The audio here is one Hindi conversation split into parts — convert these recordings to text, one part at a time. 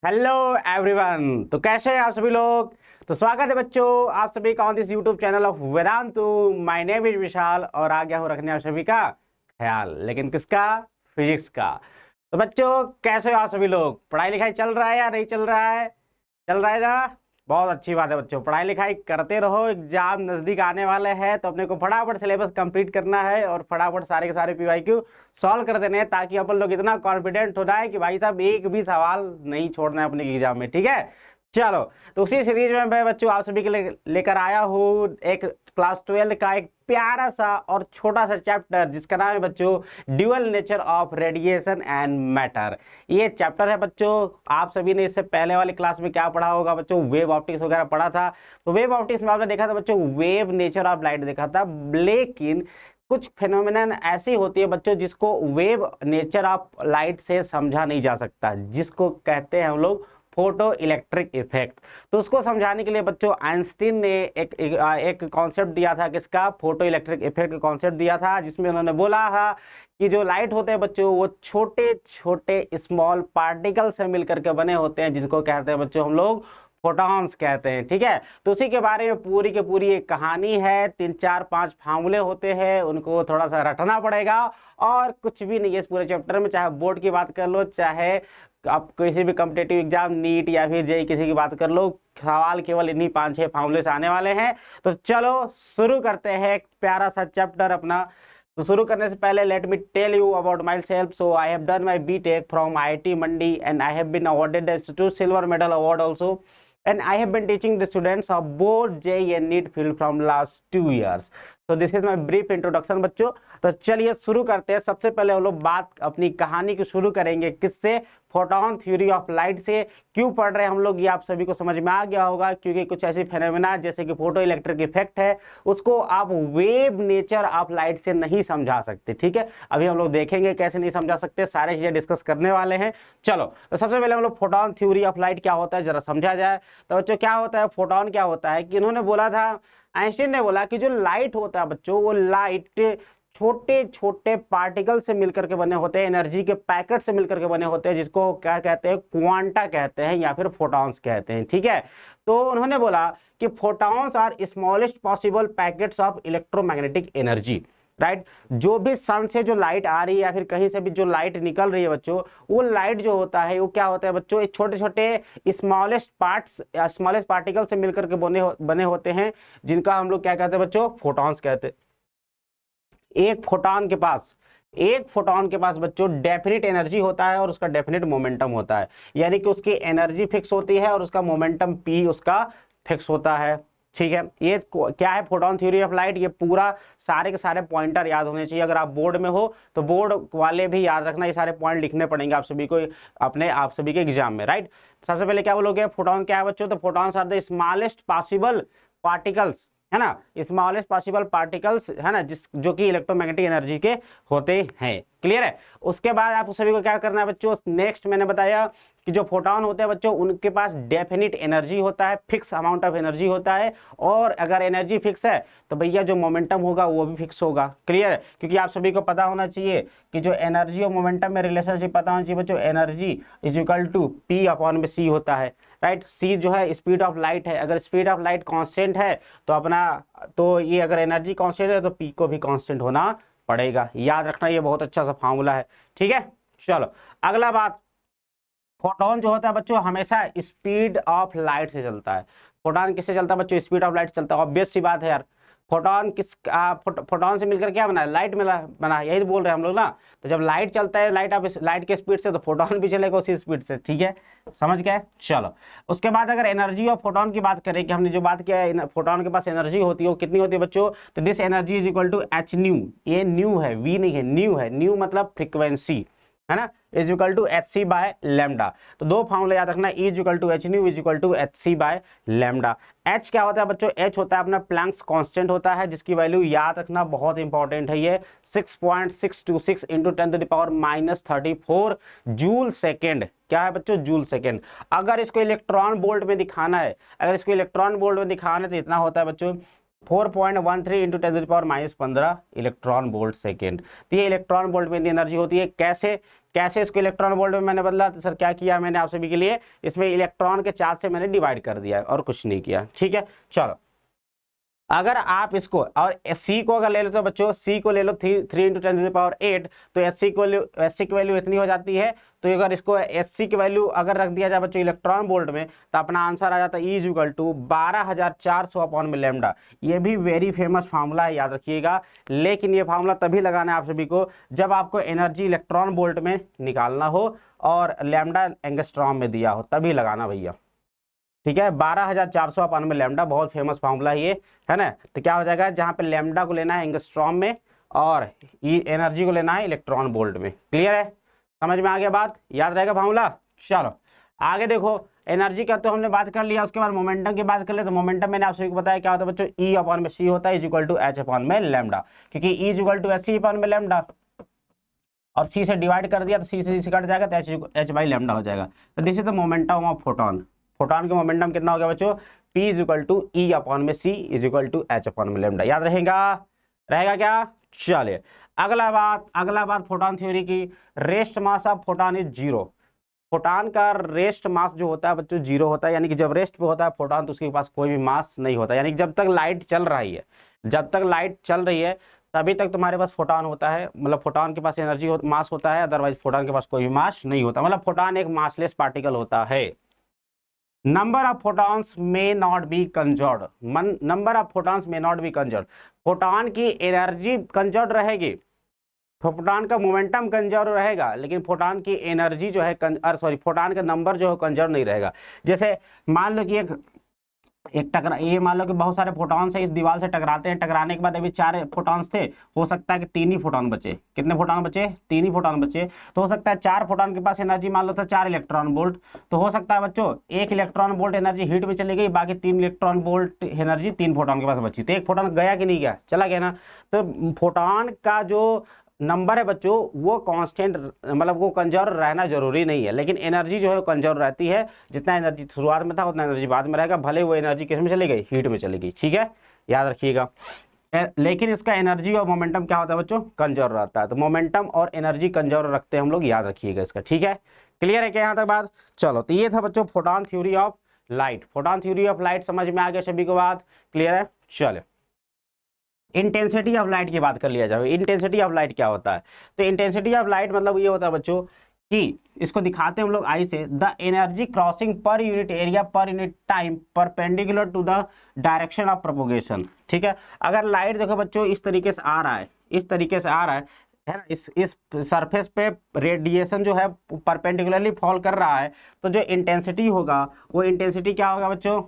Hello everyone. तो कैसे हैं आप सभी लोग। तो स्वागत है बच्चों आप सभी का on this YouTube channel of Vedantu. My name is Vishal और आ गया हूँ रखने आप सभी का ख्याल, लेकिन किसका? फिजिक्स का। तो बच्चों कैसे हो आप सभी लोग? पढ़ाई लिखाई चल रहा है या नहीं चल रहा है? चल रहा है ना। बहुत अच्छी बात है बच्चों, पढ़ाई लिखाई करते रहो। एग्जाम नजदीक आने वाले हैं तो अपने को फटाफट सिलेबस कंप्लीट करना है और फटाफट सारे के सारे पीवाईक्यू सॉल्व कर देने हैं, ताकि अपन लोग इतना कॉन्फिडेंट हो जाए कि भाई साहब एक भी सवाल नहीं छोड़ना है अपने एग्जाम में। ठीक है, चलो। तो उसी सीरीज में मैं बच्चों आप सभी के लिए लेकर आया हूँ एक क्लास 12 का एक प्यारा सा और छोटा सा चैप्टर, जिसका नाम है बच्चों dual nature of radiation and matter. ये चैप्टर है बच्चों, आप सभी ने इससे पहले वाली क्लास में क्या पढ़ा होगा बच्चों? वेव ऑप्टिक्स वगैरह पढ़ा था। तो वेव ऑप्टिक्स में आपने देखा था बच्चों, वेव नेचर ऑफ लाइट देखा था, लेकिन कुछ फिनोमिनन ऐसी होती है बच्चों जिसको वेव नेचर ऑफ लाइट से समझा नहीं जा सकता, जिसको कहते हैं हम लोग फोटो इलेक्ट्रिक इफेक्ट। तो उसको समझाने के लिए बच्चों आइंस्टीन ने एक कॉन्सेप्ट दिया था, किसका? फोटो इलेक्ट्रिक इफेक्ट का कॉन्सेप्ट दिया था, जिसमें उन्होंने बोला था कि जो लाइट होते हैं बच्चों वो छोटे छोटे स्मॉल पार्टिकल से मिलकर के बने होते हैं, जिसको कहते हैं बच्चों हम लोग फोटॉन्स कहते हैं। ठीक है, तो उसी के बारे में पूरी की पूरी एक कहानी है। 3 4 5 फार्मूले होते हैं, उनको थोड़ा सा रटना पड़ेगा और कुछ भी नहीं है इस पूरे चैप्टर में। चाहे बोर्ड की बात कर लो, चाहे आप किसी भी कॉम्पिटेटिव एग्जाम नीट या फिर जेई किसी की बात कर लो, सवाल केवल इन्हीं 5 6 फार्मूले से आने वाले हैं। तो चलो शुरू करते हैं एक प्यारा सा चैप्टर अपना। तो शुरू करने से पहले let me tell you about myself. So I have done my BTech from IIT Mandi and I have been awarded to silver medal award also, and I have been teaching the students of both JEE and NEET field from last 2 years. तो this is my brief introduction बच्चों। तो चलिए शुरू करते हैं। सबसे पहले हम लोग बात अपनी कहानी की शुरू करेंगे किससे? फोटोन थ्योरी ऑफ लाइट से। क्यों पढ़ रहे हैं हम लोग ये आप सभी को समझ में आ गया होगा, क्योंकि कुछ ऐसी फेनोमेना जैसे कि फोटो इलेक्ट्रिक इफेक्ट है, उसको आप वेव नेचर ऑफ लाइट से नहीं समझा सकते। ठीक है, अभी हम लोग देखेंगे कैसे नहीं समझा सकते, सारे चीजें डिस्कस करने वाले हैं। चलो, तो सबसे पहले हम लोग फोटोन थ्योरी ऑफ लाइट क्या होता है जरा समझा जाए। तो बच्चों क्या होता है फोटोन? क्या होता है कि इन्होंने बोला था, आइंस्टीन ने बोला कि जो लाइट होता है बच्चों, वो लाइट छोटे छोटे पार्टिकल से मिलकर के बने होते हैं, एनर्जी के पैकेट से मिलकर के बने होते हैं, जिसको क्या कहते हैं? क्वांटा कहते हैं या फिर फोटॉन्स कहते हैं। ठीक है, तो उन्होंने बोला कि photons are smallest possible packets of electromagnetic energy. Right, जो भी सन से जो लाइट आ रही है या फिर कहीं से भी जो लाइट निकल रही है बच्चों, वो लाइट जो होता है वो क्या होता है बच्चों? छोटे छोटे स्मॉलेस्ट पार्ट्स, स्मॉलेस्ट पार्टिकल से मिलकर के बने होते हैं, जिनका हम लोग क्या कहते हैं बच्चों? फोटॉन्स कहते हैं। एक फोटॉन के पास बच्चों डेफिनेट एनर्जी होता है और उसका डेफिनेट मोमेंटम होता है, यानी कि उसकी एनर्जी फिक्स होती है और उसका मोमेंटम p उसका फिक्स होता है। ठीक है, ये क्या है फोटोन थ्योरी ऑफ लाइट? ये पूरा सारे के सारे पॉइंटर याद होने चाहिए। अगर आप बोर्ड में हो तो बोर्ड वाले भी याद रखना, ये सारे पॉइंट लिखने पड़ेंगे आप सभी को अपने आप सभी के एग्जाम में। राइट, सबसे पहले क्या बोलोगे? फोटोन क्या है बच्चों? तो photons are the smallest possible particles, है ना, स्मॉलेस्ट पॉसिबल पार्टिकल्स, है ना, जो कि इलेक्ट्रोमैग्नेटिक एनर्जी के होते हैं। क्लियर है? उसके बाद आप सभी को क्या करना है बच्चों? नेक्स्ट मैंने बताया कि जो फोटॉन होते हैं बच्चों, उनके पास डेफिनिट एनर्जी होता है, फिक्स अमाउंट ऑफ एनर्जी होता है, और अगर एनर्जी फिक्स है तो भैया जो मोमेंटम होगा वो भी फिक्स होगा। क्लियर है? क्योंकि आप सभी को पता होना चाहिए कि जो एनर्जी और मोमेंटम में रिलेशनशिप पता होना चाहिए बच्चों। Energy is equal to P/c होता है। राइट, c जो है स्पीड ऑफ लाइट है। अगर स्पीड ऑफ लाइट कांस्टेंट है तो अपना, तो ये अगर एनर्जी कांस्टेंट है तो p को भी कांस्टेंट होना पड़ेगा। याद रखना, ये बहुत अच्छा सा फार्मूला है। ठीक है, चलो अगला बात। फोटोन जो होता है बच्चों हमेशा स्पीड ऑफ लाइट से चलता है। फोटोन किससे चलता है बच्चों? स्पीड ऑफ लाइट चलता है। ऑब्वियस सी बात है यार, फोटोन फोटोन से मिलकर क्या बना है? लाइट मिला बना, यही तो बोल रहे हैं हम लोग ना। तो जब लाइट चलता है, लाइट के स्पीड से, तो फोटोन भी चलेगा उसी स्पीड से। ठीक है, समझ गए? चलो, उसके बाद अगर एनर्जी ऑफ फोटोन की बात करें, कि हमने जो बात किया है फोटोन के पास एनर्जी होती है, वो कितनी होती है बच्चों? तो this energy is equal to h nu. ये न्यू है, वी नहीं है, न्यू है। न्यू मतलब फ्रीक्वेंसी, है ना, is equal to hc by lambda. तो दो फॉर्मूला याद रखना, E is equal to h nu is equal to hc by lambda. h क्या होता है बच्चों? h होता है अपना प्लैंक्स कांस्टेंट होता है, जिसकी वैल्यू याद रखना बहुत इंपॉर्टेंट है। ये 6.626 इंटू 10⁻−34 जूल सेकेंड। क्या है बच्चों? Joule second. अगर इसको इलेक्ट्रॉन वोल्ट में दिखाना है, तो इतना होता है बच्चों 4.13 इंटू 10⁻−15 इलेक्ट्रॉन वोल्ट सेकेंड। तो ये इलेक्ट्रॉन वोल्ट में एनर्जी होती है। कैसे? कैसे इसको इलेक्ट्रॉन वोल्ट में मैंने बदला, तो सर क्या किया मैंने आप सभी के लिए, इसमें इलेक्ट्रॉन के चार्ज से मैंने डिवाइड कर दिया और कुछ नहीं किया। ठीक है, चलो अगर आप इसको और सी को अगर ले लो तो बच्चों सी को ले लो 3 × 10⁸, तो एस सी की वैल्यू इतनी हो जाती है। तो अगर इसको एस सी की वैल्यू अगर रख दिया जाए बच्चों इलेक्ट्रॉन वोल्ट में, तो अपना आंसर आ जाता है E = 12,400/λ। ये भी वेरी फेमस फार्मूला है, याद रखिएगा। लेकिन ये फार्मूला तभी लगाना है आप सभी को जब आपको एनर्जी इलेक्ट्रॉन वोल्ट में निकालना हो और लैम्डा एंगस्ट्रॉम में दिया हो, तभी लगाना भैया। ठीक है, 12,400/λ बहुत फेमस फार्मूला है ये, है ना। तो क्या हो जाएगा, जहां पे लैम्डा को लेना है एंगस्ट्रॉम में और एनर्जी को लेना है इलेक्ट्रॉन वोल्ट में। क्लियर है, समझ में आ गया बात, याद रहेगा फार्मूला। चलो आगे देखो, एनर्जी का तो हमने बात कर लिया, उसके बाद मोमेंटम की बात कर ले। तो मोमेंटम मैंने आप सभी को बताया क्या होता है बच्चों, E/c होता है = h/λ, क्योंकि E = h/λ और C से डिवाइड कर दिया तो C से कट जाएगा तो h/λ हो जाएगा। तो this is the momentum of photon. Photon का मोमेंटम कितना हो गया बच्चों, P = E/c = h/λ। याद रहेगा क्या। चलिए अगला बात फोटोन थ्योरी की। Rest mass of photon is 0। Photon का रेस्ट मास जो होता है बच्चों 0 होता है, यानी कि जब रेस्ट पे होता है फोटोन तो उसके पास कोई भी मास नहीं होता। यानी कि जब तक लाइट चल रही है तभी तक तुम्हारे पास फोटोन होता है, मतलब फोटोन के पास एनर्जी मास होता है, अदरवाइज फोटोन के पास कोई भी मास नहीं होता, मतलब फोटोन एक मासलेस पार्टिकल होता है। Number of photons may not be conserved. Number of photons may not be conserved. Photon की एनर्जी कंजर्व्ड रहेगी, फोटॉन का मोमेंटम कंजर्व रहेगा, लेकिन फोटॉन की एनर्जी जो है फोटॉन का नंबर जो है कंजर्व नहीं रहेगा। जैसे मान लो कि ये मान लो कि बहुत सारे फोटॉन्स है, इस दीवार से टकराते हैं, टकराने के बाद अभी 4 फोटॉन्स थे, हो सकता है कि 3 ही फोटॉन बचे। कितने फोटॉन बचे, 3 ही फोटॉन बचे। तो हो सकता है 4 फोटॉन के पास एनर्जी मान लो था 4 इलेक्ट्रॉन वोल्ट, तो हो सकता है बच्चों 1 इलेक्ट्रॉन वोल्ट एनर्जी हीट में चली गई, बाकी 3 इलेक्ट्रॉन वोल्ट एनर्जी 3 फोटॉन के पास बची। तो 1 फोटॉन गया कि नहीं गया, चला गया ना। तो फोटॉन का जो नंबर है बच्चों वो कांस्टेंट, मतलब वो कंजर्व रहना जरूरी नहीं है, लेकिन एनर्जी जो है कंजर्व रहती है। जितना एनर्जी शुरुआत में था उतना एनर्जी बाद में रहेगा, भले वो एनर्जी किस में चली गई, हीट में चली गई। ठीक है, याद रखिएगा। लेकिन इसका एनर्जी और मोमेंटम क्या होता है बच्चों, कंजर्व रहता है। तो मोमेंटम और एनर्जी कंजर्व रखते हैं हम लोग, याद रखिएगा इसका। ठीक है, क्लियर है क्या यहाँ तक बात। चलो तो ये था बच्चों photon theory of light. Photon theory of light समझ में आ गया सभी को बात, क्लियर है। चलो इंटेंसिटी ऑफ लाइट की बात कर लिया जाए। इंटेंसिटी ऑफ लाइट क्या होता है, तो इंटेंसिटी ऑफ लाइट मतलब ये होता है बच्चों कि इसको दिखाते हैं हम लोग आई से, the energy crossing per unit area per unit time perpendicular to the direction of propagation. ठीक है, अगर लाइट देखो बच्चों इस तरीके से आ रहा है, इस तरीके से आ रहा है ना, इस सरफेस पे रेडिएशन जो है परपेंडिकुलरली फॉल कर रहा है, तो जो इंटेंसिटी होगा वो इंटेंसिटी क्या होगा बच्चों,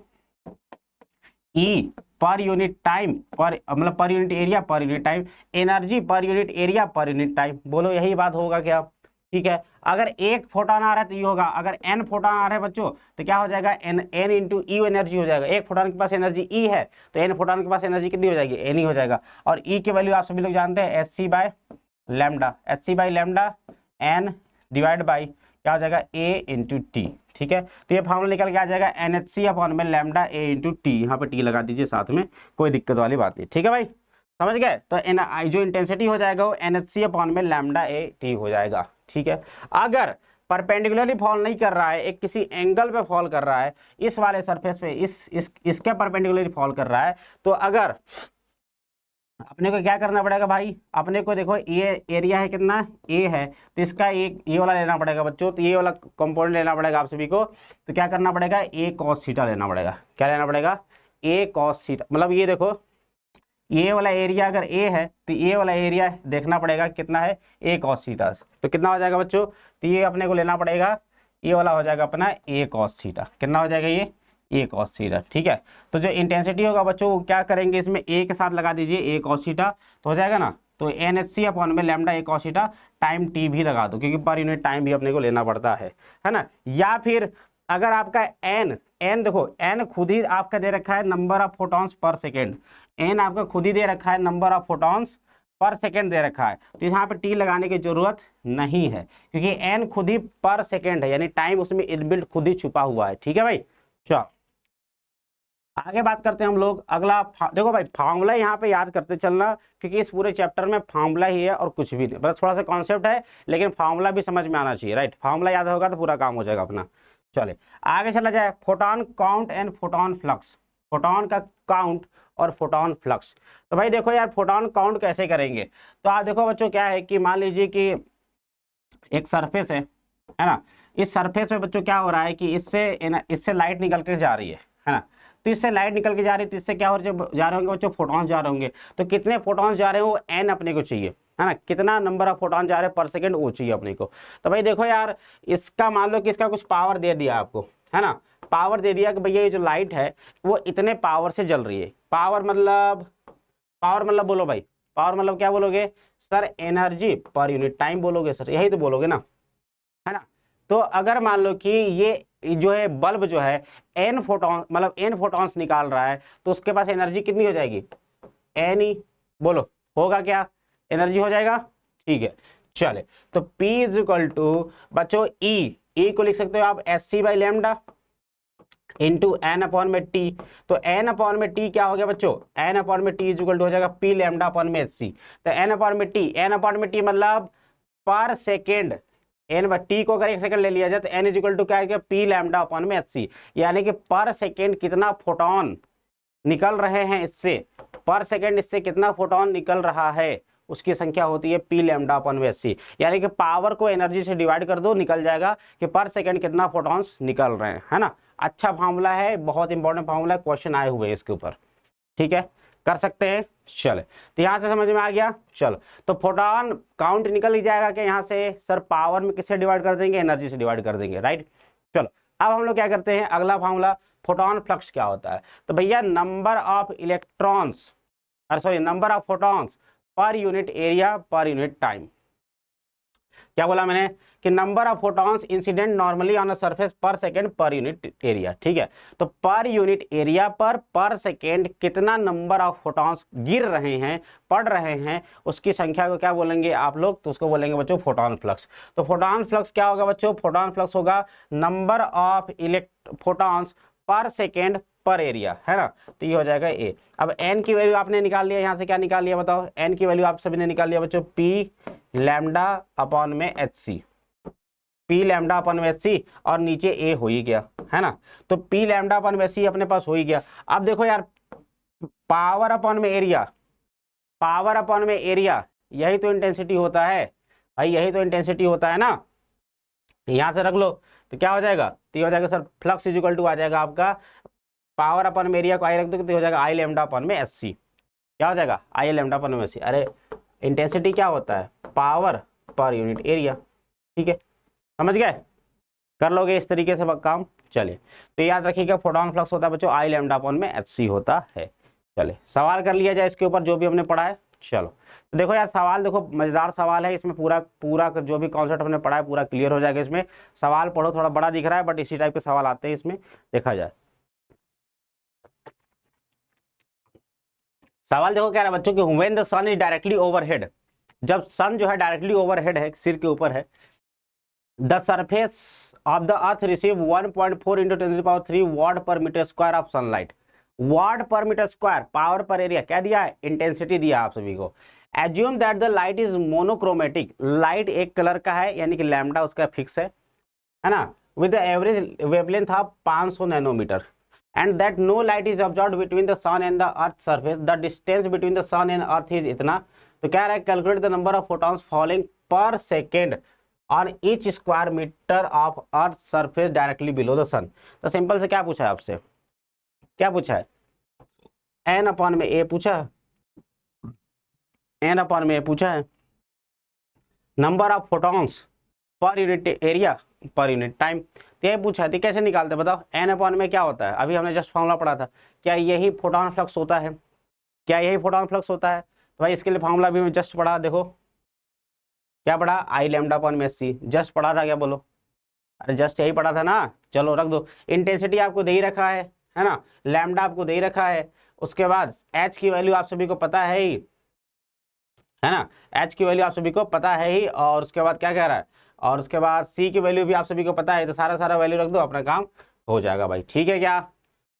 ई पर यूनिट टाइम मतलब पर unit area per unit time, energy पर unit area per unit time. बोलो यही बात होगा क्या। ठीक है, अगर 1 फोटॉन आ रहा है तो ये होगा, अगर n फोटॉन आ रहे हैं बच्चों तो क्या हो जाएगा, n × E एनर्जी हो जाएगा। 1 फोटॉन के पास एनर्जी E है तो n फोटॉन के पास एनर्जी कितनी हो जाएगी, n ही हो जाएगा। और E की वैल्यू आप सभी लोग जानते हैं hc/λ n डिवाइड बाई क्या हो जाएगा A × T। ठीक है, तो ये फॉर्मूला निकल के आ जाएगा NHc/λ A × T। यहाँ पे T लगा दीजिए साथ में, कोई दिक्कत वाली बात नहीं। ठीक है भाई, समझ गए। तो जो इंटेंसिटी हो जाएगा वो NHc/λ A T हो जाएगा। ठीक है, अगर परपेंडिकुलरली फॉल नहीं कर रहा है, एक किसी एंगल पे फॉल कर रहा है, इस वाले सरफेस पे इसके परपेंडिकुलरली फॉल कर रहा है, तो अगर अपने को क्या करना पड़ेगा भाई, अपने को देखो ये एरिया है कितना, ए है, तो इसका एक ये वाला लेना पड़ेगा बच्चों। तो ये वाला कंपोनेंट लेना पड़ेगा आप सभी को। तो क्या करना पड़ेगा, ए कॉस थीटा लेना पड़ेगा। क्या लेना पड़ेगा, ए कॉस थीटा। मतलब ये देखो ये वाला एरिया अगर ए है तो ये वाला एरिया देखना पड़ेगा कितना है, ए कॉस थीटा। तो कितना हो जाएगा बच्चों, तो ये अपने को लेना पड़ेगा, ये वाला हो जाएगा अपना ए कॉस थीटा। कितना हो जाएगा ये, ए कॉस थीटा। ठीक है, तो जो इंटेंसिटी होगा बच्चों वो क्या करेंगे, इसमें ए के साथ लगा दीजिए ए कॉस थीटा, तो हो जाएगा ना। तो NHc/λ ए कॉस थीटा, टाइम टी भी लगा दो क्योंकि पर यूनिट टाइम भी अपने को लेना पड़ता है ना। या फिर अगर आपका n देखो n खुद ही आपका दे रखा है number of photons per second, n आपका खुद ही दे रखा है number of photons per second दे रखा है, तो यहाँ पे टी लगाने की जरूरत नहीं है क्योंकि n खुद ही पर सेकेंड है, यानी टाइम उसमें इनबिल्ट खुद ही छुपा हुआ है। ठीक है भाई, चलो आगे बात करते हैं हम लोग अगला देखो भाई फार्मूला यहाँ पे याद करते चलना, क्योंकि इस पूरे चैप्टर में फार्मूला ही है और कुछ भी नहीं, बस थोड़ा सा कॉन्सेप्ट है लेकिन फार्मूला भी समझ में आना चाहिए, राइट। फार्मूला याद होगा तो पूरा काम हो जाएगा अपना। चले आगे चला जाए, photon count and photon flux, photon का काउंट और फोटोन फ्लक्स। तो भाई देखो यार फोटोन काउंट कैसे करेंगे, तो आप देखो बच्चों क्या है कि मान लीजिए कि एक सरफेस है ना, इस सरफेस में बच्चों क्या हो रहा है कि इससे लाइट निकल के जा रही है ना, तो इससे लाइट निकल के जा रही है, तो इससे क्या जा रहे होंगे बच्चों, फोटॉन्स जा रहे होंगे। तो कितने फोटॉन्स जा रहे हैं वो एन अपने को चाहिए, है ना, कितना नंबर ऑफ फोटॉन जा रहे हैं पर सेकंड वो चाहिए अपने को। तो भाई देखो यार इसका मान लो कि इसका कुछ पावर दे दिया आपको, है ना, पावर दे दिया कि भैया ये जो लाइट है वो इतने पावर से जल रही है। पावर मतलब बोलो भाई, पावर मतलब क्या बोलोगे सर, एनर्जी पर यूनिट टाइम बोलोगे सर, यही तो बोलोगे ना, है ना। तो अगर मान लो कि ये जो है बल्ब जो है एन फोटॉन मतलब एन फोटॉन्स निकाल रहा है, तो उसके पास एनर्जी कितनी हो जाएगी, एन ही, बोलो होगा क्या, एनर्जी हो जाएगा, ठीक है। चले तो P इज इक्वल टू बच्चों E को लिख सकते हो आप S C by lambda into N upon में टी। तो एन अपॉन में टी क्या हो गया बच्चों, एन अपॉन में टी इज इक्वल टू हो जाएगा पी लेमडा अपॉन में एच सी। तो एन अपॉन में टी मतलब पर सेकेंड, एन टी को अगर एक सेकंड ले लिया जाए तो एन इज इक्वल टू क्या है, पी लैम्डा अपॉन में एच सी, यानी कि पर सेकेंड कितना फोटोन निकल रहे हैं इससे, पर सेकेंड इससे कितना फोटोन निकल रहा है उसकी संख्या होती है पी लैम्डा अपॉन में एच सी। यानी कि पावर को एनर्जी से डिवाइड कर दो, निकल जाएगा कि पर सेकेंड कितना फोटॉन्स निकल रहे हैं, है ना। अच्छा फार्मूला है, बहुत इंपॉर्टेंट फार्मूला है, क्वेश्चन आए हुए हैं इसके ऊपर, ठीक है, कर सकते हैं। चले तो यहां से समझ में आ गया। चलो तो फोटोन काउंट निकल ही जाएगा कि यहां से सर पावर में किससे डिवाइड कर देंगे, एनर्जी से डिवाइड कर देंगे, राइट। चलो अब हम लोग क्या करते हैं, अगला फार्मूला फोटोन फ्लक्स क्या होता है, तो भैया number of electrons number of photons पर unit area per unit time. क्या बोला मैंने कि number of photons incident normally on a surface पर सेकेंड पर यूनिट एरिया, ठीक है। तो पर यूनिट एरिया पर सेकेंड कितना नंबर ऑफ फोटॉन्स गिर रहे हैं, पड़ रहे हैं, उसकी संख्या को क्या बोलेंगे आप लोग, तो उसको बोलेंगे बच्चों फोटॉन फ्लक्स। तो फोटॉन फ्लक्स क्या होगा बच्चों, फोटॉन फ्लक्स होगा number of photons per second पर एरिया, है ना। तो ये हो जाएगा ए। अब एन की वैल्यू आपने निकाल लिया, यहां से क्या निकाल लिया बताओ, एन की वैल्यू आप सभी ने निकाल लिया बच्चों, पी लैम्डा अपॉन में H C, P lambda upon में एच सी, और नीचे ए हो ही गया, है ना। तो पी लैम्डा अपॉन में एच सी अपने पास हो ही गया। अब देखो यार पावर अपॉन में एरिया, पावर अपॉन में एरिया यही तो इंटेंसिटी होता है भाई, यही तो इंटेंसिटी होता है ना। यहां से रख लो तो क्या हो जाएगा, तो ये हो जाएगा sir flux is equal to आ जाएगा आपका पावर अपन में एरिया को आई रख दो तो हो जाएगा आई लैम्डा अपन में एस सी, क्या हो जाएगा आई लैम्डा अपन में एस सी। अरे इंटेंसिटी क्या होता है, पावर पर यूनिट एरिया, ठीक है, समझ गए, कर लोगे इस तरीके से काम। चलिए तो याद रखिएगा फोटोन फ्लक्स होता है बच्चों आई लैम्डा अपन में एच सी होता है। चलिए सवाल कर लिया जाए इसके ऊपर जो भी हमने पढ़ा है। चलो तो देखो यार सवाल देखो मजेदार सवाल है, इसमें पूरा पूरा जो भी कॉन्सेप्ट हमने पढ़ा है पूरा क्लियर हो जाएगा इसमें। सवाल पढ़ो, थोड़ा बड़ा दिख रहा है बट इसी टाइप के सवाल आते हैं इसमें, देखा जाए। सवाल देखो क्या है बच्चों की, when the sun is directly overhead, जब सन जो है डायरेक्टली ओवरहेड है, सिर के ऊपर है, the surface of the earth receive 1.4 into 10³ watt per metre square of sunlight, watt per metre square, power per area क्या दिया है, इंटेंसिटी दिया आप सभी को। Assume that the light is monochromatic, light एक कलर का है यानी कि लैम्डा उसका फिक्स है ना, with the average wavelength of 500 nanometre, and that no light is absorbed between the sun and the earth surface, the distance between the sun and earth is इतना। तो क्या रहा है, calculate the number of photons falling per second on each square metre of earth surface directly below the sun. तो सिंपल से क्या पूछा है आपसे, क्या पूछा है, एन अपॉन में ए पूछा है, एन अपॉन में ए पूछा है, नंबर ऑफ फोटॉन्स पर unit area per unit time, तो ये पूछा है। तो कैसे निकालते बताओ, एन अपॉन में क्या होता है, अभी हमने जस्ट फॉर्मूला पढ़ा था, क्या यही फोटॉन फ्लक्स होता है, क्या यही फोटॉन फ्लक्स होता है। तो भाई इसके लिए फॉर्मूला भी मैं जस्ट पढ़ा, देखो क्या पढ़ा, आई लैम्डा अपॉन में सी, जस्ट पढ़ा था क्या बोलो, अरे जस्ट यही पढ़ा था ना। चलो रख दो, इंटेंसिटी आपको दे ही रखा है ना, लैम्डा आपको दे ही रखा है, उसके बाद एच की वैल्यू आप सभी को पता है ही, है ना, एच की वैल्यू आप सभी को पता है ही, और उसके बाद क्या कह रहा है, और उसके बाद सी की वैल्यू भी आप सभी को पता है, तो सारा सारा वैल्यू रख दो, अपना काम हो जाएगा भाई, ठीक है क्या।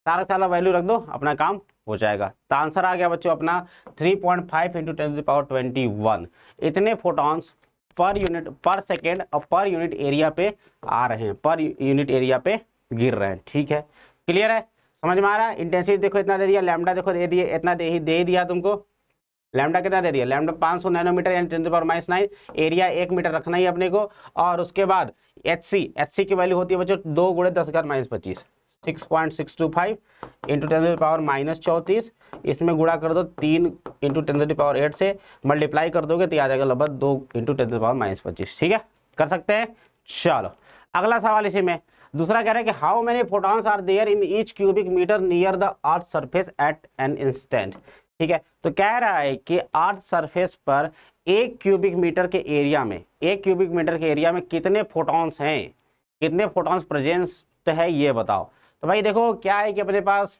सारा सारा वैल्यू रख दो, अपना काम हो जाएगा। तो आंसर आ गया बच्चों अपना 3.5 × 10⁻21 इतने फोटॉन्स पर यूनिट पर सेकेंड और पर यूनिट एरिया पे आ रहे हैं, पर यूनिट एरिया पे गिर रहे हैं। ठीक है, क्लियर है, समझ में आ रहा है। इंटेंसिटी देखो इतना दे दिया, लैम्डा देखो दे दिए, इतना दे ही दिया तुमको। लैम्डा कितना दे दिया, लैम्डा 500 नैनोमीटर यानी 10⁻⁹, एरिया 1 मीटर रखना ही अपने को। और उसके बाद एचसी की वैल्यू होती है बच्चों 2 × 10⁻25 6.625 इंटू 10⁻⁻34, इसमें गुणा कर दो 3 इंटू 10⁸ से मल्टीप्लाई कर दोगे तो आ जाएगा लगभग 2 इंटू 10⁻⁻25। ठीक है, कर सकते हैं। चलो अगला सवाल इसी में दूसरा कह रहा है कि how many photons are there in each cubic metre near the earth surface at an instant. ठीक है, तो कह रहा है कि अर्थ सरफेस पर 1 क्यूबिक मीटर के एरिया में, 1 क्यूबिक मीटर के एरिया में कितने फोटॉन्स हैं, कितने फोटॉन्स प्रेजेंस है ये बताओ। तो भाई देखो क्या है कि अपने पास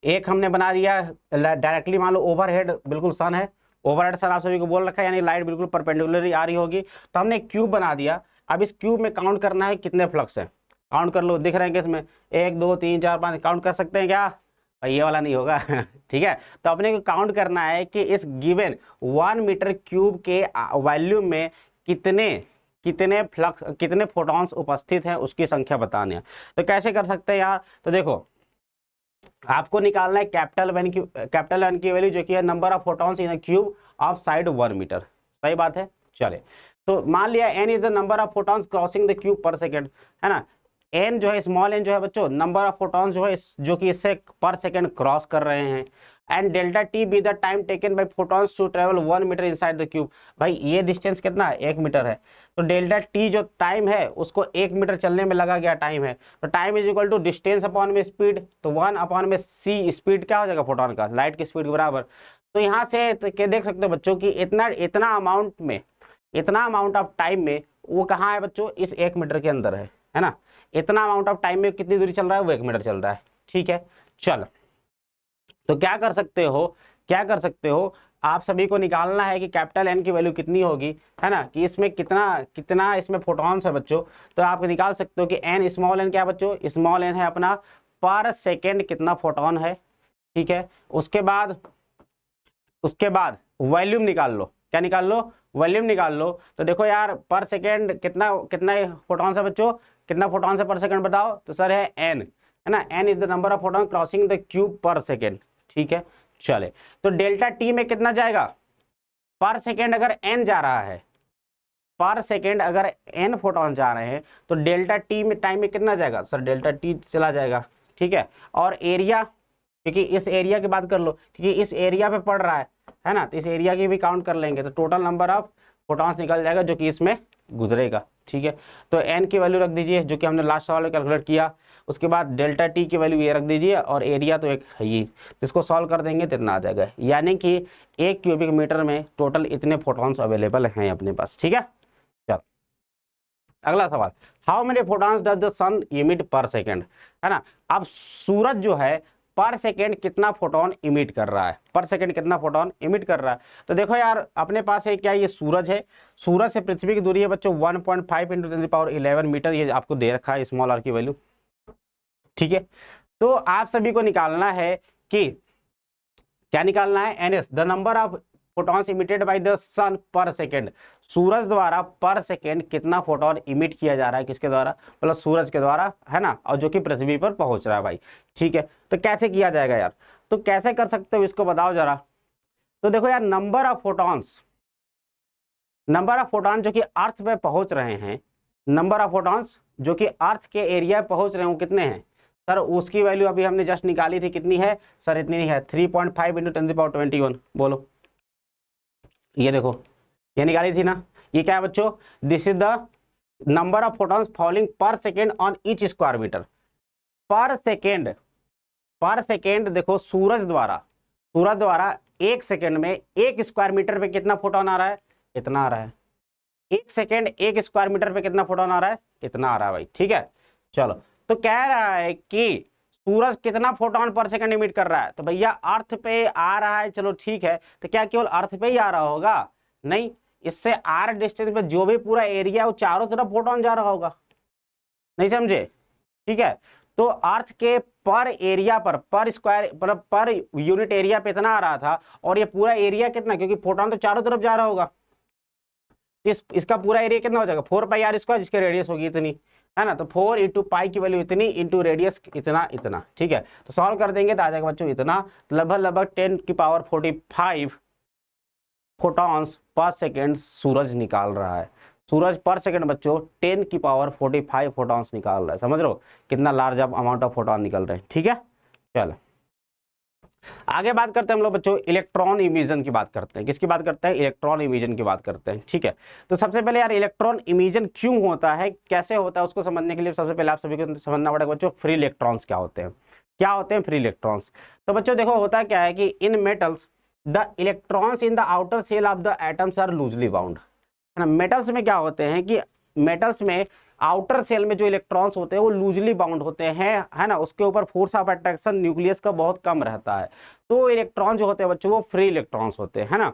एक हमने बना दिया डायरेक्टली, मान लो ओवरहेड बिल्कुल सन है, ओवरहेड सन आप सभी को बोल रखा है, यानी लाइट बिल्कुल परपेंडिकुलरली आ रही होगी। तो हमने एक क्यूब बना दिया, अब इस क्यूब में काउंट करना है कितने फ्लक्स हैं। काउंट कर लो, दिख रहे हैं कि इसमें 1 2 3 4 5 काउंट कर सकते हैं क्या भाई, ये वाला नहीं होगा ठीक है, तो अपने को काउंट करना है कि इस गिवन 1 मीटर क्यूब के वॉल्यूम में कितने फ्लक्स, कितने फोटॉन्स उपस्थित हैं उसकी संख्या बतानी है। तो कैसे कर सकते हैं यार, तो देखो आपको निकालना है कैपिटल एन की वैल्यू जो कि है number of photons in a cube of side 1 metre. सही बात है। चले तो मान लिया N is the number of photons crossing the cube per second, है ना। एन जो है स्मॉल एन जो है बच्चों नंबर ऑफ फोटॉन्स जो है जो कि इससे पर सेकेंड क्रॉस कर रहे हैं। And delta T be the time taken by photons to travel 1 metre inside the cube. भाई ये डिस्टेंस कितना है, 1 मीटर है, तो डेल्टा टी जो टाइम है उसको 1 मीटर चलने में लगा गया टाइम है, तो time is equal to distance upon में स्पीड, तो 1 अपॉन में सी स्पीड क्या हो जाएगा फोटॉन का, लाइट की स्पीड के बराबर। तो यहाँ से तो क्या देख सकते हो बच्चों की इतना अमाउंट में, इतना अमाउंट ऑफ टाइम में वो कहाँ है बच्चों, इस 1 मीटर के अंदर है ना। इतना अमाउंट ऑफ टाइम में कितनी दूरी चल रहा है, वो 1 मीटर चल रहा है। ठीक है, चलो तो क्या कर सकते हो आप सभी को निकालना है कि कैपिटल एन की वैल्यू कितनी होगी, है ना, कि इसमें कितना इसमें फोटॉन्स है बच्चों। तो आप निकाल सकते हो कि एन स्मॉल एन क्या है बच्चों, स्मॉल एन है अपना पर सेकेंड कितना फोटॉन है। ठीक है, उसके बाद वॉल्यूम निकाल लो, क्या निकाल लो, वॉल्यूम निकाल लो। तो देखो यार पर सेकेंड कितना फोटॉन्स है बच्चों, कितना फोटॉन्स है पर सेकेंड बताओ, तो सर है एन, है ना। N is the number of photon crossing the cube per second. ठीक है, चले तो डेल्टा टी में कितना जाएगा, पर सेकेंड अगर एन जा रहा है, पर सेकेंड अगर एन फोटॉन जा रहे हैं तो डेल्टा टी में टाइम में कितना जाएगा, सर डेल्टा टी चला जाएगा। ठीक है, और एरिया, क्योंकि इस एरिया की बात कर लो, क्योंकि इस एरिया पे पड़ रहा है ना, तो इस एरिया की भी काउंट कर लेंगे तो टोटल नंबर ऑफ फोटॉन्स निकल जाएगा जो कि इसमें गुजरेगा। ठीक है, तो एन की वैल्यू रख दीजिए जो कि हमने लास्ट सवाल में कैलकुलेट किया, उसके बाद डेल्टा टी की वैल्यू ये रख दीजिए, और एरिया तो एक है ही, जिसको सॉल्व कर देंगे तो इतना आ जाएगा, यानी कि 1 क्यूबिक मीटर में टोटल इतने फोटॉन्स अवेलेबल हैं अपने पास। ठीक है, चलो अगला सवाल, how many photons does the sun emit per second, है ना। अब सूरज जो है पर सेकेंड कितना फोटोन इमिट कर रहा है, पर सेकेंड कितना फोटोन इमिट कर रहा है। तो देखो यार अपने पास है क्या, ये सूरज है, सूरज से पृथ्वी की दूरी है बच्चों 1.5 × 10⁻11 मीटर, ये आपको दे रखा है स्मॉल आर की वैल्यू। ठीक है, तो आप सभी को निकालना है कि क्या निकालना है, NS the number of photons emitted by the sun per second, सूरज द्वारा पर सेकेंड कितना फोटोन इमिट किया जा रहा है, किसके द्वारा, मतलब सूरज के द्वारा, है ना, और जो कि पृथ्वी पर पहुंच रहा है भाई। ठीक है, तो कैसे किया जाएगा यार, तो कैसे कर सकते हो इसको बताओ जरा। तो देखो यार नंबर ऑफ फोटॉन जो कि अर्थ पे पहुंच रहे हैं, नंबर ऑफ फोटॉन्स जो कि अर्थ के एरिया पे पहुंच रहे हैं वो कितने हैं सर, उसकी वैल्यू अभी हमने जस्ट निकाली थी, कितनी है सर, इतनी है 3.5 × 10⁻21। बोलो, ये देखो ये निकाली थी ना, ये क्या है बच्चों, this is the number of photons falling per second on each square metre. Per second देखो सूरज द्वारा 1 सेकेंड में 1 स्क्वायर मीटर पे कितना फोटोन आ रहा है, इतना आ रहा है। 1 सेकेंड 1 स्क्वायर मीटर पे कितना फोटोन आ रहा है, इतना आ रहा है भाई। ठीक है, चलो तो कह रहा है कि सूरज कितना फोटोन पर सेकंड इमिट कर रहा है, तो भैया अर्थ पे आ रहा है, चलो ठीक है, तो क्या केवल अर्थ पे ही आ रहा होगा, नहीं, इससे आर डिस्टेंस पे जो भी पूरा एरिया है वो चारों तरफ फोटोन जा रहा होगा, नहीं समझे। ठीक है, तो अर्थ के पर एरिया पर स्क्वायर पर यूनिट एरिया पे इतना आ रहा था, और ये पूरा एरिया कितना, क्योंकि फोटोन तो चारों तरफ जा रहा होगा, इसका पूरा एरिया कितना हो जाएगा 4πr², जिसकी रेडियस होगी इतनी, है ना। तो 4 इंटू पाई की वैल्यू इतनी इंटू रेडियस इतना इतना, ठीक है। तो सॉल्व कर देंगे तो आ जाएगा बच्चों इतना, लगभग 10⁻45 फोटॉन्स पर सेकेंड सूरज निकाल रहा है। सूरज पर सेकेंड बच्चों 10⁻45 फोटॉन्स निकाल रहा है। समझ रहे हो कितना लार्ज अमाउंट ऑफ फोटॉन निकल रहे हैं, ठीक है। चलो आगे बात करते हैं हम लोग बच्चों, इलेक्ट्रॉन इमिजन की बात करते हैं। किसकी बात करते हैं, इलेक्ट्रॉन इमिजन की बात करते हैं, ठीक है। तो सबसे पहले यार इलेक्ट्रॉन इमिजन क्यों होता है, कैसे होता है, उसको समझने के लिए सबसे पहले आप सभी को समझना पड़ेगा बच्चों फ्री इलेक्ट्रॉन्स क्या होते हैं। क्या होते हैं फ्री इलेक्ट्रॉन्स। तो बच्चों देखो होता क्या है कि in metals the electrons in the outer shell of the atoms are loosely bound, है ना। मेटल्स में क्या होते हैं कि मेटल्स में आउटर सेल में जो इलेक्ट्रॉन्स होते हैं वो लूजली बाउंड होते हैं, है ना। उसके ऊपर फोर्स ऑफ अट्रैक्शन न्यूक्लियस का बहुत कम रहता है। तो इलेक्ट्रॉन जो होते हैं बच्चों वो फ्री इलेक्ट्रॉन्स होते हैं, है ना।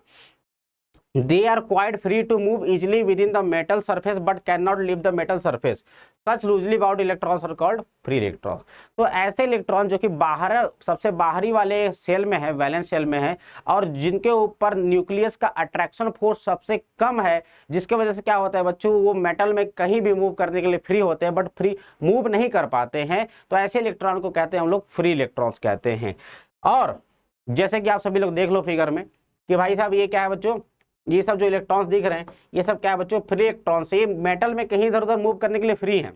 They are quite free to move easily within the metal surface but cannot leave the metal surface. Such loosely bound electrons are called free electrons. तो ऐसे इलेक्ट्रॉन जो कि बाहर सबसे बाहरी वाले सेल में है, वैलेंस सेल में है, और जिनके ऊपर न्यूक्लियस का अट्रैक्शन फोर्स सबसे कम है, जिसके वजह से क्या होता है बच्चों वो मेटल में कहीं भी मूव करने के लिए फ्री होते हैं बट फ्री मूव नहीं कर पाते हैं। तो ऐसे इलेक्ट्रॉन को कहते हैं हम लोग फ्री इलेक्ट्रॉन्स कहते हैं। और जैसे कि आप सभी लोग देख लो फिगर में कि भाई साहब ये क्या है बच्चों, ये सब जो इलेक्ट्रॉन्स दिख रहे हैं ये सब क्या है बच्चों फ्री इलेक्ट्रॉन्स। ये मेटल में कहीं इधर उधर मूव करने के लिए फ्री है,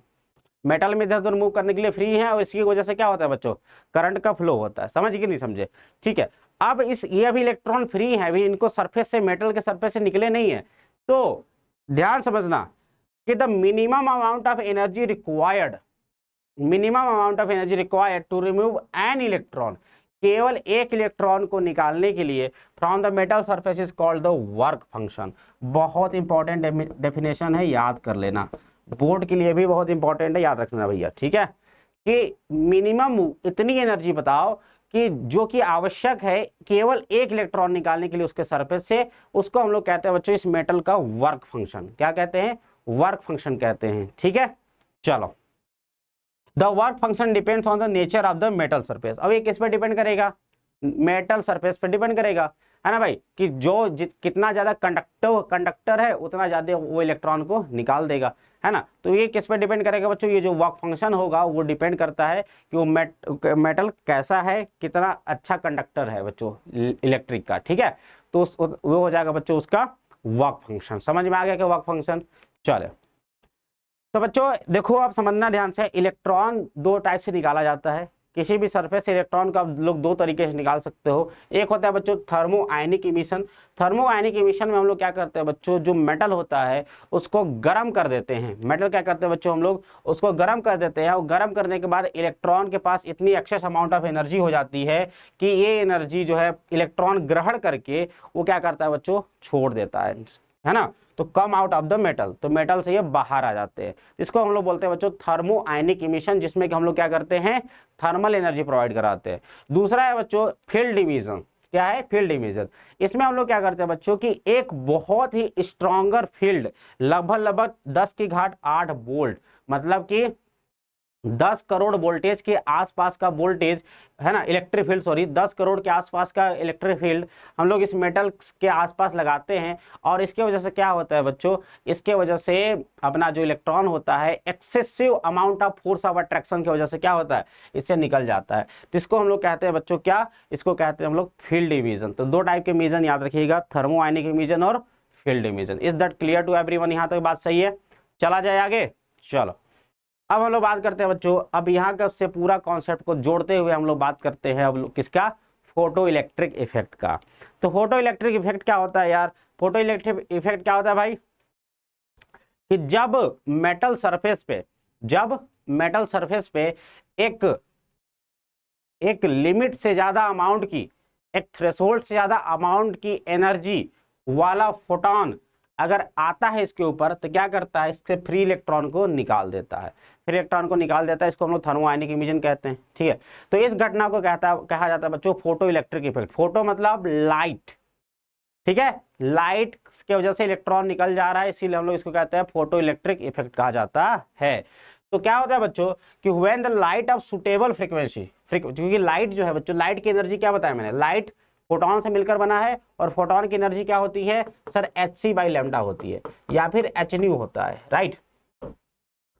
मेटल में इधर उधर मूव करने के लिए फ्री है, और इसकी वजह से क्या होता है बच्चों करंट का फ्लो होता है। समझ कि नहीं समझे, ठीक है। अब ये अभी इलेक्ट्रॉन फ्री है, अभी इनको सरफेस से मेटल के सरफेस से निकले नहीं है। तो ध्यान समझना कि the minimum amount of energy required to remove an electron, केवल एक इलेक्ट्रॉन को निकालने के लिए from the metal surface is called the work function. बहुत इंपॉर्टेंट डेफिनेशन है, याद कर लेना, बोर्ड के लिए भी बहुत इंपॉर्टेंट है, याद रखना भैया, ठीक है। कि मिनिमम इतनी एनर्जी बताओ कि जो कि आवश्यक है केवल एक इलेक्ट्रॉन निकालने के लिए उसके सरफेस से, उसको हम लोग कहते हैं बच्चों इस मेटल का वर्क फंक्शन। क्या कहते हैं, वर्क फंक्शन कहते हैं, ठीक है। चलो the work function depends on the nature of the metal surface. अब ये किस पे डिपेंड करेगा, मेटल सरफेस पे डिपेंड करेगा, है ना भाई, कि जो कितना ज्यादा कंडक्टर है उतना ज्यादा वो इलेक्ट्रॉन को निकाल देगा, है ना। तो ये किस पे डिपेंड करेगा बच्चों, ये जो वर्क फंक्शन होगा वो डिपेंड करता है कि वो मेटल कैसा है, कितना अच्छा कंडक्टर है बच्चों इलेक्ट्रिक का, ठीक है। तो वो हो जाएगा बच्चों उसका वर्क फंक्शन। समझ में आ गया क्या वर्क फंक्शन। चलो तो बच्चों देखो आप समझना ध्यान से, इलेक्ट्रॉन दो टाइप से निकाला जाता है। किसी भी सरफेस से इलेक्ट्रॉन का लोग दो तरीके से निकाल सकते हो। एक होता है बच्चों थर्मो आयनिक इमिशन। थर्मो आयनिक इमिशन में हम लोग क्या करते हैं बच्चों, जो मेटल होता है उसको गर्म कर देते हैं। मेटल क्या करते हैं बच्चों, हम लोग उसको गर्म कर देते हैं, और गर्म करने के बाद इलेक्ट्रॉन के पास इतनी एक्सेस अमाउंट ऑफ एनर्जी हो जाती है कि ये एनर्जी जो है इलेक्ट्रॉन ग्रहण करके वो क्या करता है बच्चों छोड़ देता है ना। तो come out of the metal, तो मेटल से ये बाहर आ जाते हैं। इसको हम लोग बोलते हैं बच्चों थर्मो आयनिक इमिशन, जिसमें कि हम लोग क्या करते हैं थर्मल एनर्जी प्रोवाइड कराते हैं। दूसरा है बच्चों फील्ड इमिशन। क्या है, फील्ड इमिशन। इसमें हम लोग क्या करते हैं बच्चों कि एक बहुत ही स्ट्रॉन्गर फील्ड, लगभग 10⁸ वोल्ट, मतलब कि 10 करोड़ वोल्टेज के आसपास का वोल्टेज, है ना, इलेक्ट्रिक फील्ड, सॉरी 10 करोड़ के आसपास का इलेक्ट्रिक फील्ड हम लोग इस मेटल के आसपास लगाते हैं। और इसके वजह से क्या होता है बच्चों, इसके वजह से अपना जो इलेक्ट्रॉन होता है excessive amount of force of attraction की वजह से क्या होता है इससे निकल जाता है। तो इसको हम लोग कहते हैं बच्चों क्या, इसको कहते हैं हम लोग फील्ड इमिशन। तो दो टाइप के इमिशन याद रखिएगा, थर्मो आयनिक इमिशन और field emission. Is that clear to everyone, यहाँ तक बात सही है। चला जाए आगे। चलो अब हम लोग बात करते हैं बच्चों, अब यहाँ का से पूरा कॉन्सेप्ट को जोड़ते हुए हम लोग बात करते हैं अब किसका, फोटो इलेक्ट्रिक इफेक्ट का। तो फोटो इलेक्ट्रिक इफेक्ट क्या होता है यार, फोटो इलेक्ट्रिक इफेक्ट क्या होता है भाई, कि जब मेटल सरफेस पे एक लिमिट से ज्यादा अमाउंट की, एक थ्रेशोल्ड से ज्यादा अमाउंट की एनर्जी वाला फोटोन अगर आता है इसके ऊपर, तो क्या करता है इससे फ्री इलेक्ट्रॉन को निकाल देता है, फ्री इलेक्ट्रॉन को निकाल देता है। इसको हम लोग थर्मो आयनिक इमिशन कहते हैं, ठीक है। तो इस घटना को कहा जाता है बच्चों फोटो इलेक्ट्रिक इफेक्ट। फोटो मतलब लाइट, ठीक है, लाइट की वजह से इलेक्ट्रॉन निकल जा रहा है, इसीलिए हम लोग इसको कहते हैं फोटो इलेक्ट्रिक इफेक्ट कहा जाता है। तो क्या होता है बच्चों कि when the light of suitable frequency, क्योंकि लाइट जो है बच्चों, लाइट की एनर्जी क्या बताया मैंने, लाइट फोटोन से मिलकर बना है और फोटोन की एनर्जी क्या होती है सर, hc/λ होती है या फिर hν होता है, राइट।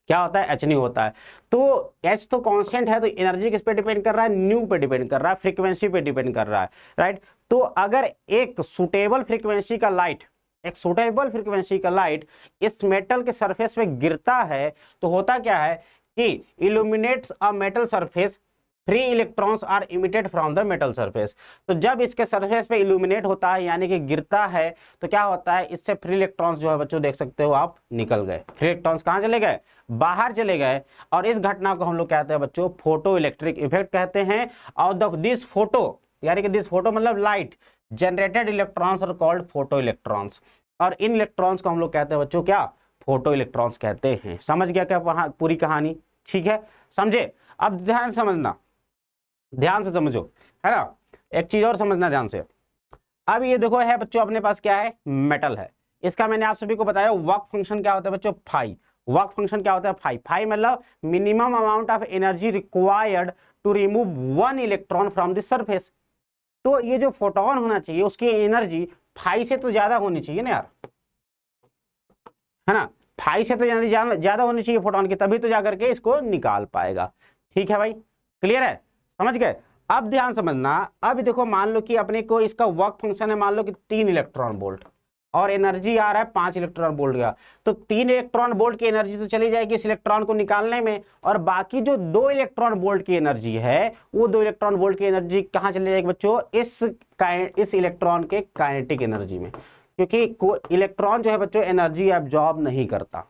क्या होता है, hν होता है। तो h तो कांस्टेंट है, तो एनर्जी किस पे डिपेंड कर रहा है, न्यू पे डिपेंड कर रहा है, फ्रीक्वेंसी पे डिपेंड कर रहा है, राइट। तो अगर एक सुटेबल फ्रीक्वेंसी का लाइट, एक सुटेबल फ्रीक्वेंसी का लाइट इस मेटल के सरफेस पे गिरता है तो होता क्या है कि illuminates a metal surface, free electrons are emitted from the metal surface. तो जब इसके सरफेस पे इल्यूमिनेट होता है यानी कि गिरता है तो क्या होता है, इससे फ्री इलेक्ट्रॉन्स जो है बच्चों देख सकते हो आप निकल गए, फ्री इलेक्ट्रॉन्स कहाँ चले गए, बाहर चले गए। और इस घटना को हम लोग कहते हैं बच्चों फोटो इलेक्ट्रिक इफेक्ट कहते हैं। और दिस फोटो यानी कि दिस फोटो मतलब light generated electrons are called photoelectrons. और इन इलेक्ट्रॉन्स को हम लोग कहते हैं बच्चों क्या, फोटो इलेक्ट्रॉन्स कहते हैं। समझ गया क्या पूरी कहानी, ठीक है, समझे। अब ध्यान समझना, ध्यान से समझो, है ना। एक चीज और समझना ध्यान से। अब ये देखो है बच्चों अपने पास क्या है, मेटल है। इसका मैंने आप सभी को बताया वर्क फंक्शन क्या होता है बच्चों, फाई। वर्क फंक्शन क्या होता है, फाई। फाई मतलब minimum amount of energy required to remove one electron from the surface. तो ये जो फोटोन होना चाहिए उसकी एनर्जी फाई से तो ज्यादा होनी चाहिए ना यार, है ना। फाई से तो ज्यादा होनी चाहिए फोटोन की, तभी तो जाकर के इसको निकाल पाएगा। ठीक है भाई, क्लियर है, समझ गए। अब ध्यान समझना, अब देखो मान लो कि अपने को इसका वर्क फंक्शन है मान लो कि 3 इलेक्ट्रॉन वोल्ट और एनर्जी आ रहा है 5 इलेक्ट्रॉन वोल्ट का। तो 3 इलेक्ट्रॉन वोल्ट की एनर्जी तो चली जाएगी इस इलेक्ट्रॉन को निकालने में, और बाकी जो 2 इलेक्ट्रॉन वोल्ट की एनर्जी है वो 2 इलेक्ट्रॉन वोल्ट की एनर्जी कहां चली जाएगी बच्चों, इस इलेक्ट्रॉन के काइनेटिक एनर्जी में। क्योंकि इलेक्ट्रॉन जो है बच्चों एनर्जी एब्जॉर्ब नहीं करता,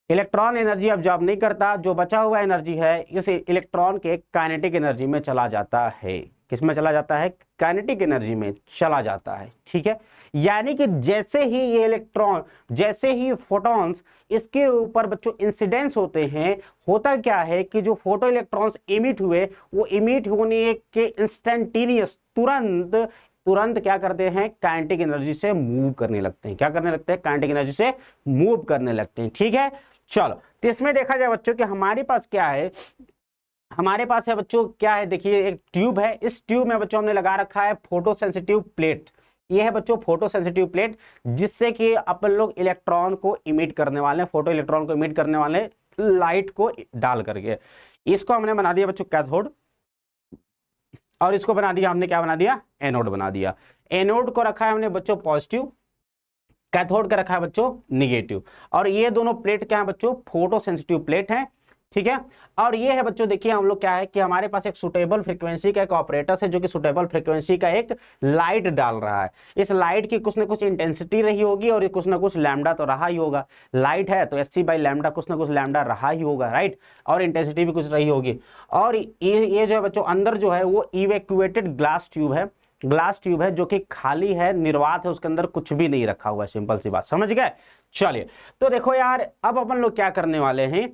इलेक्ट्रॉन एनर्जी एब्जॉर्ब नहीं करता, जो बचा हुआ एनर्जी है इस इलेक्ट्रॉन के काइनेटिक एनर्जी में चला जाता है। किस में चला जाता है, काइनेटिक एनर्जी में चला जाता है, ठीक है। यानी कि जैसे ही ये इलेक्ट्रॉन, जैसे ही फोटॉन्स इसके ऊपर बच्चों इंसिडेंस होते हैं, होता क्या है कि जो फोटो इलेक्ट्रॉन्स इमिट हुए वो इमिट होने के इंस्टेंटेनियस तुरंत क्या करते हैं, काइनेटिक एनर्जी से मूव करने लगते हैं। क्या करने लगते हैं, काइनेटिक एनर्जी से मूव करने लगते हैं, ठीक है। चलो, तो इसमें देखा जाए बच्चों कि हमारे पास क्या है, हमारे पास है बच्चों क्या है, देखिए एक ट्यूब है। इस ट्यूब में बच्चों हमने लगा रखा है फोटो सेंसिटिव प्लेट। ये है बच्चों फोटो सेंसिटिव प्लेट, जिससे कि अपन लोग इलेक्ट्रॉन को इमिट करने वाले, फोटो इलेक्ट्रॉन को इमिट करने वाले लाइट को डाल करके। इसको हमने बना दिया बच्चों कैथोड, और इसको बना दिया हमने, क्या बना दिया, एनोड बना दिया। एनोड को रखा है हमने बच्चों पॉजिटिव, कैथोड का रखा है बच्चों निगेटिव। और ये दोनों प्लेट क्या है बच्चों, फोटो सेंसिटिव प्लेट है, ठीक है। और ये है बच्चों देखिए हम लोग क्या है कि हमारे पास एक सुटेबल फ्रीक्वेंसी का एक ऑपरेटर है जो कि सुटेबल फ्रीक्वेंसी का एक लाइट डाल रहा है। इस लाइट की कुछ ना कुछ इंटेंसिटी रही होगी और कुछ ना कुछ लैम्डा तो रहा ही होगा। लाइट है तो hc/λ कुछ ना कुछ लैम्डा रहा ही होगा, राइट। और इंटेंसिटी भी कुछ रही होगी। और ये जो है बच्चों अंदर जो है वो इवैक्यूएटेड ग्लास ट्यूब है, ग्लास ट्यूब है जो कि खाली है, निर्वात है, उसके अंदर कुछ भी नहीं रखा हुआ है। सिंपल सी बात, समझ गए। चलिए, तो देखो यार अब अपन लोग क्या करने वाले हैं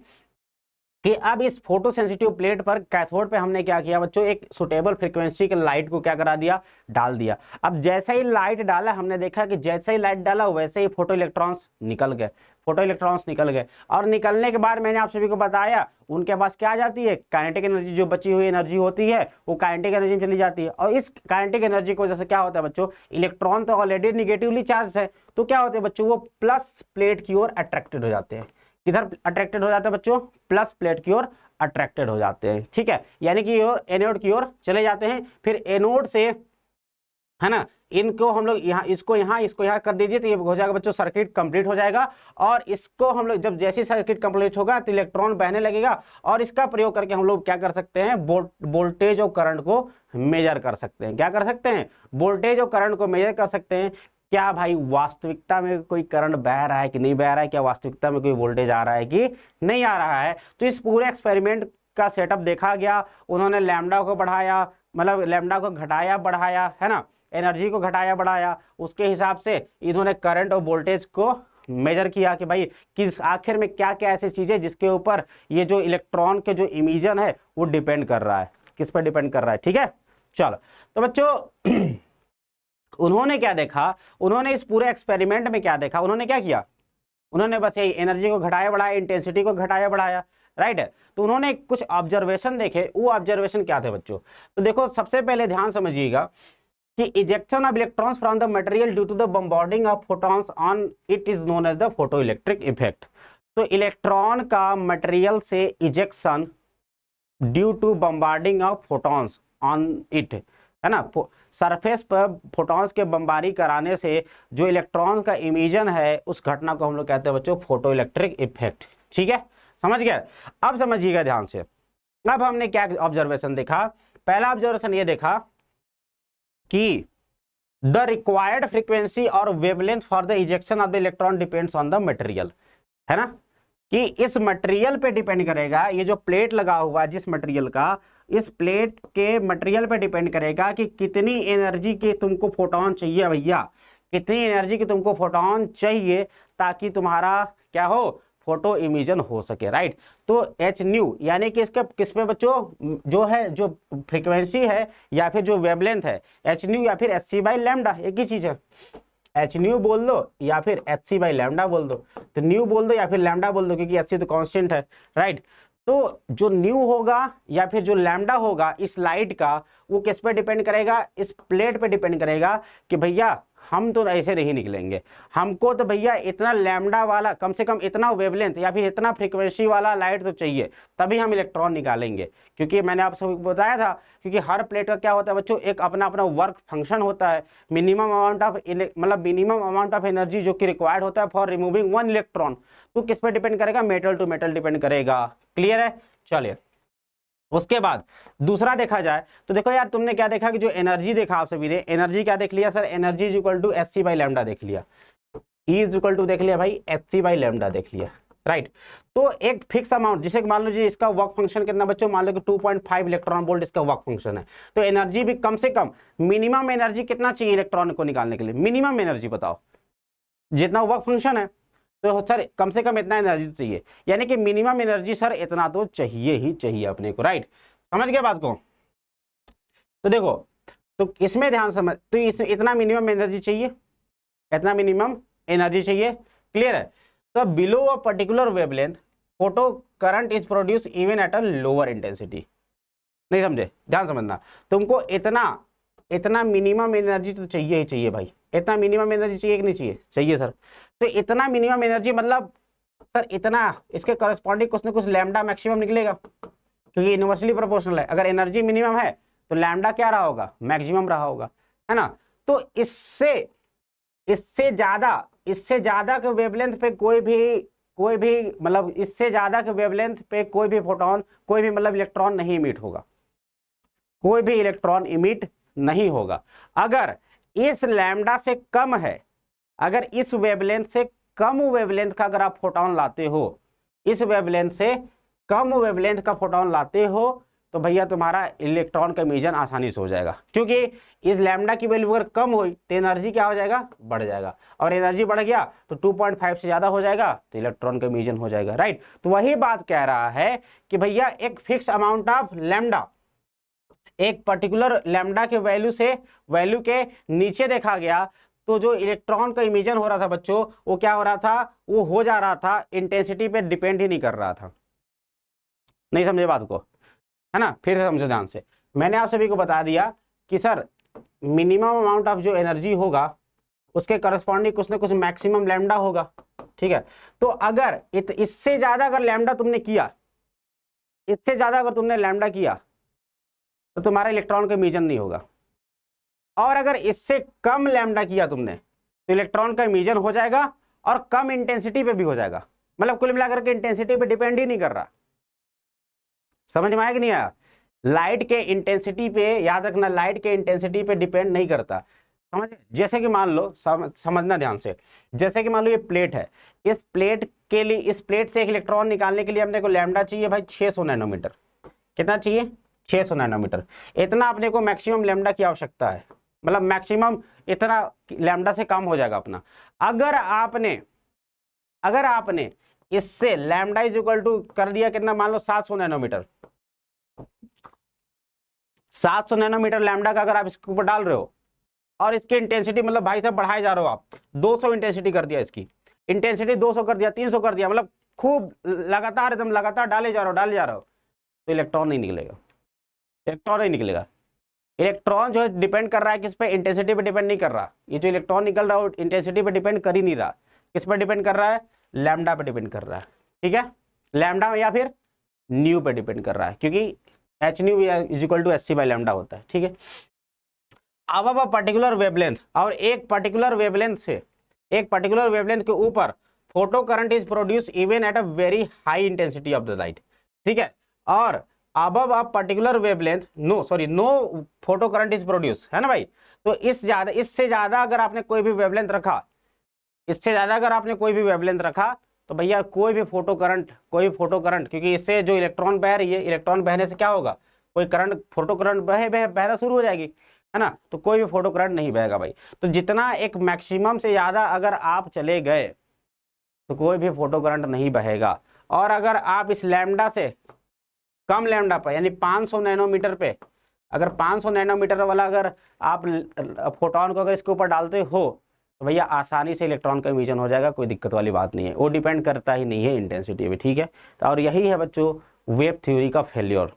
कि अब इस फोटो सेंसिटिव प्लेट पर कैथोड पे हमने क्या किया बच्चों, एक सुटेबल फ्रीक्वेंसी के लाइट को क्या करा दिया, डाल दिया। अब जैसे ही लाइट डाला हमने देखा कि जैसे ही लाइट डाला वैसे ही फोटो इलेक्ट्रॉन्स निकल गए, फोटो इलेक्ट्रॉन्स निकल गए। और निकलने के बाद मैंने आप सभी को बताया उनके पास क्या आ जाती है, काइनेटिक एनर्जी, जो बची हुई एनर्जी होती है वो काइनेटिक एनर्जी में चली जाती है। और इस काइनेटिक एनर्जी की वजह से क्या होता है बच्चों, इलेक्ट्रॉन तो ऑलरेडी निगेटिवली चार्ज है, तो क्या होते हैं बच्चों, वो प्लस प्लेट की ओर अट्रैक्टेड हो जाते हैं। किधर अट्रैक्टेड हो जाते हैं बच्चों, प्लस प्लेट की ओर अट्रैक्टेड हो जाते हैं, ठीक है। यानी कि एनोड की ओर चले जाते हैं। फिर एनोड से, है ना, इनको हम लोग यहाँ, इसको यहाँ कर दीजिए तो ये हो जाएगा बच्चों, सर्किट कंप्लीट हो जाएगा। और इसको हम लोग जब जैसे सर्किट कंप्लीट होगा तो इलेक्ट्रॉन बहने लगेगा, और इसका प्रयोग करके हम लोग क्या कर सकते हैं, वोल्टेज और करंट को मेजर कर सकते हैं। क्या कर सकते हैं, वोल्टेज और करंट को मेजर कर सकते हैं। क्या भाई वास्तविकता में कोई करंट बह रहा है कि नहीं बह रहा है, क्या वास्तविकता में कोई वोल्टेज आ रहा है कि नहीं आ रहा है। तो इस पूरे एक्सपेरिमेंट का सेटअप देखा गया, उन्होंने लैम्डा को बढ़ाया, मतलब लैम्डा को घटाया बढ़ाया, है ना, एनर्जी को घटाया बढ़ाया, उसके हिसाब से इन्होंने करंट और वोल्टेज को मेजर किया कि भाई किस आखिर में क्या क्या ऐसी चीजें जिसके ऊपर ये जो इलेक्ट्रॉन के जो इमिजन है वो डिपेंड कर रहा है, किस पर डिपेंड कर रहा है, ठीक है। चलो, तो बच्चों उन्होंने क्या देखा, उन्होंने इस पूरे एक्सपेरिमेंट में क्या देखा, उन्होंने क्या किया, उन्होंने बस यही एनर्जी को घटाया बढ़ाया, इंटेंसिटी को घटाया बढ़ाया, राइट है। तो उन्होंने कुछ ऑब्जर्वेशन देखे, वो ऑब्जर्वेशन क्या थे बच्चों, तो देखो सबसे पहले ध्यान समझिएगा कि ejection of electrons from the material due to the bombarding of photons on it is known as the photo electric effect. तो इलेक्ट्रॉन का मटेरियल से ejection due to bombarding of photons on it, है ना, सरफेस पर फोटॉन्स के बम्बारी कराने से जो इलेक्ट्रॉन का इमिशन है उस घटना को हम लोग कहते हैं बच्चों फोटो इलेक्ट्रिक इफेक्ट। ठीक है, समझ गए। अब समझिएगा ध्यान से, अब हमने क्या ऑब्जर्वेशन देखा, पहला ऑब्जर्वेशन ये देखा कि द रिक्वायर्ड फ्रीक्वेंसी और wavelength for the ejection of the electron depends on the material, है ना, कि इस मटेरियल पे डिपेंड करेगा, ये जो प्लेट लगा हुआ है जिस मटेरियल का, इस प्लेट के मटेरियल पे डिपेंड करेगा कि कितनी एनर्जी के तुमको फोटोन चाहिए भैया, कितनी एनर्जी की तुमको फोटोन चाहिए ताकि तुम्हारा क्या हो, फोटो इमिशन हो सके, राइट। तो एच न्यू यानी कि इसका किस पे बच्चों, जो है जो फ्रीक्वेंसी है या फिर जो वेवलेंथ है, एच न्यू या फिर एच सी बाई लैम्डा, एक ही चीज है, एच न्यू बोल दो या फिर एच सी बाई लैम्डा बोल दो, तो न्यू बोल दो या फिर लैम्डा बोल दो क्योंकि एच सी तो कांस्टेंट है, राइट। तो जो न्यू होगा या फिर जो लैम्डा होगा इस लाइट का, वो किस पे डिपेंड करेगा, इस प्लेट पे डिपेंड करेगा कि भैया हम तो ऐसे नहीं निकलेंगे, हमको तो भैया इतना लैम्डा वाला, कम से कम इतना वेवलेंथ या फिर इतना फ्रीक्वेंसी वाला लाइट तो चाहिए, तभी हम इलेक्ट्रॉन निकालेंगे। क्योंकि मैंने आप सबको बताया था, क्योंकि हर प्लेट का क्या होता है बच्चों, एक अपना अपना वर्क फंक्शन होता है, minimum amount of minimum amount of energy जो कि रिक्वायर्ड होता है फॉर रिमूविंग वन इलेक्ट्रॉन, तो किस पे डिपेंड करेगा, मेटल टू मेटल डिपेंड करेगा। क्लियर है, चलिए उसके बाद दूसरा देखा जाए तो देखो यार, तुमने क्या देखा कि जो एनर्जी देखा आप सभी ने, एनर्जी क्या देख लिया sir, energy is equal to H C by lambda देख लिया, ई इज इक्वल टू देख लिया भाई एच सी बाई लैम्डा देख लिया, राइट। तो एक फिक्स अमाउंट, जिसे मान लो जी इसका वर्क फंक्शन कितना बच्चों, मान लो कि 2.5 इलेक्ट्रॉन वोल्ट इसका वर्क फंक्शन है, तो एनर्जी भी कम से कम, मिनिमम एनर्जी कितना चाहिए इलेक्ट्रॉन को निकालने के लिए, मिनिमम एनर्जी बताओ, जितना वर्क फंक्शन है तो सर कम से कम इतना एनर्जी चाहिए, यानी कि मिनिमम एनर्जी सर इतना तो चाहिए ही चाहिए अपने को, राइट। समझ गए बात को। तो देखो, तो इसमें ध्यान समझ, तो इतना मिनिमम एनर्जी चाहिए, इतना मिनिमम एनर्जी चाहिए, क्लियर है। तो below a particular wavelength photo current is produce even at a lower intensity, नहीं समझे, ध्यान समझना, तुमको इतना मिनिमम एनर्जी तो चाहिए ही चाहिए भाई, इतना मिनिमम एनर्जी चाहिए कि नहीं चाहिए, चाहिए सर। तो इतना मिनिमम एनर्जी मतलब सर इतना, इसके करस्पॉन्डिंग कुछ ना कुछ लैम्डा मैक्सिमम निकलेगा, क्योंकि इनवर्सली प्रोपोर्शनल है, अगर एनर्जी मिनिमम है तो लैम्डा क्या रहा होगा, मैक्सिमम रहा होगा, है ना। तो इससे ज्यादा के वेवलेंथ पे कोई भी मतलब इससे ज्यादा के वेवलेंथ पे कोई भी फोटोन, कोई भी मतलब इलेक्ट्रॉन नहीं इमिट होगा, कोई भी इलेक्ट्रॉन इमिट नहीं होगा। अगर इस लैम्डा से कम है, अगर इस वेवलेंथ से कम वेवलेंथ का अगर आप फोटोन लाते हो, इस वेवलेंथ से कम वेवलेंथ का फोटोन लाते हो, तो भैया तुम्हारा इलेक्ट्रॉन का इमिशन आसानी से हो जाएगा, क्योंकि इस लैम्डा की वैल्यू अगर कम हुई तो एनर्जी क्या हो जाएगा, बढ़ जाएगा, और एनर्जी बढ़ गया तो 2.5 से ज्यादा हो जाएगा तो इलेक्ट्रॉन का इमिशन हो जाएगा, राइट। तो वही बात कह रहा है कि भैया एक फिक्स अमाउंट ऑफ लैम्डा, एक पर्टिकुलर लैम्डा के वैल्यू के नीचे देखा गया तो जो इलेक्ट्रॉन का इमिशन हो रहा था बच्चों, वो क्या हो रहा था, वो हो जा रहा था, इंटेंसिटी पे डिपेंड ही नहीं कर रहा था। नहीं समझे बात को, है ना, फिर से समझो ध्यान से। मैंने आप सभी को बता दिया कि सर मिनिमम अमाउंट ऑफ जो एनर्जी होगा उसके करस्पॉन्डिंग कुछ ना कुछ मैक्सिमम लैम्डा होगा, ठीक है। तो अगर इससे ज्यादा अगर लैम्डा तुमने किया, इससे ज्यादा अगर तुमने लैम्डा किया तो तुम्हारा इलेक्ट्रॉन का इमिशन नहीं होगा, और अगर इससे कम लैम्डा किया तुमने तो इलेक्ट्रॉन का इमिशन हो जाएगा और कम इंटेंसिटी पे भी हो जाएगा, मतलब कुल मिलाकर के इंटेंसिटी पे डिपेंड ही नहीं कर रहा। समझ में आया कि नहीं आया, लाइट के इंटेंसिटी पे, याद रखना लाइट के इंटेंसिटी पे डिपेंड नहीं करता, समझ। जैसे कि मान लो, समझना ध्यान से, जैसे कि मान लो ये प्लेट है, इस प्लेट के लिए, इस प्लेट से एक इलेक्ट्रॉन निकालने के लिए अपने को लैम्डा चाहिए भाई 600 नैनोमीटर, कितना चाहिए, 600 नैनोमीटर, इतना अपने को मैक्सिमम लैम्डा की आवश्यकता है, मतलब मैक्सिमम इतना लैम्डा से कम हो जाएगा अपना। अगर आपने इससे लैम्डा इज इक्वल टू कर दिया कितना, मान लो 700 नैनोमीटर, 700 नैनोमीटर लैम्डा का अगर आप इसके ऊपर डाल रहे हो और इसकी इंटेंसिटी मतलब भाई साहब बढ़ाए जा रहे हो आप, 200 इंटेंसिटी कर दिया, इसकी इंटेंसिटी 200 कर दिया, 300 कर दिया, मतलब खूब लगातार एकदम लगातार डाले जा रहे हो तो इलेक्ट्रॉन नहीं निकलेगा, इलेक्ट्रॉन नहीं निकलेगा। इलेक्ट्रॉन जो है डिपेंड कर रहा है किस पे, इंटेंसिटी पे डिपेंड नहीं कर रहा। ये जो इलेक्ट्रॉन निकल रहा है इंटेंसिटी पे डिपेंड कर ही नहीं रहा, किस पे डिपेंड कर रहा है, लैम्डा पे डिपेंड कर रहा है, ठीक है, लैम्डा या फिर न्यू पे डिपेंड कर रहा है, क्योंकि H nu is equal to S C by lambda होता है, ठीक है। अब पर्टिकुलर वेवलेंथ, और एक पर्टिकुलर वेवलेंथ से, एक पर्टिकुलर वेवलेंथ के ऊपर photo current is produce even at a very high intensity of the light, ठीक है। और above a particular wavelength no photo current is produce, है ना भाई। तो इससे ज्यादा अगर आपने कोई भी वेवलेंथ रखा, इससे ज्यादा अगर आपने कोई भी वेवलेंथ रखा तो भैया कोई भी फोटो करंट, क्योंकि इससे जो इलेक्ट्रॉन बह रही है, इलेक्ट्रॉन बहने से क्या होगा, कोई करंट, फोटो करंट बहना शुरू हो जाएगी, है ना। तो कोई भी फोटो करंट नहीं बहेगा भाई। तो जितना एक मैक्सिमम से ज्यादा अगर आप चले गए तो कोई भी फोटो करंट नहीं बहेगा। और अगर आप इस लैम्डा से कम लैम्डा पर, यानी 500 नैनोमीटर पे, अगर 500 नैनोमीटर वाला अगर आप फोटोन को अगर इसके ऊपर डालते हो तो भैया आसानी से इलेक्ट्रॉन का इमिशन हो जाएगा, कोई दिक्कत वाली बात नहीं है। वो डिपेंड करता ही नहीं है इंटेंसिटी पे, ठीक है। और यही है बच्चों वेव थ्योरी का फेल्योर।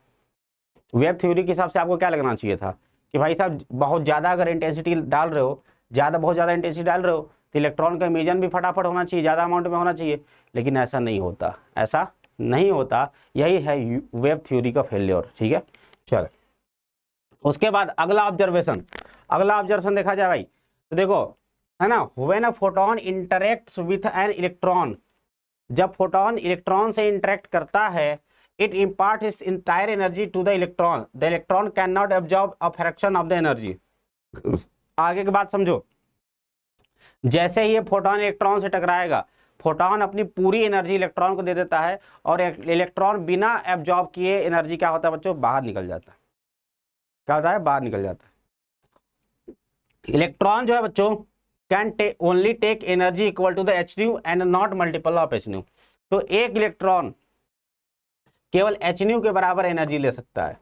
वेव थ्योरी के हिसाब से आपको क्या लगना चाहिए था कि भाई साहब बहुत ज़्यादा अगर इंटेंसिटी डाल रहे हो, बहुत ज़्यादा इंटेंसिटी डाल रहे हो तो इलेक्ट्रॉन का इमिशन भी फटाफट होना चाहिए, ज़्यादा अमाउंट में होना चाहिए, लेकिन ऐसा नहीं होता, ऐसा नहीं होता। यही है वेव थ्योरी का फेल्योर, ठीक है। चलो उसके बाद अगला ऑब्जर्वेशन देखा जाए भाई, तो देखो है ना, when a photon interacts with an electron, जब फोटोन इलेक्ट्रॉन से इंटरेक्ट करता है, it impart its entire energy to the electron can not absorb a fraction of the energy. आगे की बात समझो, जैसे ही ये फोटोन इलेक्ट्रॉन से टकराएगा, फोटोन अपनी पूरी एनर्जी इलेक्ट्रॉन को दे देता है और इलेक्ट्रॉन बिना एब्जॉर्ब किए एनर्जी क्या होता है बच्चों, बाहर निकल जाता है। क्या होता है, बाहर निकल जाता है। इलेक्ट्रॉन जो है बच्चों can only take energy equal to the H nu and not multiple of H nu. तो एक इलेक्ट्रॉन केवल एच न्यू के बराबर एनर्जी ले सकता है।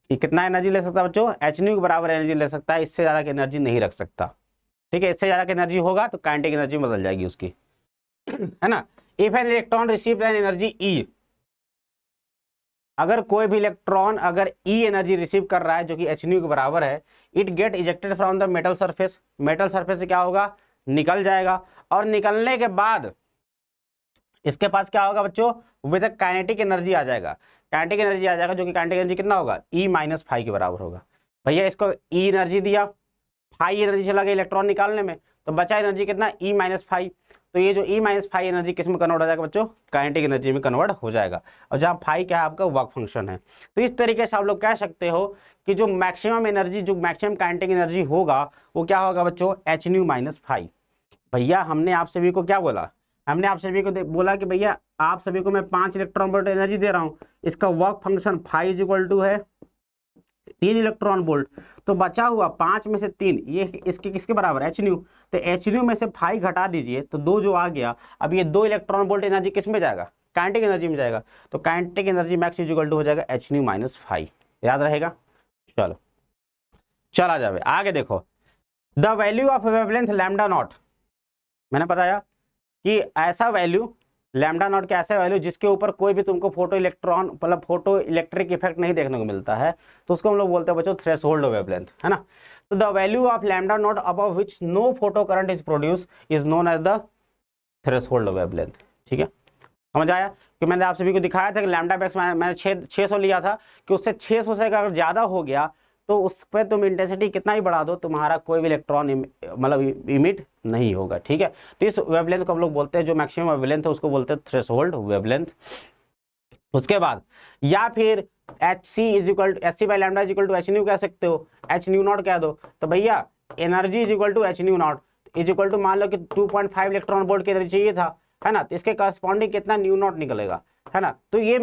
ये कितना एनर्जी ले सकता है बच्चों, एच न्यू के बराबर एनर्जी ले सकता है, इससे ज्यादा की एनर्जी नहीं रख सकता, ठीक है। इससे ज्यादा की एनर्जी होगा तो काइनेटिक एनर्जी बदल जाएगी उसकी, है ना। If an electron receive an energy E, अगर कोई भी इलेक्ट्रॉन अगर ई एनर्जी रिसीव कर रहा है जो कि एच न्यू के बराबर है, it get ejected from the metal surface, metal surface से क्या होगा, निकल जाएगा। और निकलने के बाद इसके पास क्या होगा बच्चों, विद काइनेटिक एनर्जी आ जाएगा, काइनेटिक एनर्जी आ जाएगा, जो कि काइनेटिक एनर्जी कितना होगा, ई माइनस फाइव के बराबर होगा। भैया इसको ई एनर्जी दिया, फाइव एनर्जी चला गया इलेक्ट्रॉन निकालने में, तो बचा एनर्जी कितना, ई माइनस फाइव। तो ये जो ई माइनस फाइव एनर्जी किस में कन्वर्ट हो जाएगा बच्चों, काइनेटिक एनर्जी में कन्वर्ट हो जाएगा। और जहाँ फाइव क्या है, आपका वर्क फंक्शन है। तो इस तरीके से आप लोग कह सकते हो कि जो मैक्सिमम एनर्जी, जो मैक्सिमम काइनेटिक एनर्जी होगा वो क्या होगा बच्चों, एच न्यू माइनस फाइव। भैया हमने आप सभी को क्या बोला, हमने आप सभी को बोला कि भैया आप सभी को मैं 5 इलेक्ट्रॉन वोल्ट एनर्जी दे रहा हूँ, इसका work function five is equal to है 3 इलेक्ट्रॉन वोल्ट। तो बचा हुआ 5 में से 3 ये इसके किसके बराबर, एच न्यू। तो एच न्यू में से 5 घटा दीजिए तो 2 जो आ गया, अब ये 2 इलेक्ट्रॉन वोल्ट एनर्जी किस में जाएगा, काइनेटिक एनर्जी में जाएगा। तो kinetic energy max is equal to हो जाएगा एच न्यू माइनस फाइव, याद रहेगा। चलो चला जावे आगे, देखो the value of wavelength lambda not, मैंने बताया कि ऐसा वैल्यू लैम्डा नॉट के ऐसे वैल्यू जिसके ऊपर कोई भी तुमको फोटो इलेक्ट्रॉन मतलब फोटो इलेक्ट्रिक इफेक्ट नहीं देखने को मिलता है, तो उसको हम लोग बोलते हैं बच्चों थ्रेशोल्ड वेवलेंथ, है ना। तो the value of lambda naught above which no photo current is produce is known as the threshold wavelength, ठीक है। समझ आया कि मैंने आप सभी को दिखाया था कि लैम्डा मैक्स मैंने 600 लिया था कि उससे 600 से अगर ज़्यादा हो गया तो उस पर तुम इंटेंसिटी कितना ही बढ़ा दो, तुम्हारा कोई भी इलेक्ट्रॉन मतलब इमिट नहीं होगा, ठीक है। तो इस वेवलेंथ को हम लोग बोलते हैं, जो मैक्सिमम वेवलेंथ है उसको बोलते हैं थ्रेशोल्ड वेवलेंथ। उसके बाद या फिर H C is equal to H C by lambda is equal to H nu कह सकते हो, एच न्यू नॉट कह दो। तो भैया energy is equal to H nu not is equal to मान लो कि 2.5 इलेक्ट्रॉन वोल्ट की एनर्जी चाहिए था, है ना। तो इसके करस्पॉन्डिंग कितना न्यू नॉट निकलेगा, है ना। तो ये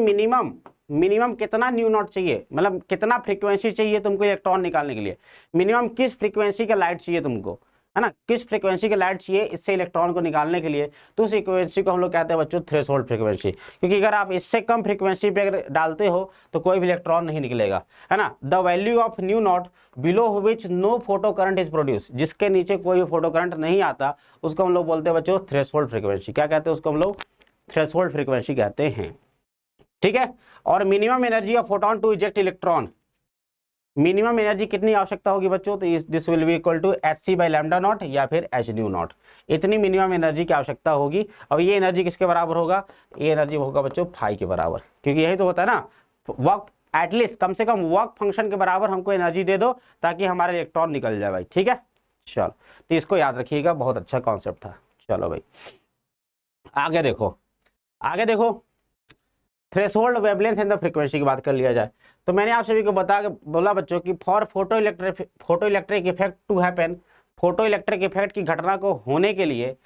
मिनिमम कितना न्यू नॉट चाहिए, मतलब कितना फ्रीक्वेंसी चाहिए तुमको इलेक्ट्रॉन निकालने के लिए, मिनिमम किस फ्रीक्वेंसी का लाइट चाहिए तुमको, है ना, किस फ्रीक्वेंसी का लाइट चाहिए इससे इलेक्ट्रॉन को निकालने के लिए। तो उस फ्रीक्वेंसी को हम लोग कहते हैं बच्चों थ्रेशोल्ड फ्रीक्वेंसी, क्योंकि अगर आप इससे कम फ्रीक्वेंसी पे अगर डालते हो तो कोई भी इलेक्ट्रॉन नहीं निकलेगा, है ना। The value of nu not below which no photo current is produce, जिसके नीचे कोई भी फोटो करंट नहीं आता उसको हम लोग बोलते हैं बच्चों थ्रेशोल्ड फ्रीक्वेंसी। क्या कहते हैं उसको हम लोग, थ्रेशोल्ड फ्रीक्वेंसी कहते हैं, ठीक है। और minimum energy of photon to eject electron, minimum energy कितनी आवश्यकता होगी बच्चों, तो this will be equal to H by lambda not या फिर एच न्यू नॉट, इतनी मिनिमम एनर्जी की आवश्यकता होगी। और ये एनर्जी किसके बराबर होगा, ये एनर्जी होगा बच्चों फाई के बराबर, क्योंकि यही तो होता है ना, वर्क एटलीस्ट कम से कम वर्क फंक्शन के बराबर हमको एनर्जी दे दो ताकि हमारे इलेक्ट्रॉन निकल जाए भाई, ठीक है। चलो तो इसको याद रखिएगा, बहुत अच्छा कॉन्सेप्ट था। चलो भाई आगे देखो, आगे देखो, threshold wavelength and the frequency की बात कर लिया जाए। तो मैंने आप सभी को बोला बच्चों कि for photo electric effect to happen, photo electric effect की घटना को होने के लिए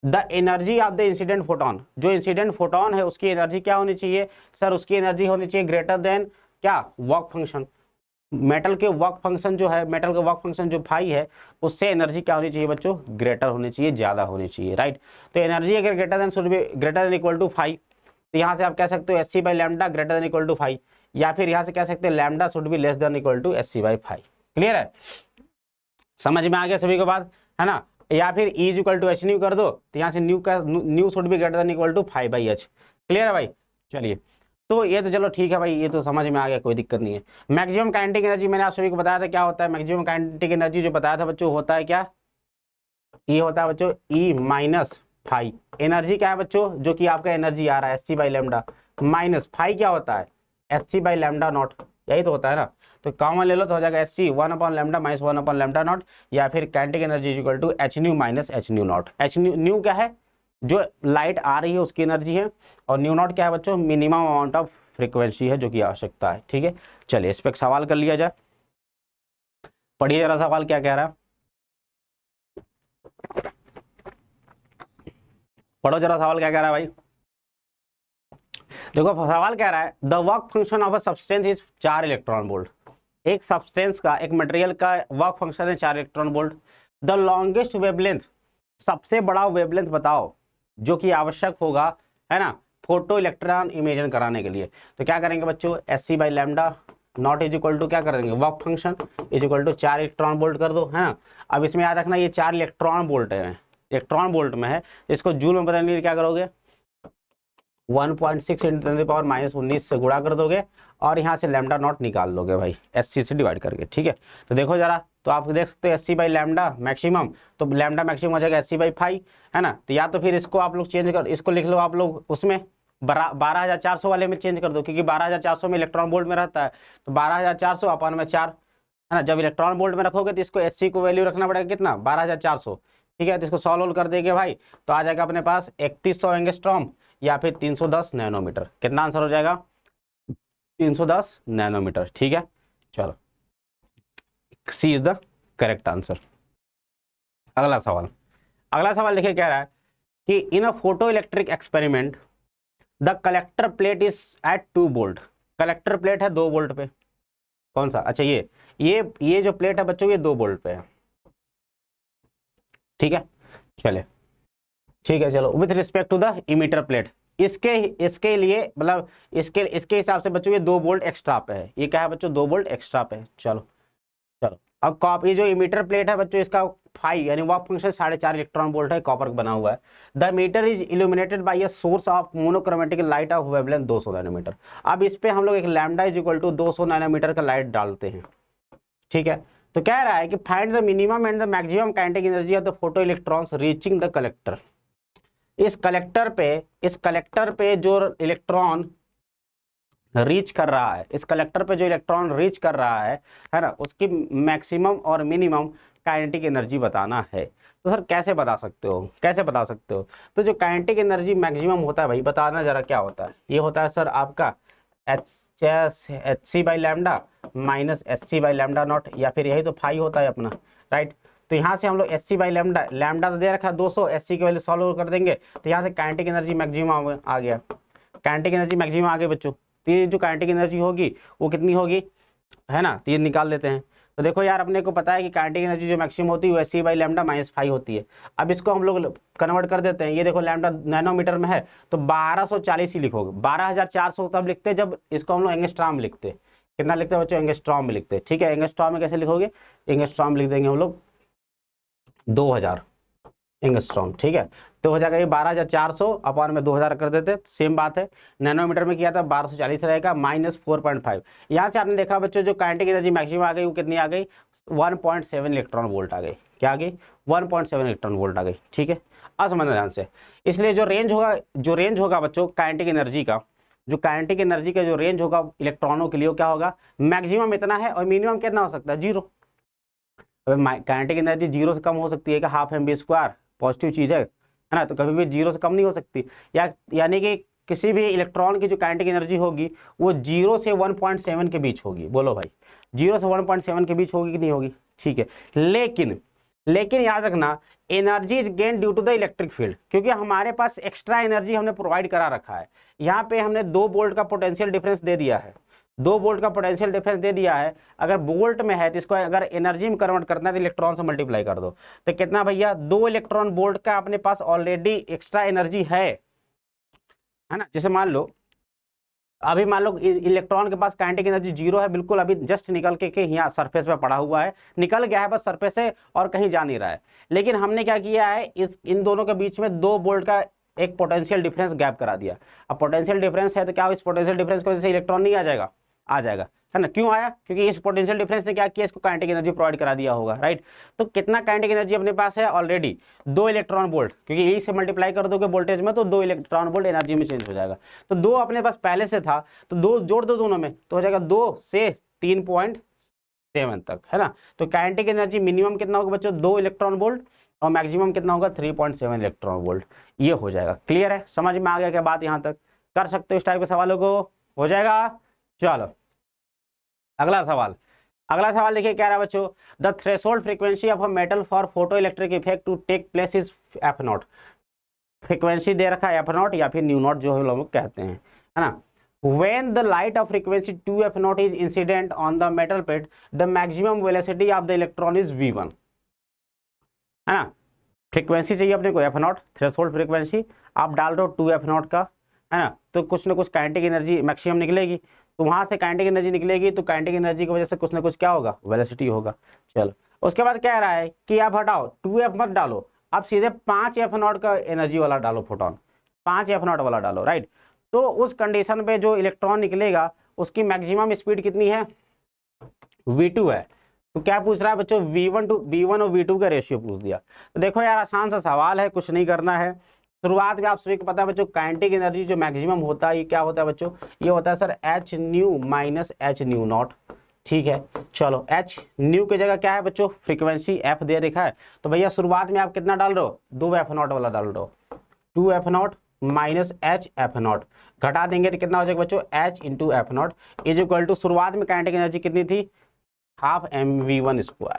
the energy of the incident photon, जो इंसिडेंट फोटोन है उसकी एनर्जी क्या होनी चाहिए सर, उसकी एनर्जी होनी चाहिए ग्रेटर देन क्या, वर्क फंक्शन। मेटल के वर्क फंक्शन जो है, मेटल का वर्क फंक्शन जो फाई है, उससे एनर्जी क्या होनी चाहिए बच्चों, ग्रेटर होनी चाहिए, ज्यादा होनी चाहिए, राइट। तो एनर्जी अगर greater than should be greater than equal to phi, तो यहाँ से आप कह सकते हो H C by lambda greater than equal to phi, या फिर यहाँ से कह सकते हैं lambda should be less than equal to H C by phi. Clear है, समझ में आ गया सभी को बात, है ना। या फिर E equal to H nu कर दो, तो यहाँ से nu should be greater than equal to five by H. Clear है भाई, चलिए तो ये तो चलो ठीक है भाई, ये तो समझ में आ गया, कोई दिक्कत नहीं है। मैक्सिमम काइनेटिक एनर्जी मैंने आप सभी को बताया था क्या होता है, मैक्सिमम काइनेटिक एनर्जी जो बताया था बच्चों होता है क्या, ये होता है बच्चों ई माइनस फाई। एनर्जी क्या है बच्चों, जो कि आपका एनर्जी आ रहा है H C by lambda, minus phi क्या होता है H C by lambda not, यही तो होता है ना। तो कॉमन ले लो तो हो जाएगा H C one upon lambda minus one upon lambda not, या फिर kinetic energy equal to H nu minus H nu not. H nu क्या है, जो लाइट आ रही है उसकी एनर्जी है, और न्यू नॉट क्या है बच्चों, मिनिमम अमाउंट ऑफ फ्रीक्वेंसी है जो की आवश्यकता है, ठीक है। चलिए इस पर सवाल कर लिया जाए, पढ़िए जरा सवाल क्या कह रहा है, पढ़ो जरा सवाल क्या कह रहा है भाई। देखो सवाल कह रहा है the work function of a substance is 4 electron volt, एक सब्सटेंस का, एक मटेरियल का वर्क फंक्शन है 4 electron volt. The longest wavelength, सबसे बड़ा वेवलेंथ बताओ जो कि आवश्यक होगा, है ना, फोटो इलेक्ट्रॉन इमेजन कराने के लिए। तो क्या करेंगे बच्चों, H C by lambda not is equal to क्या कर देंगे, work function is equal to 4 electron volt कर दो, है ना। अब इसमें याद रखना ये 4 इलेक्ट्रॉन वोल्ट है, इलेक्ट्रॉन वोल्ट में है, इसको जूल में बदलने के लिए क्या करोगे, 1.6 × 10⁻19 से गुणा कर दोगे, और यहाँ से लैम्डा नॉट निकाल लोगे भाई एच सी से डिवाइड करके, ठीक है। तो देखो जरा, तो आप देख सकते हो H C by lambda maximum, तो लैम्डा मैक्सिमम हो जाएगा एच सी बाई फाइव, है ना। तो या तो फिर इसको आप लोग चेंज कर, इसको लिख लो आप लोग उसमें 12,400 वाले में चेंज कर दो, क्योंकि 12,400 में इलेक्ट्रॉन वोल्ट में रहता है, तो 12,400 अपन में 4, है ना। जब इलेक्ट्रॉन वोल्ट में रखोगे तो इसको एच सी को वैल्यू रखना पड़ेगा कितना, 12,400, ठीक है। तो इसको सॉल्व कर देंगे भाई, तो आ जाएगा अपने पास 3100 एंगस्ट्रॉम या फिर 310 नैनोमीटर। कितना आंसर हो जाएगा, 310 नैनोमीटर, ठीक है। चलो C is the correct answer. अगला सवाल, अगला सवाल देखिए कह रहा है कि in a photoelectric experiment the collector plate is at 2 volt, collector plate है 2 वोल्ट पे, कौन सा, अच्छा ये जो प्लेट है बच्चों ये 2 वोल्ट पे है, ठीक है। चले ठीक है, चलो with respect to the emitter plate, इसके लिए मतलब इसके हिसाब से बच्चों ये 2 वोल्ट एक्स्ट्रा पे है, ये क्या है बच्चों 2 वोल्ट एक्स्ट्रा पे है। चलो चलो अब कॉपर, जो इमीटर प्लेट है बच्चों इसका फाई यानी वर्क फंक्शन 4.5 इलेक्ट्रॉन वोल्ट है, कॉपर बना हुआ है। The emitter is illuminated by a source of monochromatic light of wavelength 200 nanometre. अब इस पे हम लोग एक lambda is equal to 200 nanometre का लाइट डालते हैं, ठीक है। तो कह रहा है कि find the minimum and the maximum kinetic energy of the photo electrons reaching the collector. इस कलेक्टर पे जो इलेक्ट्रॉन रीच कर रहा है, इस कलेक्टर पे जो इलेक्ट्रॉन रीच कर रहा है ना, उसकी मैक्सिमम और मिनिमम काइनेटिक एनर्जी बताना है। तो सर कैसे बता सकते हो, कैसे बता सकते हो, तो जो काइनेटिक एनर्जी मैक्सिमम होता है भाई, बताना जरा क्या होता है। ये होता है सर आपका H C by lambda minus H C by lambda not, या फिर यही तो फाई होता है अपना, राइट। तो यहाँ से हम लोग H C by lambda, lambda तो दे रखा है 200, एच सी की वैल्यू सॉल्व कर देंगे, तो यहाँ से काइनेटिक एनर्जी मैक्सिमम आ गया, काइनेटिक एनर्जी मैक्सिमम आ गई बच्चों। तो ये जो काइनेटिक एनर्जी होगी वो कितनी होगी, है ना, तो ये निकाल लेते हैं। तो देखो यार अपने को पता है कि काइनेटिक एनर्जी जो मैक्सिमम होती है वो H C by lambda minus five होती है। अब इसको हम लोग कन्वर्ट कर देते हैं, ये देखो लैम्डा नैनोमीटर में है तो 1240 ही लिखोगे, 12,400 तब लिखते जब इसको हम लोग एंगस्ट्रॉम में लिखते, कितना लिखते हैं बच्चों, एंगस्ट्रॉम में लिखते, ठीक है। एंगस्ट्रॉम में कैसे लिखोगे, एंगस्ट्रॉम लिख देंगे हम लोग 2000 एंगस्ट्रॉम, ठीक है। तो हो जाएगा ये 12,400 अपॉन में 2000 कर देते, सेम बात है। नैनोमीटर में किया था 1240 रहेगा, -4.5। यहाँ से आपने देखा बच्चों जो काइनेटिक एनर्जी मैक्सिमम आ गई वो कितनी आ गई, 1.7 इलेक्ट्रॉन वोल्ट आ गई। क्या आ गई, 1.7 इलेक्ट्रॉन वोल्ट आ गई। ठीक है, अब समझना ध्यान से। इसलिए जो रेंज होगा बच्चों काइनेटिक एनर्जी का, जो काइनेटिक एनर्जी का जो रेंज होगा इलेक्ट्रॉनों के लिए, वो क्या होगा, मैक्सिमम इतना है और मिनिमम कितना हो सकता है, 0। काइनेटिक एनर्जी 0 से कम हो सकती है कि हाफ mv², पॉजिटिव चीज है ना, तो कभी भी 0 से कम नहीं हो सकती। यानी कि किसी भी इलेक्ट्रॉन की जो काइनेटिक एनर्जी होगी वो 0 से 1.7 के बीच होगी। बोलो भाई, 0 से 1.7 के बीच होगी कि नहीं होगी, ठीक है। लेकिन याद रखना, energy is gain due to the electric field, क्योंकि हमारे पास एक्स्ट्रा एनर्जी हमने प्रोवाइड करा रखा है। यहाँ पे हमने 2 वोल्ट का पोटेंशियल डिफरेंस दे दिया है, 2 वोल्ट का पोटेंशियल डिफरेंस दे दिया है। अगर वोल्ट में है तो इसको अगर एनर्जी में कन्वर्ट करना है तो इलेक्ट्रॉन से मल्टीप्लाई कर दो, तो कितना भैया, 2 इलेक्ट्रॉन वोल्ट का अपने पास ऑलरेडी एक्स्ट्रा एनर्जी है ना। जैसे मान लो इलेक्ट्रॉन के पास काइनेटिक एनर्जी 0 है, बिल्कुल अभी जस्ट निकल के यहाँ सरफेस पे पड़ा हुआ है, निकल गया है बस सरफेस से और कहीं जा नहीं रहा है। लेकिन हमने क्या किया है, इन दोनों के बीच में 2 वोल्ट का एक पोटेंशियल डिफरेंस गैप करा दिया। अब पोटेंशियल डिफरेंस है तो क्या इस पोटेंशियल डिफरेंस की वजह से इलेक्ट्रॉन नहीं आ जाएगा, आ जाएगा, है ना। क्यों आया, क्योंकि इस पोटेंशियल डिफरेंस ने क्या किया, इसको काइनेटिक एनर्जी प्रोवाइड करा दिया होगा, राइट। तो कितना काइनेटिक एनर्जी अपने पास है ऑलरेडी, 2 इलेक्ट्रॉन वोल्ट, क्योंकि ई से मल्टीप्लाई कर दोगे वोल्टेज में तो 2 इलेक्ट्रॉन वोल्ट एनर्जी में चेंज हो जाएगा। तो 2 अपने पास पहले से था, तो 2 जोड़ दो दोनों में, तो हो जाएगा 2 से 3.7 तक, है ना। तो काइनेटिक एनर्जी मिनिमम कितना होगा बच्चों, 2 इलेक्ट्रॉन वोल्ट, और मैक्सिमम कितना होगा, 3.7 इलेक्ट्रॉन वोल्ट। ये हो जाएगा, क्लियर है, समझ में आ गया क्या बात, यहाँ तक कर सकते हो इस टाइप के सवालों को, हो जाएगा। चलो अगला सवाल देखिए क्या रहा है बच्चों, the threshold frequency of a metal for photo electric effect to take place is f0। Frequency दे रखा है f0 या फिर न्यू नॉट जो हम लोग कहते हैं, है ना। When the light of frequency 2f0 is incident on the metal plate, the maximum velocity of the electron is v1, है ना। फ्रीक्वेंसी चाहिए अपने को f0, थ्रेशोल्ड फ्रीक्वेंसी, आप डाल दो 2f0 का, है ना, तो कुछ ना कुछ काइनेटिक एनर्जी मैक्सिमम निकलेगी, तो वहां से काइनेटिक एनर्जी निकलेगी, तो काइनेटिक एनर्जी की वजह से कुछ ना कुछ क्या होगा, वेलोसिटी होगा। चलो उसके बाद क्या रहा है कि आप हटाओ 2f मत डालो, आप सीधे 5f0 का एनर्जी वाला डालो, फोटोन 5f0 वाला डालो, राइट। तो उस कंडीशन पे जो इलेक्ट्रॉन निकलेगा उसकी मैक्सिमम स्पीड कितनी है, v2 है। तो क्या पूछ रहा है बच्चों, v1 और v2 का रेशियो पूछ दिया। तो देखो यार आसान सा सवाल है, कुछ नहीं करना है। शुरुआत में आप सभी को पता है बच्चों, काइनेटिक एनर्जी जो मैक्सिमम होता है ये क्या होता है बच्चों, ये होता है sir h new minus h new not, ठीक है। चलो h न्यू की जगह क्या है बच्चों, फ्रीक्वेंसी f दे रखा है, तो भैया शुरुआत में आप कितना डाल रहे हो, 2f0 वाला डाल रहे हो, 2f0 माइनस h/f0, घटा देंगे तो कितना हो जाएगा बच्चों, h into f0 is equal to, शुरुआत में काइनेटिक एनर्जी कितनी थी, हाफ mv1²,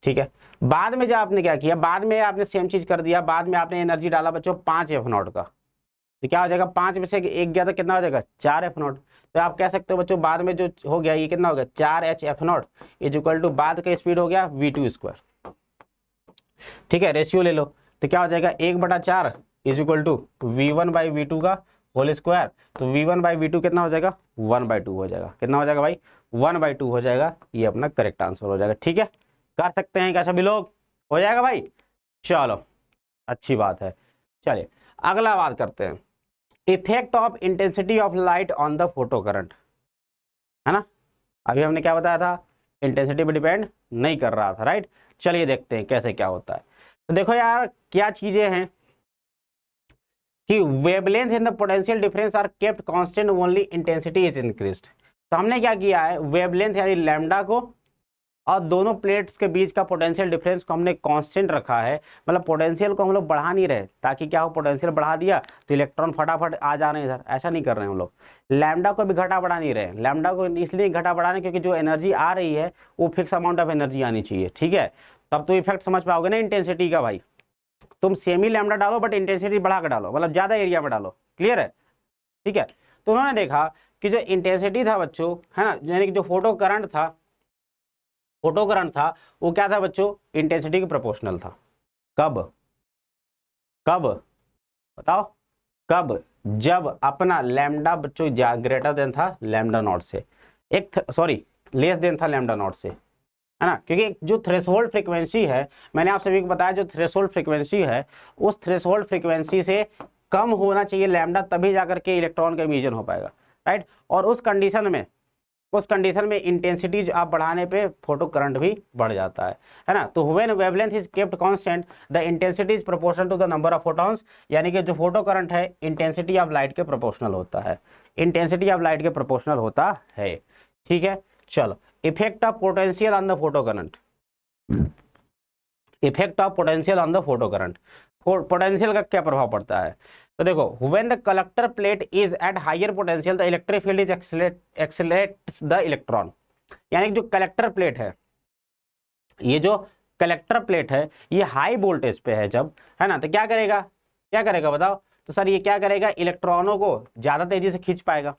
ठीक है। बाद में जो आपने क्या किया, बाद में आपने सेम चीज कर दिया, बाद में आपने एनर्जी डाला बच्चों 5f0 का, तो क्या हो जाएगा, 5 में से 1 गया तो कितना हो जाएगा, 4f0। तो आप कह सकते हो बच्चों बाद में जो हो गया ये कितना हो गया, 4hf0 इज इक्वल टू बाद का स्पीड हो गया v2², ठीक है। रेशियो ले लो तो क्या हो जाएगा, 1/4 इज इक्वल टू v1/v2 का होल स्क्वायर, तो v1/v2 कितना हो जाएगा, 1/2 हो जाएगा। कितना हो जाएगा भाई, 1/2 हो जाएगा। ये अपना करेक्ट आंसर हो जाएगा, ठीक है। कर सकते हैं क्या सभी लोग, हो जाएगा भाई। चलो अच्छी बात है, चलिए अगला बात करते हैं, effect of intensity of light on the photo current, है ना। अभी हमने क्या बताया था, इंटेंसिटी पे डिपेंड नहीं कर रहा था, राइट। चलिए देखते हैं कैसे क्या होता है। तो देखो यार क्या चीजें हैं कि wavelength and the potential difference are kept constant only intensity is increased. तो हमने क्या किया है, वेवलेंथ यानी लैम्डा को और दोनों प्लेट्स के बीच का पोटेंशियल डिफरेंस को हमने कांस्टेंट रखा है, मतलब पोटेंशियल को हम लोग बढ़ा नहीं रहे, ताकि क्या हो, पोटेंशियल बढ़ा दिया तो इलेक्ट्रॉन फटाफट आ जा रहे हैं इधर, ऐसा नहीं कर रहे हैं हम लोग। लैम्डा को भी घटा बढ़ा नहीं रहे, लैम्डा को इसलिए घटा बढ़ा रहे क्योंकि जो एनर्जी आ रही है वो फिक्स अमाउंट ऑफ एनर्जी आनी चाहिए, ठीक है। तब तो इफेक्ट समझ पाओगे ना इंटेंसिटी का भाई। तुम सेमी लैम्डा डालो बट इंटेंसिटी बढ़ा कर डालो, मतलब ज्यादा एरिया में डालो, क्लियर है, ठीक है। तो उन्होंने देखा कि जो इंटेंसिटी था बच्चों, है ना, यानी कि जो फोटो करंट था वो क्या था बच्चों, इंटेंसिटी के प्रोपोर्शनल था। कब कब बताओ, कब, जब अपना लैम्डा बच्चों ग्रेटर देन था लैम्डा नॉट से, लेस देन था लैम्डा नॉट से, है ना, क्योंकि जो थ्रेशोल्ड फ्रीक्वेंसी है, मैंने आप सभी को बताया जो थ्रेशोल्ड फ्रीक्वेंसी है उस थ्रेशोल्ड फ्रीक्वेंसी से कम होना चाहिए लैम्डा, तभी जाकर के इलेक्ट्रॉन का इमिशन हो पाएगा, राइट। और उस कंडीशन में इंटेंसिटी आप बढ़ाने पे फोटो करंट भी बढ़ जाता है ना। तो when wavelength is kept constant the intensity is proportional to the number of photons, यानी कि जो फोटो करंट है इंटेंसिटी ऑफ लाइट के प्रोपोर्शनल होता है, इंटेंसिटी ऑफ लाइट के प्रोपोर्शनल होता है, ठीक है। चलो, effect of potential on the photo current, effect of potential on the photo current, potential का क्या प्रभाव पड़ता है। तो देखो, when the collector plate is at higher potential the electric field is accelerates the electron, यानी कि जो कलेक्टर प्लेट है, ये जो कलेक्टर प्लेट है ये हाई वोल्टेज पे है जब, है ना, तो क्या करेगा बताओ। तो सर ये क्या करेगा, इलेक्ट्रॉनों को ज्यादा तेजी से खींच पाएगा।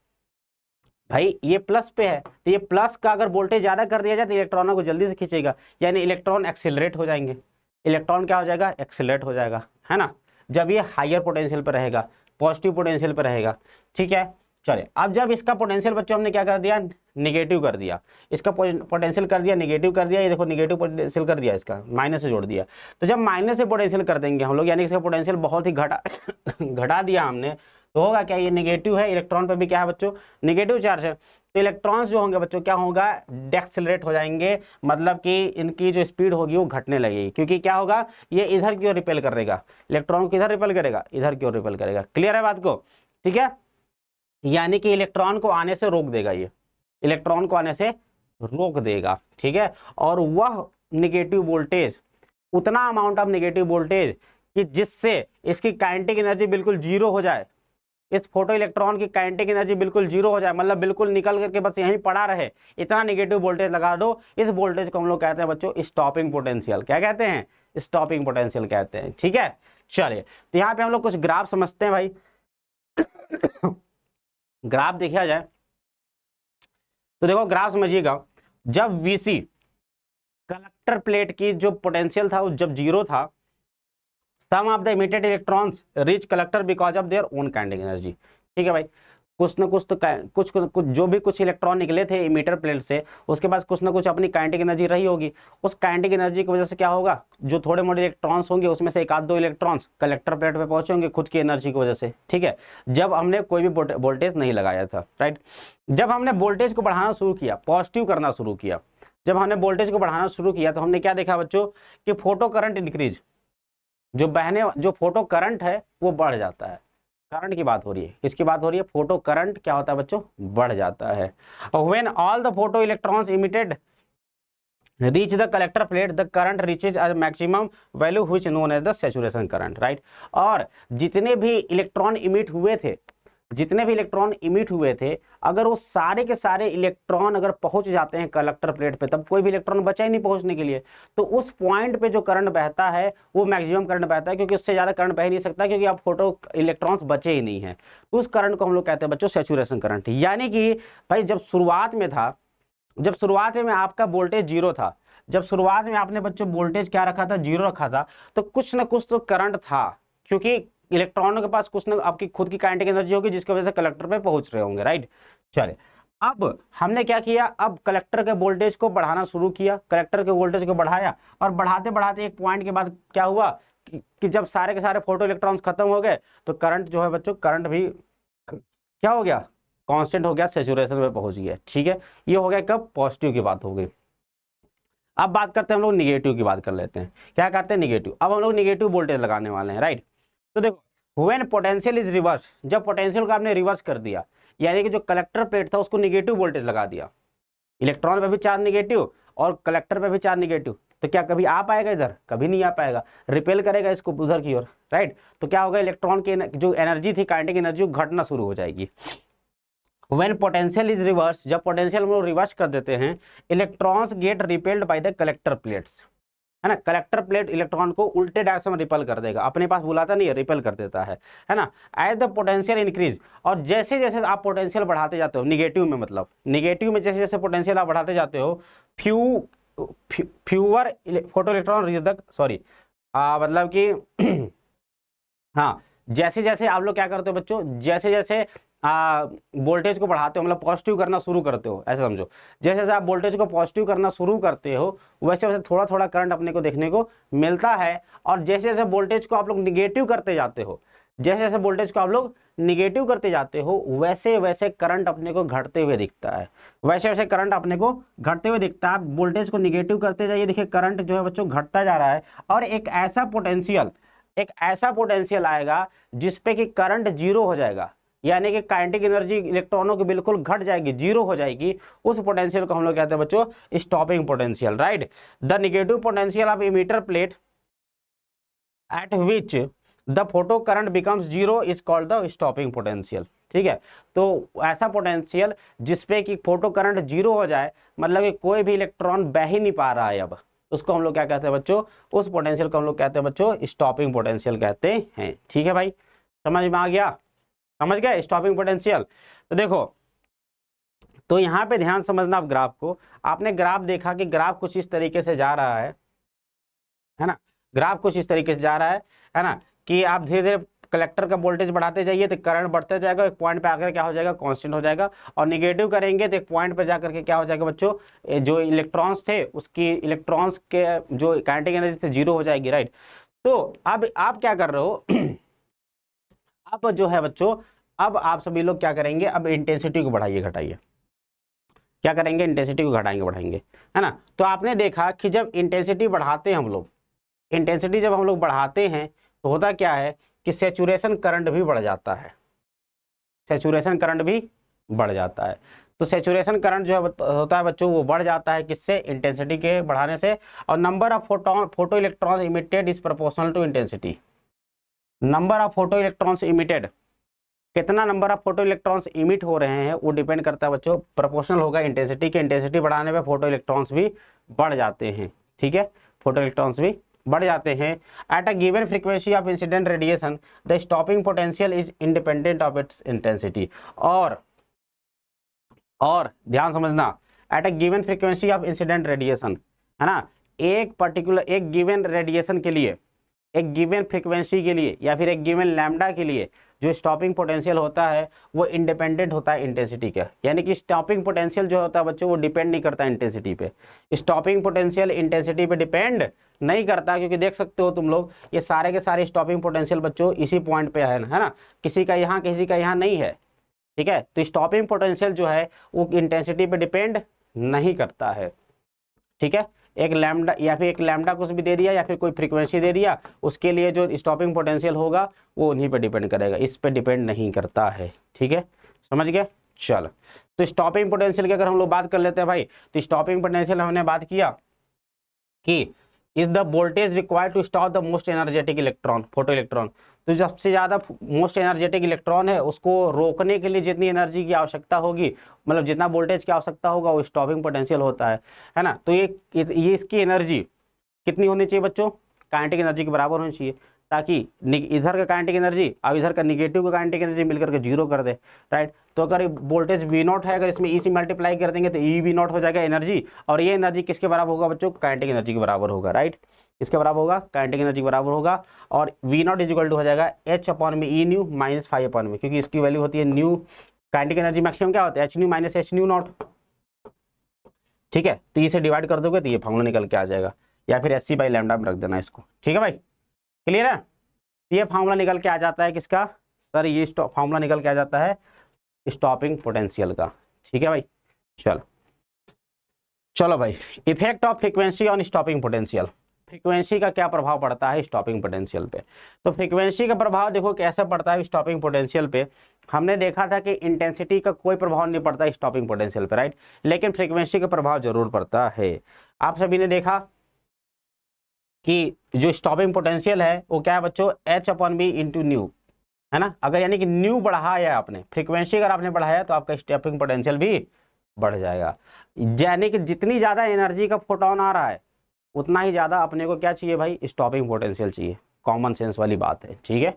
भाई ये प्लस पे है, तो ये प्लस का अगर वोल्टेज ज्यादा कर दिया जाए तो इलेक्ट्रॉनों को जल्दी से खींचेगा, यानी इलेक्ट्रॉन एक्सेलरेट हो जाएंगे, इलेक्ट्रॉन क्या हो जाएगा, एक्सेलरेट हो जाएगा, है ना, जब ये हायर पोटेंशियल पर रहेगा, पॉजिटिव पोटेंशियल पर रहेगा, ठीक है। चलिए, अब जब इसका पोटेंशियल बच्चों हमने क्या कर दिया, निगेटिव कर दिया, इसका पोटेंशियल कर दिया निगेटिव कर दिया, ये देखो निगेटिव पोटेंशियल कर दिया, इसका माइनस से जोड़ दिया। तो जब माइनस से पोटेंशियल कर देंगे हम लोग, यानी इसका पोटेंशियल बहुत ही घटा दिया हमने, तो होगा क्या, ये निगेटिव है, इलेक्ट्रॉन पर भी क्या है बच्चों, निगेटिव चार्ज है, तो इलेक्ट्रॉन्स जो होंगे बच्चों क्या होगा, डेक्सेलरेट हो जाएंगे, मतलब कि इनकी जो स्पीड होगी वो घटने लगेगी, क्योंकि क्या होगा, ये इधर की ओर रिपेल करेगा, इलेक्ट्रॉन को इधर रिपेल करेगा, इधर की ओर रिपेल करेगा। क्लियर है बात को, ठीक है, यानी कि इलेक्ट्रॉन को आने से रोक देगा, ये इलेक्ट्रॉन को आने से रोक देगा, ठीक है। और वह निगेटिव वोल्टेज, उतना अमाउंट ऑफ निगेटिव वोल्टेज कि जिससे इसकी काइनेटिक एनर्जी बिल्कुल जीरो हो जाए, इस फोटो इलेक्ट्रॉन की काइनेटिक एनर्जी बिल्कुल जीरो हो जाए, मतलब बिल्कुल निकल करके बस यहीं पड़ा रहे, इतना निगेटिव वोल्टेज लगा दो। इस वोल्टेज को हम लोग कहते हैं बच्चों स्टॉपिंग पोटेंशियल। क्या कहते हैं, स्टॉपिंग पोटेंशियल कहते हैं, ठीक है। चलिए, तो यहाँ पे हम लोग कुछ ग्राफ समझते हैं भाई। ग्राफ देखा जाए तो देखो, ग्राफ समझिएगा, जब वीसी कलेक्टर प्लेट की जो पोटेंशियल था वो जब जीरो था, some of the emitted electrons reach collector because of their own kinetic energy, ठीक है भाई। कुछ ना कुछ तो कुछ जो भी कुछ इलेक्ट्रॉन निकले थे इमिटर प्लेट से, उसके बाद कुछ ना कुछ अपनी काइनेटिक एनर्जी रही होगी, उस काइनेटिक एनर्जी की वजह से क्या होगा, जो थोड़े मोटे इलेक्ट्रॉन्स होंगे उसमें से एक आध दो इलेक्ट्रॉन्स कलेक्टर प्लेट पे पहुंचे होंगे खुद की एनर्जी की वजह से, ठीक है, जब हमने कोई भी वोल्टेज नहीं लगाया था, राइट। जब हमने वोल्टेज को बढ़ाना शुरू किया, पॉजिटिव करना शुरू किया, जब हमने वोल्टेज को बढ़ाना शुरू किया तो हमने क्या देखा बच्चों, कि फोटो करंट इंक्रीज, जो फोटो करंट है वो बढ़ जाता है। करंट की बात हो रही है, किसकी बात हो रही है, फोटो करंट क्या होता है बच्चों, बढ़ जाता है। When all the photo electrons emitted reach the collector plate the current reaches a maximum value which known as the saturation current, right. और जितने भी इलेक्ट्रॉन इमिट हुए थे, अगर वो सारे के सारे इलेक्ट्रॉन अगर पहुंच जाते हैं कलेक्टर प्लेट पे, तब कोई भी इलेक्ट्रॉन बचा ही नहीं पहुंचने के लिए, तो उस पॉइंट पे जो करंट बहता है वो मैक्सिमम करंट बहता है, क्योंकि उससे ज्यादा करंट बह नहीं सकता, क्योंकि अब फोटो इलेक्ट्रॉन्स बचे ही नहीं है। तो उस करंट को हम लोग कहते हैं बच्चों सैचुरेशन करंट। यानी कि भाई जब शुरुआत में आपका वोल्टेज जीरो था, जब शुरुआत में आपने बच्चों वोल्टेज क्या रखा था, जीरो रखा था, तो कुछ ना कुछ तो करंट था, क्योंकि इलेक्ट्रॉनों के पास कुछ ना आपकी खुद की काइनेटिक एनर्जी होगी जिसकी वजह से कलेक्टर पे पहुंच रहे होंगे, राइट। चलिए, अब हमने क्या किया, अब कलेक्टर के वोल्टेज को बढ़ाना शुरू किया, कलेक्टर के वोल्टेज को बढ़ाया, और बढ़ाते बढ़ाते एक पॉइंट के बाद क्या हुआ कि जब सारे के सारे फोटो इलेक्ट्रॉन्स खत्म हो गए, तो करंट जो है बच्चों, करंट भी क्या हो गया, कांस्टेंट हो गया, सैचुरेशन पे पहुंच गया, ठीक है। ये हो गया कब, पॉजिटिव की बात हो गई। अब बात करते हैं हम लोग निगेटिव की, बात कर लेते हैं, क्या कहते हैं निगेटिव। अब हम लोग निगेटिव वोल्टेज लगाने वाले हैं, राइट। तो देखो, व्हेन पोटेंशियल इज रिवर्स, जब पोटेंशियल को आपने रिवर्स कर दिया, यानी कि जो कलेक्टर प्लेट था उसको निगेटिव वोल्टेज लगा दिया, इलेक्ट्रॉन पे भी चार्ज निगेटिव और कलेक्टर पे भी चार्ज निगेटिव, तो क्या कभी आ पाएगा इधर, कभी नहीं आ पाएगा, रिपेल करेगा इसको उधर की ओर, राइट। तो क्या होगा, इलेक्ट्रॉन की जो एनर्जी थी, काइनेटिक एनर्जी, घटना शुरू हो जाएगी। व्हेन पोटेंशियल इज रिवर्स, जब पोटेंशियल हम लोग रिवर्स कर देते हैं, electrons get repelled by the collector plates, है ना, कलेक्टर प्लेट इलेक्ट्रॉन को उल्टे डायरेक्शन में रिपेल कर देगा, अपने पास बुलाता नहीं है, रिपेल कर देता है ना। एज द पोटेंशियल इंक्रीज, और जैसे जैसे आप पोटेंशियल बढ़ाते जाते हो, निगेटिव में मतलब निगेटिव में जैसे जैसे पोटेंशियल आप बढ़ाते जाते हो, fewer photo electron reach the, sorry मतलब कि हाँ, जैसे जैसे आप लोग क्या करते हो बच्चों, जैसे जैसे वोल्टेज को बढ़ाते हो, मतलब पॉजिटिव करना शुरू करते हो, ऐसे समझो। जैसे जैसे आप वोल्टेज को पॉजिटिव करना शुरू करते हो वैसे वैसे थोड़ा थोड़ा करंट अपने को देखने को मिलता है। और जैसे जैसे वोल्टेज को आप लोग निगेटिव करते जाते हो, जैसे जैसे वोल्टेज को आप लोग निगेटिव करते जाते हो वैसे वैसे करंट अपने को घटते हुए दिखता है, वैसे वैसे करंट अपने को घटते हुए दिखता है। आप वोल्टेज को निगेटिव करते जाइए, देखिए करंट जो है बच्चों घटता जा रहा है। और एक ऐसा पोटेंशियल आएगा जिसपे कि करंट जीरो हो जाएगा, यानी कि काइनेटिक एनर्जी इलेक्ट्रॉनों की बिल्कुल घट जाएगी, जीरो हो जाएगी। उस पोटेंशियल को हम लोग कहते हैं बच्चों stopping potential, right. The negative potential of emitter plate at which the photo current becomes zero is called the stopping potential. ठीक है, तो ऐसा पोटेंशियल जिसपे कि फोटो करंट जीरो हो जाए, मतलब कि कोई भी इलेक्ट्रॉन बह ही नहीं पा रहा है, अब उसको हम लोग क्या कहते हैं बच्चों, उस पोटेंशियल को हम लोग कहते हैं बच्चों स्टॉपिंग पोटेंशियल कहते हैं। ठीक है भाई, समझ में आ गया, समझ गए स्टॉपिंग पोटेंशियल। तो देखो, तो यहाँ पे ध्यान समझना आप ग्राफ को। आपने ग्राफ देखा कि ग्राफ कुछ इस तरीके से जा रहा है ना, ग्राफ कुछ इस तरीके से जा रहा है ना, कि आप धीरे धीरे कलेक्टर का वोल्टेज बढ़ाते जाइए तो करंट बढ़ता जाएगा, एक पॉइंट पे आकर क्या हो जाएगा, कांस्टेंट हो जाएगा। और निगेटिव करेंगे तो एक पॉइंट पे जाकर के क्या हो जाएगा बच्चों, जो इलेक्ट्रॉन्स थे उसकी इलेक्ट्रॉन्स के जो काइनेटिक एनर्जी थे जीरो हो जाएगी, राइट। तो अब आप क्या कर रहे हो अब जो है बच्चों, अब आप सभी लोग क्या करेंगे, अब इंटेंसिटी को बढ़ाइए घटाइए, क्या करेंगे, इंटेंसिटी को घटाएंगे बढ़ाएंगे, है ना। तो आपने देखा कि जब इंटेंसिटी बढ़ाते हैं हम लोग, इंटेंसिटी जब हम लोग बढ़ाते हैं तो होता क्या है कि सैचुरेशन करंट भी बढ़ जाता है, सैचुरेशन करंट भी बढ़ जाता है। तो सैचुरेशन करंट जो है होता है बच्चों वो बढ़ जाता है किससे, इंटेंसिटी के बढ़ाने से। और number of photo electrons emitted is proportional to intensity. Number of photo electrons emitted, कितना number of photoelectrons emit हो रहे हैं वो डिपेंड करता है बच्चों, प्रोपोर्शनल होगा इंटेंसिटी के। इंटेंसिटी बढ़ाने पे फोटो इलेक्ट्रॉन्स भी बढ़ जाते हैं, ठीक है, फोटो इलेक्ट्रॉन्स भी बढ़ जाते हैं। At a given frequency of incident radiation the stopping potential is independent of its intensity. और ध्यान समझना, at a given frequency of incident radiation, है ना, एक पर्टिकुलर एक गिवन रेडिएशन के लिए, एक गिवन फ्रीक्वेंसी के लिए या फिर एक गिवन लैम्डा के लिए जो स्टॉपिंग पोटेंशियल होता है वो इंडिपेंडेंट होता है इंटेंसिटी का। यानी कि स्टॉपिंग पोटेंशियल जो होता है बच्चों वो डिपेंड नहीं करता इंटेंसिटी पे, स्टॉपिंग पोटेंशियल इंटेंसिटी पे डिपेंड नहीं करता। क्योंकि देख सकते हो तुम लोग ये सारे के सारे स्टॉपिंग पोटेंशियल बच्चों इसी पॉइंट पे है ना, किसी का यहाँ नहीं है, ठीक है। तो स्टॉपिंग पोटेंशियल जो है वो इंटेंसिटी पे डिपेंड नहीं करता है, ठीक है। एक लैम्डा या फिर एक लैम्डा कुछ भी दे दिया या फिर कोई फ्रीक्वेंसी दे दिया, उसके लिए जो स्टॉपिंग पोटेंशियल होगा वो उन्हीं पे डिपेंड करेगा, इस पे डिपेंड नहीं करता है, ठीक है, समझ गए। चलो, तो स्टॉपिंग पोटेंशियल की अगर हम लोग बात कर लेते हैं भाई, तो स्टॉपिंग पोटेंशियल हमने बात किया कि is the voltage required to stop the most energetic electron, photo electron. तो सबसे ज़्यादा मोस्ट एनर्जेटिक इलेक्ट्रॉन है उसको रोकने के लिए जितनी एनर्जी की आवश्यकता होगी, मतलब जितना वोल्टेज की आवश्यकता होगा वो स्टॉपिंग पोटेंशियल होता है ना। तो ये इसकी एनर्जी कितनी होनी चाहिए बच्चों, काइनेटिक एनर्जी के बराबर होनी चाहिए, ताकि इधर का काइनेटिक एनर्जी अब इधर का निगेटिव का काइनेटिक एनर्जी मिलकर के जीरो कर दे, राइट। तो अगर वोल्टेज वी नॉट है, अगर इसमें ई से मल्टीप्लाई कर देंगे तो ई वी नॉट हो जाएगा एनर्जी, और ये एनर्जी किसके बराबर होगा बच्चों, काइनेटिक एनर्जी के बराबर होगा, राइट। इसके बराबर होगा, काइनेटिक एनर्जी के बराबर होगा। और V not is equal to हो जाएगा एच अपॉन में E nu minus five upon में, क्योंकि इसकी वैल्यू होती है न्यू, काइनेटिक एनर्जी मैक्सिमम क्या होता है H nu minus H nu not, ठीक है। तो इसे डिवाइड कर दोगे तो ये फॉर्मूला निकल के आ जाएगा, या फिर एच सी बाई लैम्डा में रख देना इसको, ठीक है भाई, क्लियर है। ये फार्मूला निकल के आ जाता है किसका सर, ये फार्मूला निकल के आ जाता है स्टॉपिंग पोटेंशियल का, ठीक है भाई। चलो भाई, effect of frequency on stopping potential, frequency का क्या प्रभाव पड़ता है स्टॉपिंग पोटेंशियल पे। तो फ्रीक्वेंसी का प्रभाव देखो कैसे पड़ता है स्टॉपिंग पोटेंशियल पे। हमने देखा था कि इंटेंसिटी का कोई प्रभाव नहीं पड़ता स्टॉपिंग पोटेंशियल पे, राइट, लेकिन फ्रीक्वेंसी का प्रभाव जरूर पड़ता है। आप सभी ने देखा कि जो स्टॉपिंग पोटेंशियल है वो क्या है बच्चों, H upon B into nu, है ना। अगर यानी कि न्यू बढ़ाया है आपने, फ्रीक्वेंसी अगर आपने बढ़ाया तो आपका स्टॉपिंग पोटेंशियल भी बढ़ जाएगा। यानी कि जितनी ज़्यादा एनर्जी का फोटोन आ रहा है उतना ही ज़्यादा अपने को क्या चाहिए भाई, स्टॉपिंग पोटेंशियल चाहिए, कॉमन सेंस वाली बात है, ठीक है।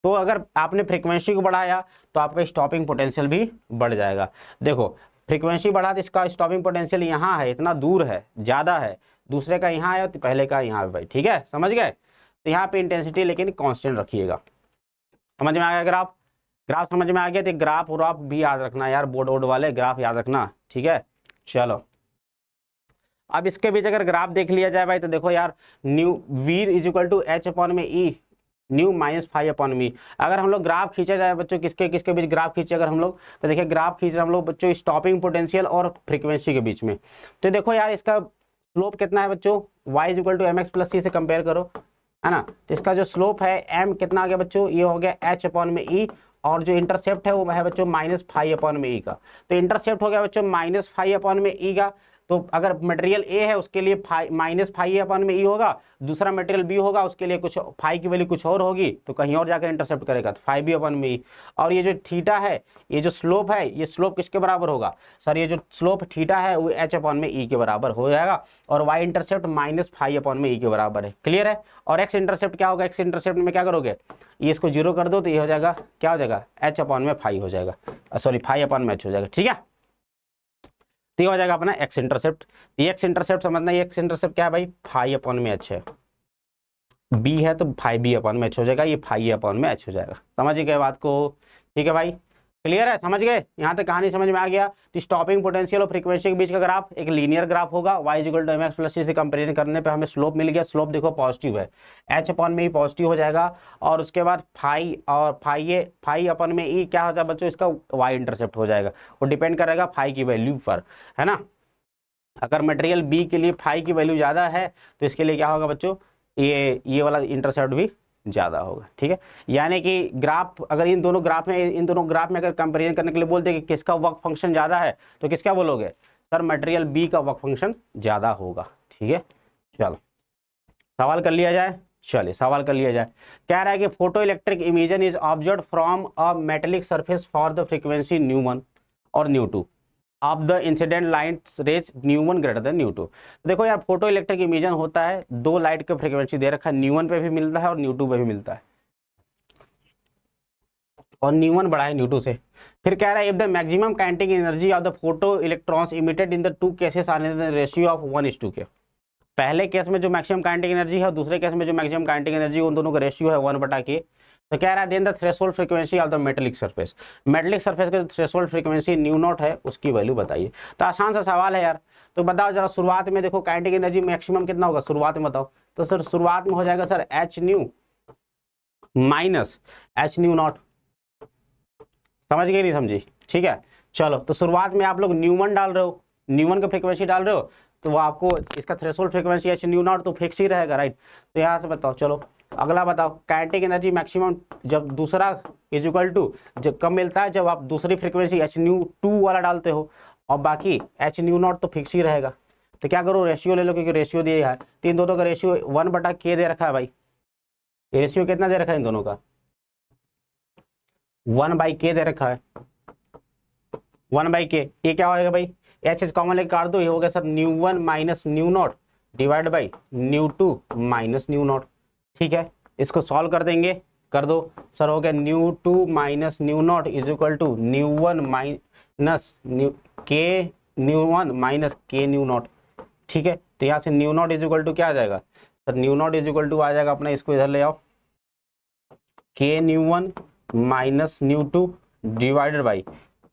तो अगर आपने फ्रीक्वेंसी को बढ़ाया तो आपका स्टॉपिंग पोटेंशियल भी बढ़ जाएगा। देखो फ्रीक्वेंसी बढ़ा तो इसका स्टॉपिंग पोटेंशियल यहाँ है, इतना दूर है, ज़्यादा है, दूसरे का यहाँ है तो पहले का यहाँ है भाई, ठीक है, समझ गए। तो यहाँ पे इंटेंसिटी लेकिन कांस्टेंट रखिएगा, समझ में आ गया अगर आप। ग्राफ समझ में आ गया? तो ग्राफ और आप भी याद रखना यार, बोर्ड वोर्ड वाले ग्राफ याद रखना, ठीक है। चलो अब इसके बीच अगर ग्राफ देख लिया जाए भाई, तो देखो यार nu V is equal to H upon में E nu minus five upon me. अगर हम लोग ग्राफ खींचा जाए बच्चों, किसके किसके बीच ग्राफ खींचे अगर हम लोग, तो देखिए ग्राफ खींच रहे हम लोग बच्चों स्टॉपिंग पोटेंशियल और फ्रीक्वेंसी के बीच में। तो देखो यार इसका स्लोप कितना है बच्चों, y is equal to M X plus C से कंपेयर करो, है ना। तो इसका जो स्लोप है m कितना आ गया बच्चों, ये हो गया h अपॉन में e, और जो इंटरसेप्ट है वो है बच्चों माइनस फाइव अपॉन में ई का। तो इंटरसेप्ट हो गया बच्चों माइनस फाइव अपॉन में ई का। तो अगर मटेरियल ए है उसके लिए माइनस फाइव अपॉन में ई होगा, दूसरा मटेरियल बी होगा उसके लिए कुछ फाइव की वैल्यू कुछ और होगी, तो कहीं और जाकर इंटरसेप्ट करेगा, तो फाइव बी अपॉन में ई। और ये जो थीटा है, ये जो स्लोप है, ये स्लोप किसके बराबर होगा सर, ये जो स्लोप थीटा है वो एच अपॉन में ई के बराबर हो जाएगा, और Y intercept minus five upon में ई के बराबर है। क्लियर है? और एक्स इंटरसेप्ट क्या होगा, एक्स इंटरसेप्ट में क्या करोगे, ये इसको जीरो कर दो तो ये हो जाएगा, क्या हो जाएगा, एच अपॉन में फाइव हो जाएगा, सॉरी फाइव अपॉन में एच हो जाएगा, ठीक है। तो ये हो जाएगा अपना एक्स इंटरसेप्ट। ये एक्स इंटरसेप्ट समझना, ये एक्स इंटरसेप्ट क्या है भाई, फाइव अपॉन में एच है, बी है तो फाइव बी अपॉन में एच हो जाएगा, ये फाइव अपॉन में एच हो जाएगा। समझ गए बात को? ठीक है भाई, क्लियर है, समझ गए? यहाँ तक कहानी समझ में आ गया। तो स्टॉपिंग पोटेंशियल और फ्रीक्वेंसी के बीच का ग्राफ एक लीनियर ग्राफ होगा, y equal to M X plus C से कंपेरिजन करने पे हमें स्लोप मिल गया, स्लोप देखो पॉजिटिव है, h अपॉन में ही पॉजिटिव हो जाएगा, और उसके बाद फाइव अपॉन में ई क्या हो जाएगा बच्चों, इसका y इंटरसेप्ट हो जाएगा, वो डिपेंड करेगा फाइव की वैल्यू पर, है ना। अगर मटेरियल बी के लिए फाइव की वैल्यू ज़्यादा है तो इसके लिए क्या होगा बच्चों, ये वाला इंटरसेप्ट भी ज़्यादा होगा, ठीक है। यानी कि ग्राफ अगर इन दोनों ग्राफ में अगर कंपेरिजन करने के लिए बोलते हैं कि किसका वर्क फंक्शन ज़्यादा है, तो किसका बोलोगे सर, मटेरियल बी का वर्क फंक्शन ज़्यादा होगा, ठीक है। चलो सवाल कर लिया जाए, चलिए सवाल कर लिया जाए। कह रहा है कि photoelectric emission is observed from a metallic surface for the frequency nu one और nu two of the incident light rays nu one greater than nu two. देखो यार फोटो इलेक्ट्रिक इमिशन होता है, दो लाइट का फ्रीक्वेंसी दे रखा है, न्यू1 पे भी मिलता है और न्यू2 पे भी मिलता है, और न्यू1 बड़ा है न्यू2 से। फिर कह रहा है if the maximum kinetic energy of the photo electrons emitted in the two cases are in the ratio of 1:2 के। पहले केस में जो मैक्सिमम काइनेटिक एनर्जी है और दूसरे केस में जो मैक्सिमम काइनेटिक एनर्जी, उन दोनों का रेशियो है 1/k। तो कह रहा है then the threshold frequency of the metallic surface, metallic surface का थ्रेशोल्ड फ्रीक्वेंसी न्यू नॉट है, उसकी वैल्यू बताइए। तो आसान सा सवाल है यार, तो बताओ जरा शुरुआत में देखो काइनेटिक एनर्जी मैक्सिमम कितना होगा शुरुआत में बताओ, तो सर शुरुआत में हो जाएगा sir H nu minus H nu not, समझ गए नहीं समझी, ठीक है। चलो तो शुरुआत में आप लोग न्यू1 डाल रहे हो, न्यू1 का फ्रीक्वेंसी डाल रहे हो, तो वो आपको इसका threshold frequency H nu not तो फिक्स ही रहेगा, राइट। तो यहाँ से बताओ, चलो अगला बताओ, काइनेटिक एनर्जी मैक्सिमम जब दूसरा इज इक्वल टू जब कम मिलता है जब आप दूसरी फ्रीक्वेंसी एच न्यू 2 वाला डालते हो, और बाकी एच न्यू नॉट तो फिक्स ही रहेगा। तो क्या करो, रेशियो ले लो, क्योंकि रेशियो दिया है, तो इन दोनों का रेशियो 1/k दे रखा है भाई, ये रेशियो कितना दे रखा है इन दोनों का, 1/k दे रखा है, 1/k। ये क्या होगा भाई, एच कॉमन लेके काट दो, ये हो गया sir nu one minus nu not divide by nu two minus nu not, ठीक है। इसको सॉल्व कर देंगे, कर दो सर, हो गया nu two minus nu not is equal to nu one minus K nu one minus K nu not, ठीक है। तो यहाँ से nu not is equal to क्या आ जाएगा sir, nu not is equal to आ जाएगा अपना, इसको इधर ले आओ, K nu one minus nu two divided by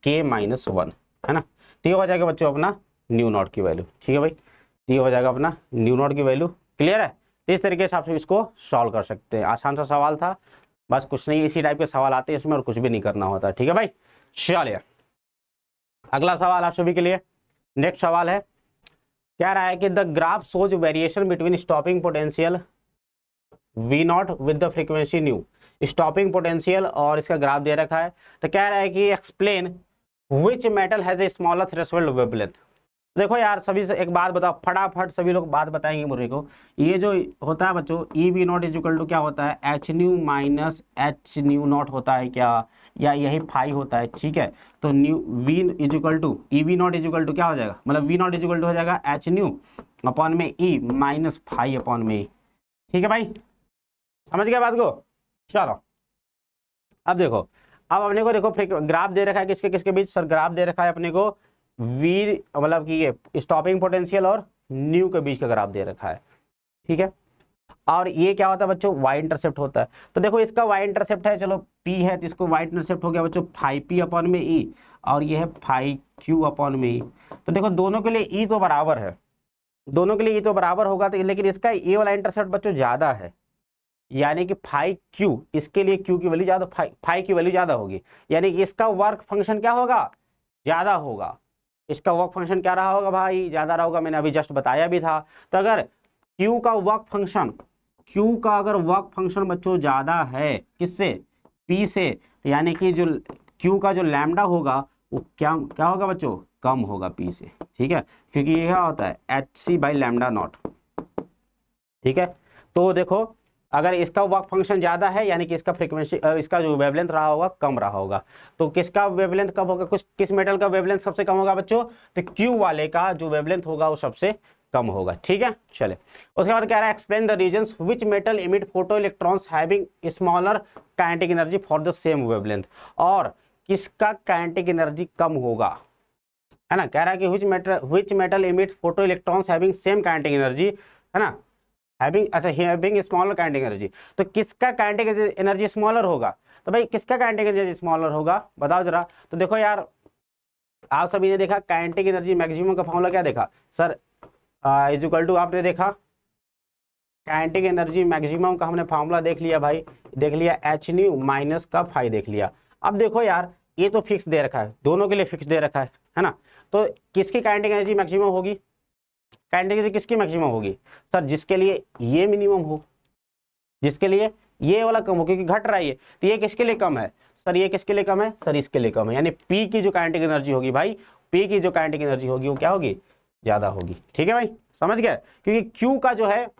K minus 1, है ना। तो ये हो जाएगा बच्चों अपना न्यू नॉट की वैल्यू, ठीक है भाई, ये हो जाएगा अपना न्यू नॉट की वैल्यू। क्लियर है? तो इस तरीके से आप इसको सॉल्व कर सकते हैं, आसान सा सवाल था, बस कुछ नहीं, इसी टाइप के सवाल आते हैं इसमें और कुछ भी नहीं करना होता, ठीक है भाई। चलिए अगला सवाल आप सभी के लिए, नेक्स्ट सवाल है, क्या रहा है कि the graph shows variation between stopping potential V0 with the frequency new. Stopping potential और इसका ग्राफ दे रखा है, तो कह रहा है कि explain which metal has a smaller threshold wavelength. देखो यार सभी से एक बात बताओ, फटाफट सभी लोग बात बताएंगे मुझे को, ये जो होता है बच्चों E V not is equal to क्या होता है, H nu minus H nu not होता है क्या, या यही फाइव होता है, ठीक है। तो nu V is equal to E V not is equal to क्या हो जाएगा, मतलब V not is equal to हो जाएगा एच न्यू अपॉन में ई माइनस फाइव अपॉन में ई, ठीक है भाई, समझ गया बात को। चलो अब देखो, अब अपने को देखो ग्राफ दे रखा है किसके किसके बीच सर, ग्राफ दे रखा है अपने को वी मतलब कि ये स्टॉपिंग पोटेंशियल और न्यू के बीच का ग्राफ दे रखा है, ठीक है। और ये क्या होता है बच्चों, वाई इंटरसेप्ट होता है। तो देखो इसका वाई इंटरसेप्ट है, चलो पी है तो इसको वाई इंटरसेप्ट हो गया बच्चों 5p अपॉन में ई, और ये है 5q अपॉन में ई। तो देखो दोनों के लिए ई तो बराबर है, दोनों के लिए ई तो बराबर होगा, तो लेकिन इसका ए वाला इंटरसेप्ट बच्चों ज्यादा है, यानी कि 5q, इसके लिए q की वैल्यू ज्यादा, 5 की वैल्यू ज्यादा होगी, यानी कि इसका वर्क फंक्शन क्या होगा, ज्यादा होगा। इसका वर्क फंक्शन क्या रहा होगा भाई, ज्यादा रहा होगा, मैंने अभी जस्ट बताया भी था। तो अगर q का वर्क फंक्शन, q का अगर वर्क फंक्शन बच्चों ज्यादा है किससे, p से, तो यानी कि जो q का जो लैम्डा होगा वो क्या क्या होगा बच्चों, कम होगा p से, ठीक है, क्योंकि ये क्या होता है hc बाई लैम्डा नॉट, ठीक है। तो देखो अगर इसका वर्क फंक्शन ज्यादा है यानी कि इसका फ्रीक्वेंसी, इसका जो वेवलेंथ रहा होगा कम रहा होगा। तो किसका वेवलेंथ कम होगा, कुछ किस मेटल का वेवलेंथ सबसे कम होगा बच्चों, तो क्यू वाले का जो वेवलेंथ होगा वो सबसे कम होगा, ठीक है। चले उसके बाद कह रहा है explain the reasons which metal emit photo electrons having smaller kinetic energy for the same wavelength, और किसका काइनेटिक एनर्जी कम होगा, है ना। कह रहा है कि which metal emit photo electrons having same kinetic energy, है ना, हैविंग, अच्छा हैविंग स्मॉलर काइनेटिक एनर्जी, तो किसका काइनेटिक एनर्जी स्मॉलर होगा। तो भाई किसका काइनेटिक एनर्जी स्मॉलर होगा बताओ जरा। तो देखो यार आप सभी ने देखा काइनेटिक एनर्जी मैक्सिमम का फॉर्मूला क्या देखा सर, इज इक्वल टू, आपने देखा काइनेटिक एनर्जी मैक्सिमम का हमने फॉर्मूला देख लिया भाई, देख लिया एच न्यू माइनस का फाई देख लिया। अब देखो यार ये तो फिक्स दे रखा है, दोनों के लिए फिक्स दे रखा है ना। तो किसकी काइनेटिक एनर्जी मैक्सिमम होगी, काइनेटिक एनर्जी किसकी मैक्सिमम होगी सर, जिसके लिए ये मिनिमम हो, जिसके लिए ये वाला कम हो, क्योंकि घट रहा है ये, तो ये किसके लिए कम है सर, ये किसके लिए कम है सर, इसके लिए कम है, यानी पी की जो काइनेटिक एनर्जी होगी भाई, पी की जो काइनेटिक एनर्जी होगी वो क्या होगी, ज्यादा होगी, ठीक है भाई, समझ गए। क्योंकि क्यू का जो है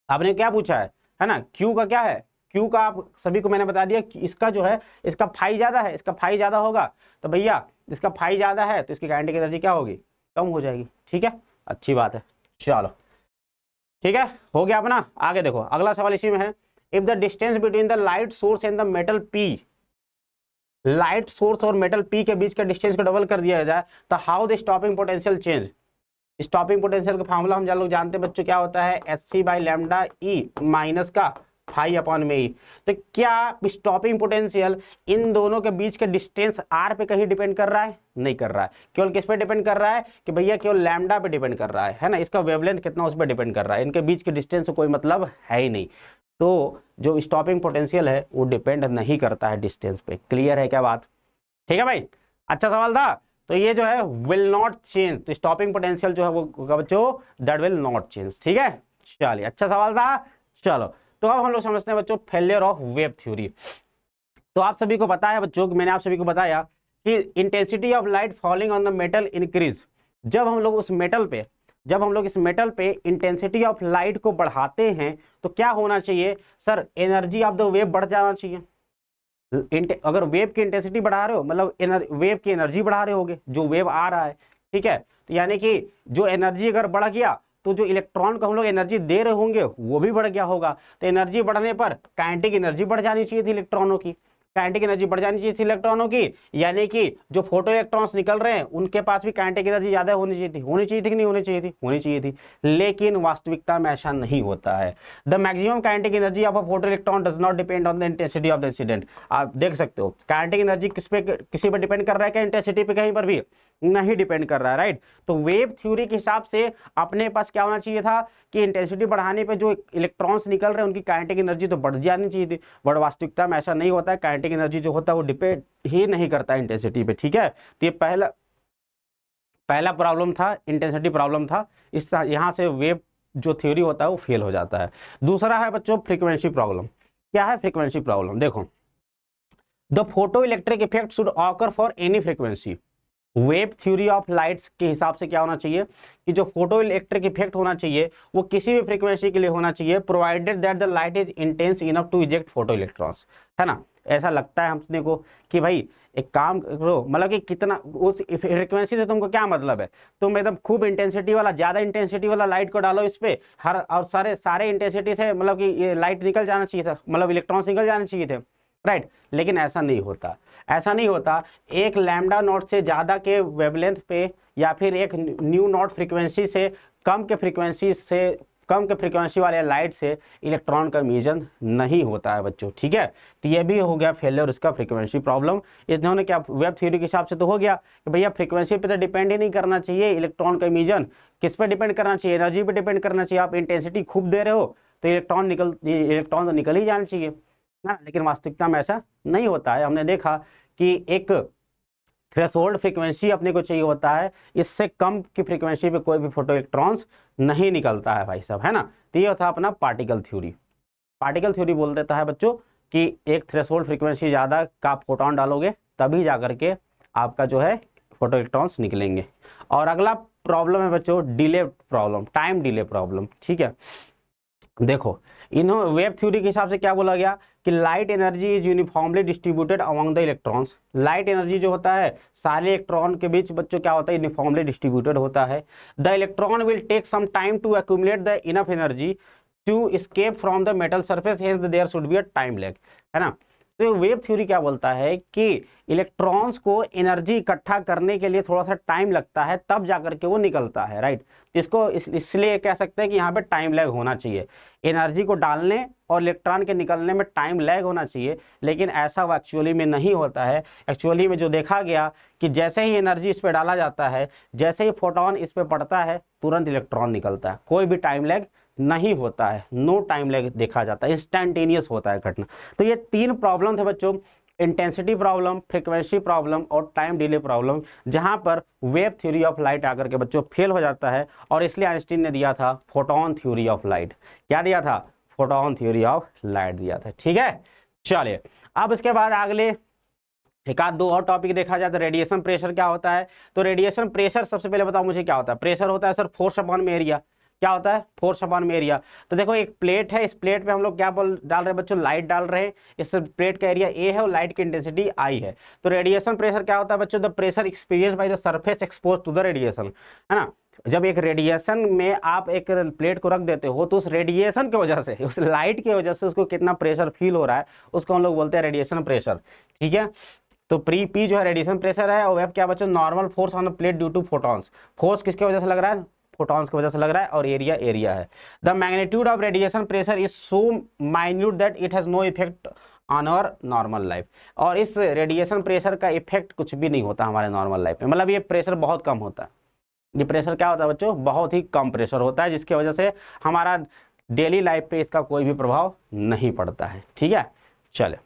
आपने क्या पूछा है ना, क्यू का क्या है, क्यू का आप सभी को मैंने बता दिया कि इसका जो है, इसका फाई ज्यादा है, इसका फाई ज्यादा होगा, तो भैया इसका फाई ज्यादा है तो इसकी काइनेटिक एनर्जी क्या होगी, कम हो जाएगी, ठीक है, अच्छी बात है। चलो ठीक है, हो गया अपना। आगे देखो अगला सवाल इसी में है, if the distance between the light source and the metal P, light source और मेटल पी के बीच का डिस्टेंस को डबल कर दिया जाए तो how the stopping potential change. Stopping potential का फार्मूला हम लोग जानते हैं बच्चों, क्या होता है H C by lambda E minus का फाई अपॉन में ई। तो क्या स्टॉपिंग पोटेंशियल इन दोनों के बीच के डिस्टेंस आर पे कहीं डिपेंड कर रहा है, नहीं कर रहा है, केवल किस पे डिपेंड कर रहा है कि भैया केवल लैम्डा पे डिपेंड कर रहा है ना, इसका वेवलेंथ कितना उस पर डिपेंड कर रहा है, इनके बीच के डिस्टेंस से कोई मतलब है ही नहीं। तो जो स्टॉपिंग पोटेंशियल है वो डिपेंड नहीं करता है डिस्टेंस पे, क्लियर है क्या बात, ठीक है भाई, अच्छा सवाल था। तो ये जो है विल नॉट चेंज, तो स्टॉपिंग पोटेंशियल जो है वो बच्चों दैट विल नॉट चेंज, ठीक है। चलिए अच्छा सवाल था। चलो तो अब हम लोग समझते हैं बच्चों फेलियर ऑफ वेव थ्योरी। तो आप सभी को पता है बच्चों, मैंने आप सभी को बताया कि intensity of light falling on the metal increase, जब हम लोग उस मेटल पे, जब हम लोग इस मेटल पे इंटेंसिटी ऑफ लाइट को बढ़ाते हैं तो क्या होना चाहिए sir, energy of the wave बढ़ जाना चाहिए। अगर वेव की इंटेंसिटी बढ़ा रहे हो मतलब वेव की एनर्जी बढ़ा रहे होगे, जो वेव आ रहा है, ठीक है, तो यानी कि जो एनर्जी अगर बढ़ गया तो जो इलेक्ट्रॉन को हम लोग एनर्जी दे रहे होंगे वो भी बढ़ गया होगा। तो एनर्जी बढ़ने पर काइनेटिक एनर्जी बढ़ जानी चाहिए थी इलेक्ट्रॉनों की, काइनेटिक एनर्जी बढ़ जानी चाहिए थी इलेक्ट्रॉनों की, यानी कि जो फोटो इलेक्ट्रॉन्स निकल रहे हैं उनके पास भी काइनेटिक एनर्जी ज्यादा होनी चाहिए थी, होनी चाहिए थी कि नहीं होनी चाहिए थी, होनी चाहिए थी। लेकिन वास्तविकता में ऐसा नहीं होता है। The maximum kinetic energy of a photo electron does not depend on the intensity of the incident. आप देख सकते हो काइनेटिक एनर्जी किस पे, किसी पर डिपेंड कर रहा है क्या, इंटेंसिटी पे कहीं पर भी नहीं डिपेंड कर रहा है, राइट। तो वेव थ्योरी के हिसाब से अपने पास क्या होना चाहिए था कि इंटेंसिटी बढ़ाने पे जो इलेक्ट्रॉन्स निकल रहे हैं उनकी काइनेटिक एनर्जी तो बढ़ जानी चाहिए थी, बट वास्तविकता में ऐसा नहीं होता है। काइनेटिक एनर्जी जो होता है वो डिपेंड ही नहीं करता है इंटेंसिटी पे, ठीक है। तो ये पहला प्रॉब्लम था, इंटेंसिटी प्रॉब्लम था, इस यहाँ से वेव जो थ्योरी होता है वो फेल हो जाता है। दूसरा है बच्चों फ्रीक्वेंसी प्रॉब्लम। क्या है फ्रीक्वेंसी प्रॉब्लम, देखो the photo electric effect should occur for any frequency. Wave theory of lights के हिसाब से क्या होना चाहिए कि जो फोटो इलेक्ट्रिक इफेक्ट होना चाहिए वो किसी भी फ्रीक्वेंसी के लिए होना चाहिए, provided that the light is intense enough to eject photo electrons, है ना। ऐसा लगता है हमने को कि भाई एक काम करो, मतलब कि कितना उस फ्रीक्वेंसी से तुमको क्या मतलब है, तुम एकदम खूब इंटेंसिटी वाला, ज्यादा इंटेंसिटी वाला लाइट को डालो इस पे हर, और सारे इंटेंसिटी से मतलब कि ये लाइट निकल जाना चाहिए था, मतलब इलेक्ट्रॉन्स निकल जाने चाहिए थे, राइट। लेकिन ऐसा नहीं होता, ऐसा नहीं होता। एक लैम्डा नॉट से ज्यादा के वेवलेंथ पे या फिर एक न्यू नॉट फ्रीक्वेंसी से कम के फ्रीक्वेंसी से कम के फ्रीक्वेंसी वाले लाइट से इलेक्ट्रॉन का इमिशन नहीं होता है बच्चों, ठीक है। तो ये भी हो गया फेलियर उसका फ्रीक्वेंसी प्रॉब्लम। इन्होंने क्या वेव थ्योरी के हिसाब से तो हो गया कि भैया फ्रीक्वेंसी पे तो डिपेंड ही नहीं करना चाहिए इलेक्ट्रॉन का इमिशन, किस पे डिपेंड करना चाहिए, एनर्जी पे डिपेंड करना चाहिए। आप इंटेंसिटी खूब दे रहे हो तो इलेक्ट्रॉन तो निकल ही जाना चाहिए ना, लेकिन वास्तविकता में ऐसा नहीं होता है। हमने देखा कि एक थ्रेशोल्ड फ्रीक्वेंसी अपने को चाहिए होता है, इससे कम की फ्रीक्वेंसी पे कोई भी फोटो इलेक्ट्रॉन्स नहीं निकलता है भाई साहब, है ना। तो ये होता है अपना पार्टिकल थ्योरी। पार्टिकल थ्योरी बोल देता है बच्चों कि एक थ्रेशोल्ड फ्रीक्वेंसी ज़्यादा का आप फोटोन डालोगे तभी जा करके आपका जो है फोटो इलेक्ट्रॉन्स निकलेंगे। और अगला प्रॉब्लम है बच्चों delay problem, time delay problem, ठीक है। देखो इन्होंने वेव थ्योरी के हिसाब से क्या बोला गया कि light energy is uniformly distributed among the electrons. Light energy जो होता है सारे इलेक्ट्रॉन के बीच बच्चों क्या होता है, यूनिफॉर्मली डिस्ट्रीब्यूटेड होता है। The electron will take some time to accumulate the enough energy to escape from the metal surface, hence there should be a time lag, है ना। तो वेव थ्योरी क्या बोलता है कि इलेक्ट्रॉन्स को एनर्जी इकट्ठा करने के लिए थोड़ा सा टाइम लगता है, तब जाकर के वो निकलता है, राइट। इसको इसलिए कह सकते हैं कि यहाँ पे टाइम लैग होना चाहिए, एनर्जी को डालने और इलेक्ट्रॉन के निकलने में टाइम लैग होना चाहिए, लेकिन ऐसा वो एक्चुअली में नहीं होता है। एक्चुअली में जो देखा गया कि जैसे ही एनर्जी इस पर डाला जाता है, जैसे ही फोटोन इस पर पड़ता है, तुरंत इलेक्ट्रॉन निकलता है, कोई भी टाइम लैग नहीं होता है, नो टाइम लैग देखा जाता है, इंस्टेंटेनियस होता है घटना। तो ये तीन प्रॉब्लम थे बच्चों, इंटेंसिटी प्रॉब्लम, फ्रीक्वेंसी प्रॉब्लम और टाइम डिले प्रॉब्लम, जहां पर वेव थ्योरी ऑफ लाइट आकर के बच्चों फेल हो जाता है। और इसलिए आइंस्टीन ने दिया था फोटोन थ्योरी ऑफ लाइट। क्या दिया था? फोटोन थ्योरी ऑफ लाइट दिया था, ठीक है। चलिए अब इसके बाद अगले एक आध दो और टॉपिक देखा जाए तो रेडिएशन प्रेशर क्या होता है। तो रेडिएशन प्रेशर सबसे पहले बताओ मुझे क्या होता है। प्रेशर होता है सर फोर्स अपॉन एरिया। क्या होता है? Force upon area. तो देखो एक प्लेट है, इस प्लेट पे हम लोग क्या डाल रहे हैं बच्चों, लाइट डाल रहे हैं। इस प्लेट का एरिया ए है और लाइट की इंटेंसिटी आई है। तो रेडिएशन प्रेशर क्या होता है बच्चों? The pressure experience by the surface expose to the radiation, है ना। जब एक रेडिएशन में आप एक प्लेट को रख देते हो तो उस रेडिएशन की वजह से, उस लाइट की वजह से उसको कितना प्रेशर फील हो रहा है, उसको हम लोग बोलते हैं रेडिएशन प्रेशर, ठीक है। तो पी जो है रेडिएशन प्रेशर है, और वेब क्या बच्चों? Normal force on plate due to photons. Force किसकी वजह से लग रहा है? फोटॉन्स की वजह से लग रहा है। और एरिया है। The magnitude of radiation pressure is so minute that it has no effect on our normal life. और इस रेडिएशन प्रेशर का इफेक्ट कुछ भी नहीं होता हमारे नॉर्मल लाइफ में, मतलब ये प्रेशर बहुत कम होता है। ये प्रेशर क्या होता है बच्चों? बहुत ही कम प्रेशर होता है, जिसकी वजह से हमारा डेली लाइफ पे इसका कोई भी प्रभाव नहीं पड़ता है, ठीक है। चले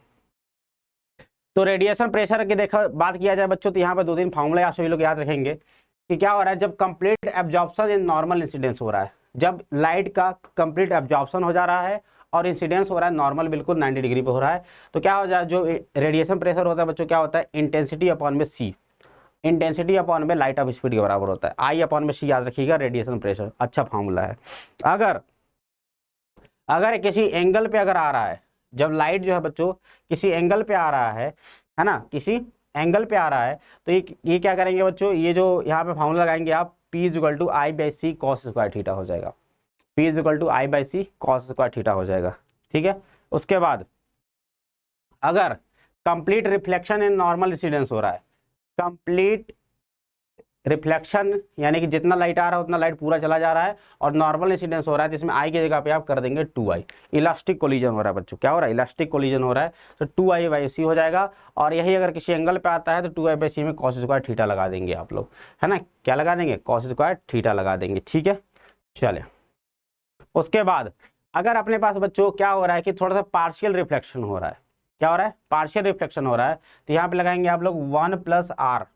तो रेडिएशन प्रेशर की देखा बात किया जाए बच्चों, तो यहाँ पे दो तीन फॉर्मूले आप सभी लोग याद रखेंगे कि क्या हो रहा है। जब complete absorption in normal incidence हो रहा है, जब लाइट का कंप्लीट एब्जॉर्प्शन हो जा रहा है और इंसिडेंस हो रहा है नॉर्मल बिल्कुल 90 डिग्री पे हो रहा है, तो क्या हो जाए, जो रेडिएशन प्रेशर होता है बच्चों क्या होता है? इंटेंसिटी अपॉन में सी, इंटेंसिटी अपॉन में लाइट ऑफ स्पीड के बराबर होता है। आई अपॉन में सी याद रखिएगा रेडिएशन प्रेशर, अच्छा फॉर्मूला है। अगर किसी एंगल पे अगर आ रहा है, जब लाइट जो है बच्चों किसी एंगल पे आ रहा है ना, किसी एंगल पे आ रहा है, तो ये क्या करेंगे बच्चों, ये जो यहाँ पे फॉर्मूला लगाएंगे आप, P equal to I by C cos square theta हो जाएगा। P equal to I by C cos square theta हो जाएगा, ठीक है। उसके बाद अगर complete reflection in normal incidence हो रहा है, कंप्लीट रिफ्लेक्शन यानी कि जितना लाइट आ रहा है उतना लाइट पूरा चला जा रहा है, और नॉर्मल इंसिडेंस हो रहा है जिसमें आई की जगह पे आप कर देंगे 2i। इलास्टिक कोलिजन हो रहा है बच्चों, क्या हो रहा है? इलास्टिक कोलिजन हो रहा है, तो 2i बाई सी हो जाएगा। और यही अगर किसी एंगल पे आता है तो 2i बाई सी में कॉस स्क्वायर थीटा लगा देंगे आप लोग, है ना। क्या लगा देंगे? कॉस स्क्वायर थीटा लगा देंगे, ठीक है। चले उसके बाद अगर अपने पास बच्चों क्या हो रहा है कि थोड़ा सा पार्शियल रिफ्लेक्शन हो रहा है, क्या हो रहा है? पार्शियल रिफ्लेक्शन हो रहा है, तो यहाँ पे लगाएंगे आप लोग 1 प्लस आर।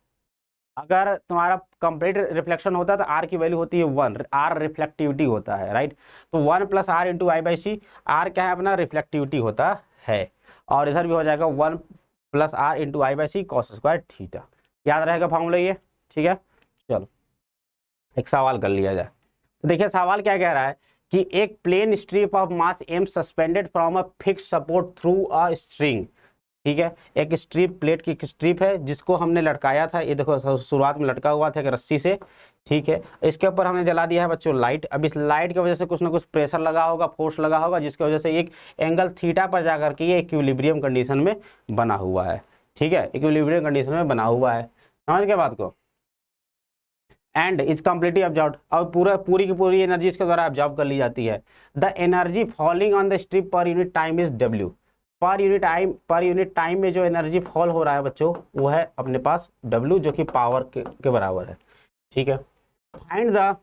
अगर तुम्हारा कंप्लीट रिफ्लेक्शन होता है तो आर की वैल्यू होती है 1, आर रिफ्लेक्टिविटी होता है, राइट। तो 1 plus R into I by C, R क्या है अपना? रिफ्लेक्टिविटी होता है। और इधर भी हो जाएगा 1 plus R into I by C cos square theta. याद रहेगा फॉर्मूला ये, ठीक है। चलो एक सवाल कर लिया जाए। तो देखिए सवाल क्या कह रहा है कि एक plane strip of mass M suspended from a fix support through a string, ठीक है। एक स्ट्रिप, प्लेट की स्ट्रिप है जिसको हमने लटकाया था, ये देखो शुरुआत में लटका हुआ था एक रस्सी से, ठीक है। इसके ऊपर हमने जला दिया है बच्चों लाइट। अब इस लाइट की वजह से कुछ ना कुछ प्रेशर लगा होगा, फोर्स लगा होगा, जिसकी वजह से एक एंगल थीटा पर जाकर के ये इक्विलिब्रियम कंडीशन में बना हुआ है, ठीक है। इक्विलिब्रियम कंडीशन में बना हुआ है, समझ गए बात को। एंड इज कम्प्लीटली ऑब्जॉर्व, और पूरी की पूरी एनर्जी इसके द्वारा ऑब्जॉर्व कर ली जाती है। The energy falling on the strip पर यूनिट टाइम इज डब्ल्यू। पर यूनिट टाइम में जो एनर्जी फॉल हो रहा है बच्चों वो है अपने पास डब्ल्यू, जो कि पावर के बराबर है। ठीक है, find the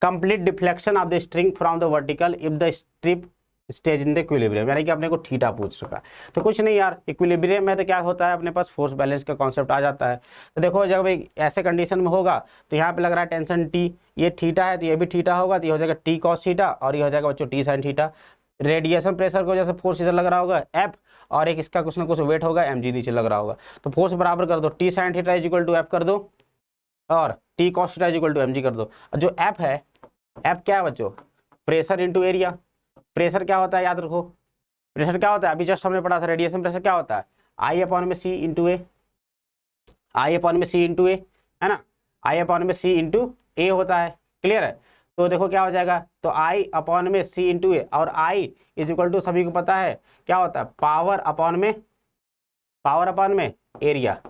complete deflection of the string from the vertical if the strip stage in the equilibrium, यानी कि अपने को थीटा पूछ रखा है। तो कुछ नहीं यार, इक्विलिब्रियम में तो क्या होता है अपने पास फोर्स बैलेंस का कॉन्सेप्ट आ जाता है। तो देखो जब ऐसे कंडीशन में होगा तो यहाँ पे लग रहा है टेंशन टी, ये थीटा है तो ये भी थीटा होगा, तो ये हो जाएगा टी कॉस थीटा, और ये हो जाएगा बच्चों T sine theta. Radiation pressure को जैसे फोर्स इधर लग रहा होगा एफ, और एक इसका कुछ ना कुछ वेट होगा एम जी नीचे लग रहा होगा, तो फोर्स बराबर कर दो, T sine theta is equal to F कर दो और T cos theta is equal to M G कर दो। जो एफ है, एफ क्या है बच्चों, प्रेशर इंटू एरिया। प्रेशर क्या होता है याद रखो, प्रेशर क्या होता है, अभी जस्ट हमने पढ़ा था रेडिएशन प्रेशर क्या होता है, आई अपॉन में सी इंटू ए, आई अपॉन में सी इंटू ए, है ना, आई अपॉन में सी इंटू ए होता है। क्लियर है, तो देखो क्या हो जाएगा, तो आई अपॉन में सी इंटू ए, और आई इज इक्वल टू सभी को पता है क्या होता है, पावर अपॉन में एरिया,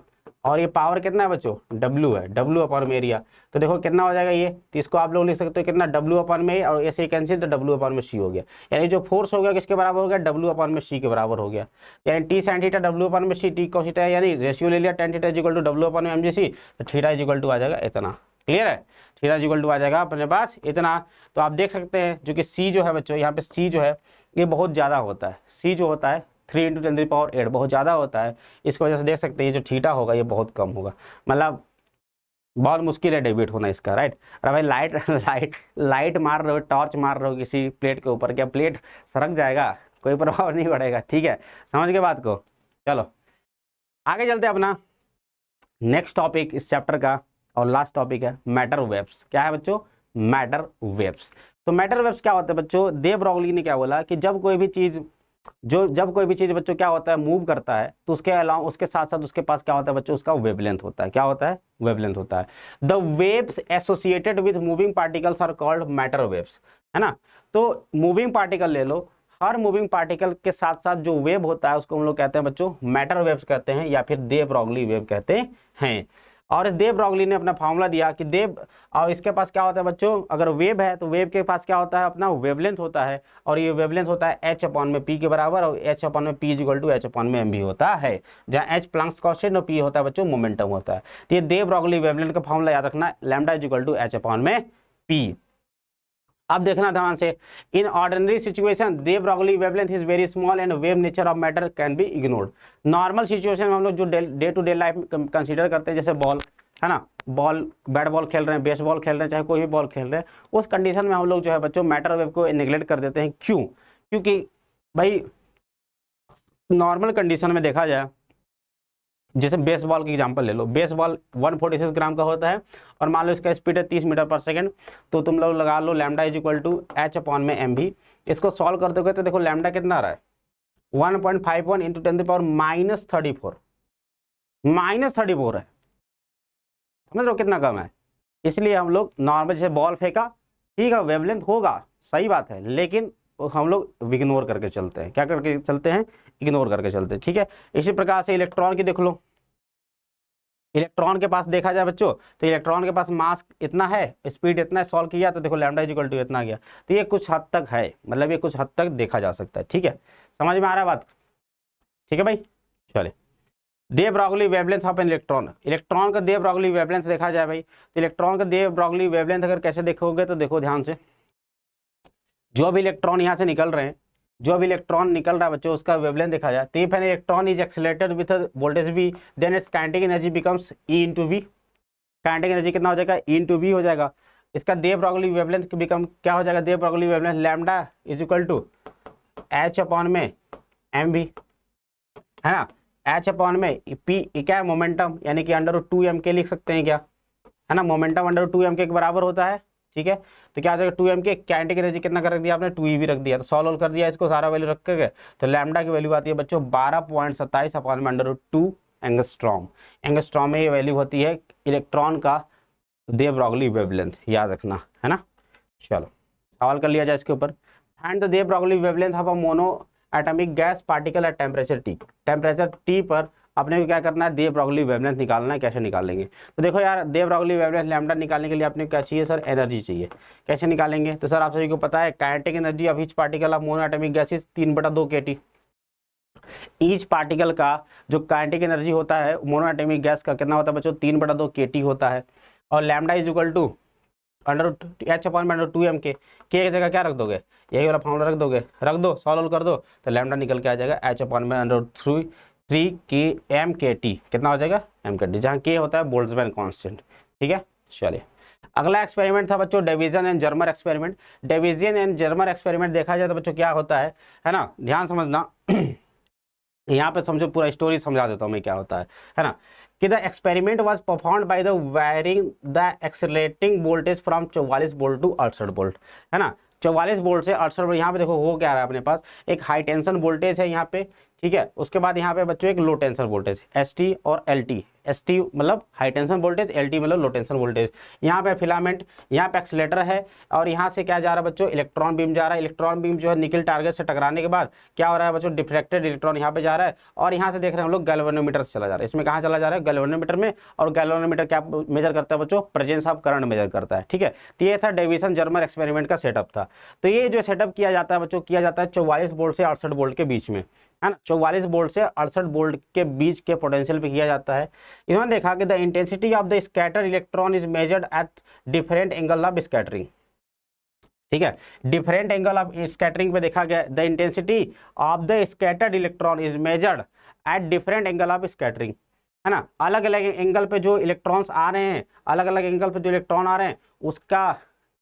और ये पावर कितना है बच्चों, W है, W अपॉन में एरिया। तो देखो कितना हो जाएगा ये, तो इसको आप लोग लिख सकते हो कितना, W अपॉन में, और ऐसे ही कैंसिल, तो W अपॉन में C हो गया, यानी जो फोर्स हो गया किसके बराबर हो गया, W अपॉन में C के बराबर हो गया। यानी T sine theta W upon में C, टी कॉस थीटा, यानी रेशियो ले लिया tan theta is equal to W upon में mgc, तो थीटा इज इक्वल टू आ जाएगा इतना। क्लियर है, थीटा इज इक्वल टू आ जाएगा अपने पास इतना। तो आप देख सकते हैं जो कि C जो है बच्चों, यहाँ पे C जो है ये बहुत ज़्यादा होता है, C जो होता है 3 × 10⁸ बहुत ज़्यादा होता है। इसकी वजह से देख सकते हैं ये जो थीटा होगा ये बहुत कम होगा, मतलब बहुत मुश्किल है डेबिट होना इसका, राइट। अरे भाई लाइट मार रहे हो, टॉर्च मार रहे हो किसी प्लेट के ऊपर, क्या प्लेट सरक जाएगा, कोई प्रभाव नहीं पड़ेगा। ठीक है, समझ के बात को। चलो आगे चलते हैं अपना नेक्स्ट टॉपिक इस चैप्टर का, और लास्ट टॉपिक है मैटर वेव्स। क्या है बच्चों, मैटर वेव्स। तो मैटर वेव्स क्या होता है बच्चों, देव ब्रॉगली ने क्या बोला कि जब कोई भी चीज बच्चों क्या होता है मूव करता है, तो उसके अलावा उसके साथ साथ उसके पास क्या होता है बच्चों, उसका वेवलेंथ होता है। क्या होता है, वेवलेंथ होता है। The waves associated with moving particles are called matter waves, है ना। तो मूविंग पार्टिकल ले लो, हर मूविंग पार्टिकल के साथ साथ जो वेव होता है उसको हम लोग कहते हैं बच्चों मैटर वेव्स कहते हैं, या फिर दे ब्रॉगली वेव कहते हैं। और इस दे ब्रॉगली ने अपना फॉर्मूला दिया कि देव, और इसके पास क्या होता है बच्चों, अगर वेव है तो वेव के पास क्या होता है अपना वेवलेंथ होता है, और ये वेवलेंथ होता है h अपॉन में p के बराबर, और h अपॉन में p is equal to h upon में m भी होता है, जहाँ h प्लैंक्स कांस्टेंट और p होता है बच्चों मोमेंटम होता है। तो ये दे ब्रॉगली वेवलेंथ का फॉर्मूला याद रखना, lambda is equal to h upon में p। अब देखना ध्यान से, in ordinary situation de Broglie wavelength is very small and wave nature of matter can be ignored. Normal situation में हम लोग जो डे टू डे लाइफ में कंसीडर करते हैं, जैसे बॉल है ना, बॉल बैट बॉल खेल रहे हैं, बेसबॉल खेल रहे हैं, चाहे कोई भी बॉल खेल रहे हैं, उस कंडीशन में हम लोग जो है बच्चों मैटर वेव को नेग्लेक्ट कर देते हैं। क्यों, क्योंकि भाई नॉर्मल कंडीशन में देखा जाए, जैसे बेसबॉल की एग्जांपल ले लो, बेसबॉल 146 ग्राम का होता है, और मान लो इसका स्पीड है 30 मीटर पर सेकंड, तो तुम लोग लगा लो lambda is equal to h upon में m भी। इसको सॉल्व कर दोगे तो देखो लैम्डा कितना आ रहा है, 1.51 इंटू 10⁻34, -34 है, समझ रहे हो कितना कम है। इसलिए हम लोग नॉर्मल जैसे बॉल फेंका, ठीक है वेवलेंथ होगा, सही बात है, लेकिन हम लोग इग्नोर करके चलते हैं। क्या करके चलते हैं, इग्नोर करके चलते हैं। ठीक है, इसी प्रकार से इलेक्ट्रॉन की देख लो, इलेक्ट्रॉन के पास देखा जाए बच्चों, तो इलेक्ट्रॉन के पास मास इतना है, स्पीड इतना है, सॉल्व किया तो देखो लैम्डा इज इक्वल टू इतना गया। तो ये कुछ हद तक है, मतलब ये कुछ हद तक देखा जा सकता है। ठीक है, समझ में आ रहा है बात, ठीक है भाई। चले, de Broglie wavelength of an electron, electron का दे ब्रॉगली वेवलेंथ देखा जाए भाई, तो इलेक्ट्रॉन का दे ब्रॉगली वेवलेंथ अगर कैसे देखोगे, तो देखो ध्यान से, जो भी इलेक्ट्रॉन यहाँ से निकल रहे हैं, जो भी इलेक्ट्रॉन निकल रहा है बच्चों उसका वेवलेंथ देखा जाए, तो if an electron is accelerated with voltage v then its kinetic energy becomes E into V. Kinetic energy कितना हो जाएगा, E इंटू वी हो जाएगा। इसका दे ब्रॉगली वेवलेंथ बिकम क्या हो जाएगा, de Broglie wavelength lambda is equal to h upon में m v, है ना। h अपॉन में p क्या है, मोमेंटम, यानी कि √2m के लिख सकते हैं क्या, है ना, मोमेंटम √2m के बराबर होता है। ठीक है, तो क्या आ जाएगा 2m के, काइनेटिक एनर्जी कितना कर दिया आपने, 2e भी रख दिया, तो सॉल्व कर दिया इसको सारा वैल्यू रख करके, तो लैम्डा की वैल्यू आती है बच्चों 12.27 अपॉन में √2 एंगस्ट्रॉम। एंगस्ट्रॉम में ये वैल्यू होती है इलेक्ट्रॉन का दे ब्रॉगली वेवलेंथ, याद रखना, है ना। चलो सवाल कर लिया जाए इसके ऊपर, find the de Broglie wavelength of a mono atomic gas particle at temperature T। Temperature T पर अपने को क्या करना है, दे ब्रॉगली वेवलेंथ निकालना है। कैसे निकालेंगे, तो देखो यार, दे ब्रॉगली वेवलेंथ लैम्डा निकालने के लिए अपने को क्या चाहिए सर, एनर्जी चाहिए। कैसे निकालेंगे, तो सर आप सभी को पता है kinetic energy of each particle of monoatomic gases 3/2 kT। Each particle का जो काइनेटिक एनर्जी होता है मोनोएटॉमिक गैस का कितना होता है बच्चों, 3/2 kT होता है। और lambda is equal to h/2m के की जगह क्या रख दोगे, यही वाला फॉर्मूला रख दोगे, रख दो, सॉल्व कर दो, तो लैम्डा निकल के आ जाएगा h/3 की m/kT, कितना हो जाएगा m/kT, जहाँ के होता है बोल्ट्जमैन कांस्टेंट। ठीक है, चलिए अगला एक्सपेरिमेंट था बच्चों Davisson and Germer experiment. Davisson and Germer experiment देखा जाए तो बच्चों क्या होता है ना, ध्यान समझना यहाँ पे समझो, पूरा स्टोरी समझा देता हूँ मैं क्या होता है ना, कि the experiment was performed by the varying the accelerating voltage from 44 volt to 68 volt, है ना, 44 वोल्ट से 68 वोल्ट। यहाँ पे देखो हो क्या रहा है, अपने पास एक हाई टेंशन वोल्टेज है यहाँ पे, ठीक है, उसके बाद यहाँ पे बच्चों एक लो टेंशन वोल्टेज ST और LT, ST मतलब हाई टेंशन वोल्टेज, LT मतलब लो टेंशन वोल्टेज। यहाँ पे फिलामेंट, यहाँ पे एक्सीलेटर है, और यहाँ से क्या जा रहा है बच्चों, इलेक्ट्रॉन बीम जा रहा है। इलेक्ट्रॉन बीम जो है निकल टारगेट से टकराने के बाद क्या हो रहा है बच्चों, डिफ्रेक्टेड इलेक्ट्रॉन यहाँ पे जा रहा है, और यहाँ से देख रहे हैं हम लोग गैल्वेनोमीटर से चला जा रहा है। इसमें कहाँ चला जा रहा है, गैल्वेनोमीटर में, और गैल्वेनोमीटर क्या मेजर करता है बच्चों, प्रेजेंस ऑफ करंट मेजर करता है। ठीक है, तो ये था डेविसन जर्मर एक्सपेरिमेंट का सेटअप था। तो ये जो सेटअप किया जाता है बच्चों, किया जाता है 44 वोल्ट से 68 वोल्ट के बीच में, है ना, 44 वोल्ट से 68 वोल्ट के बीच के पोटेंशियल पे किया जाता है। इन्होंने देखा कि the intensity of the scatter electron is measured at different angle of scattering. ठीक है, डिफरेंट एंगल ऑफ स्कैटरिंग पे देखा गया the intensity of the scattered electron is measured at different angle of scattering, है ना, अलग अलग एंगल पे जो इलेक्ट्रॉन्स आ रहे हैं, अलग अलग एंगल पे जो इलेक्ट्रॉन आ रहे हैं उसका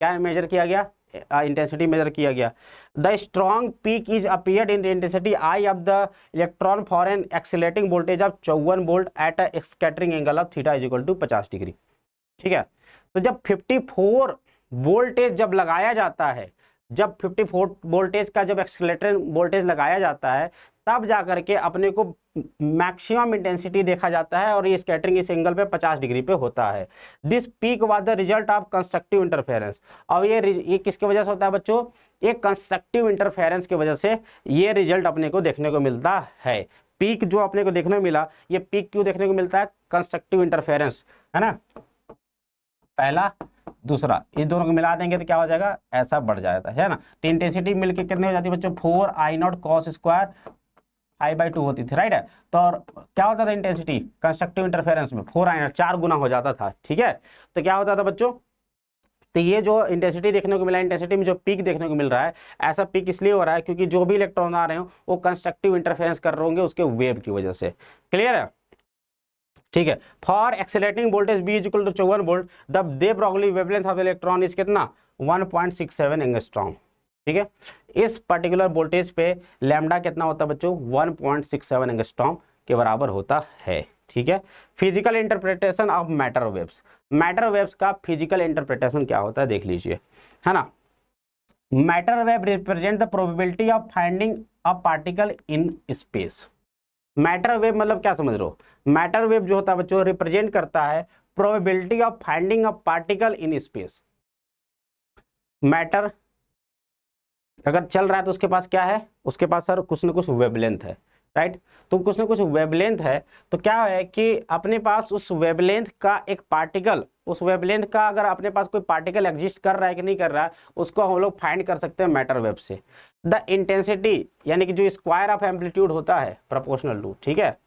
क्या मेजर किया गया, इंटेंसिटी मेजर किया गया। The strong peak is appeared in intensity I of the electron for an accelerating voltage of 54 volt at a scattering angle of theta is equal to 50 degree. ठीक है, तो जब 54 वोल्टेज जब लगाया जाता है, जब 54 वोल्टेज का जब एक्सीलरेटर वोल्टेज लगाया जाता है, तब जाकर के अपने को मैक्सिमम इंटेंसिटी देखा जाता है, और ये स्कैटरिंग इस एंगल पे 50 डिग्री पे होता है। This peak was the result of constructive interference. और ये किसकी वजह से होता है बच्चों, ये कंस्ट्रक्टिव इंटरफेरेंस की वजह से ये रिजल्ट अपने को देखने को मिलता है। पीक जो अपने को देखने को मिला, ये पीक क्यों देखने को मिलता है, कंस्ट्रक्टिव इंटरफेरेंस, है ना, पहला दूसरा, इस दोनों को मिला देंगे तो क्या हो जाएगा, ऐसा बढ़ जाता है ना। तो इंटेंसिटी मिलके कितनी हो जाती है बच्चों, 4I0 cos स्क्वायर I/2 होती थी, राइट है। तो और क्या होता था इंटेंसिटी कंस्ट्रक्टिव इंटरफेरेंस में, 4I0 4 गुना हो जाता था। ठीक है, तो क्या होता था बच्चों, तो ये जो इंटेंसिटी देखने को मिला, इंटेंसिटी में जो पीक देखने को मिल रहा है, ऐसा पीक इसलिए हो रहा है क्योंकि जो भी इलेक्ट्रॉन आ रहे हो वो कंस्ट्रक्टिव इंटरफेरेंस कर रहे होंगे उसके वेव की वजह से। क्लियर है, ठीक है। For accelerating voltage B is equal to 54 volt, the de Broglie wavelength of electron is कितना, 1.67 एंगस्ट्रॉम। ठीक है, इस पर्टिकुलर वोल्टेज पे लैम्डा कितना होता है बच्चों, 1.67 एंगस्ट्रॉम के बराबर होता है। ठीक है, physical interpretation of matter waves. Matter waves का फिजिकल इंटरप्रिटेशन क्या होता है देख लीजिए, है ना। Matter wave represent the probability of finding a particle in space. Matter wave मतलब क्या समझ रहे हो, मैटर वेव जो होता है बच्चों रिप्रेजेंट करता है probability of finding a particle in space. Matter अगर चल रहा है तो उसके पास क्या है, उसके पास सर कुछ ना कुछ वेवलेंथ है, राइट। तो कुछ ना कुछ वेवलेंथ है, तो क्या है कि अपने पास उस वेवलेंथ का एक पार्टिकल, उस वेवलेंथ का अगर अपने पास कोई पार्टिकल एग्जिस्ट कर रहा है कि नहीं कर रहा है, उसको हम लोग फाइंड कर सकते हैं मैटर वेव से। द इंटेंसिटी यानी कि जो स्क्वायर ऑफ एम्पलीट्यूड होता है प्रोपोर्शनल टू, ठीक है,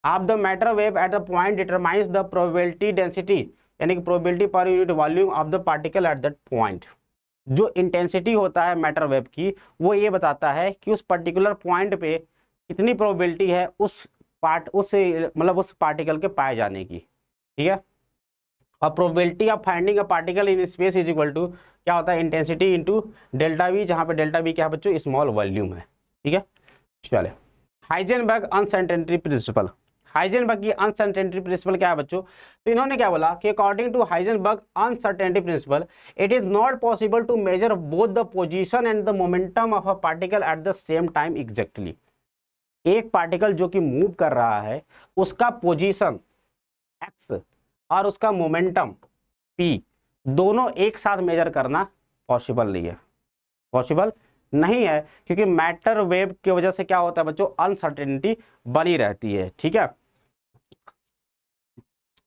of the matter wave at the point determines the probability density यानी कि probability per unit volume of the particle at that point. जो इंटेंसिटी होता है मैटर वेव की, वो ये बताता है कि उस पर्टिकुलर पॉइंट पे कितनी प्रोबेबिलिटी है उस मतलब उस पार्टिकल के पाए जाने की। ठीक है, और probability of finding a particle in space is equal to क्या होता है, इंटेंसिटी इंटू डेल्टा वी, जहां पे डेल्टा वी क्या है बच्चों, स्मॉल वॉल्यूम है। ठीक है, चले हाइजेनबर्ग अनसर्टेनिटी प्रिंसिपल। हाइजेनबर्ग की अनसर्टेनिटी प्रिंसिपल क्या है बच्चों, तो इन्होंने क्या बोला कि according to Heisenberg uncertainty principle it is not possible to measure both the position and the momentum of a particle at the same time exactly. एक पार्टिकल जो कि मूव कर रहा है उसका पोजीशन x और उसका मोमेंटम p दोनों एक साथ मेजर करना पॉसिबल नहीं है, पॉसिबल नहीं है, क्योंकि मैटर वेव की वजह से क्या होता है बच्चों, अनसर्टेनिटी बनी रहती है। ठीक है,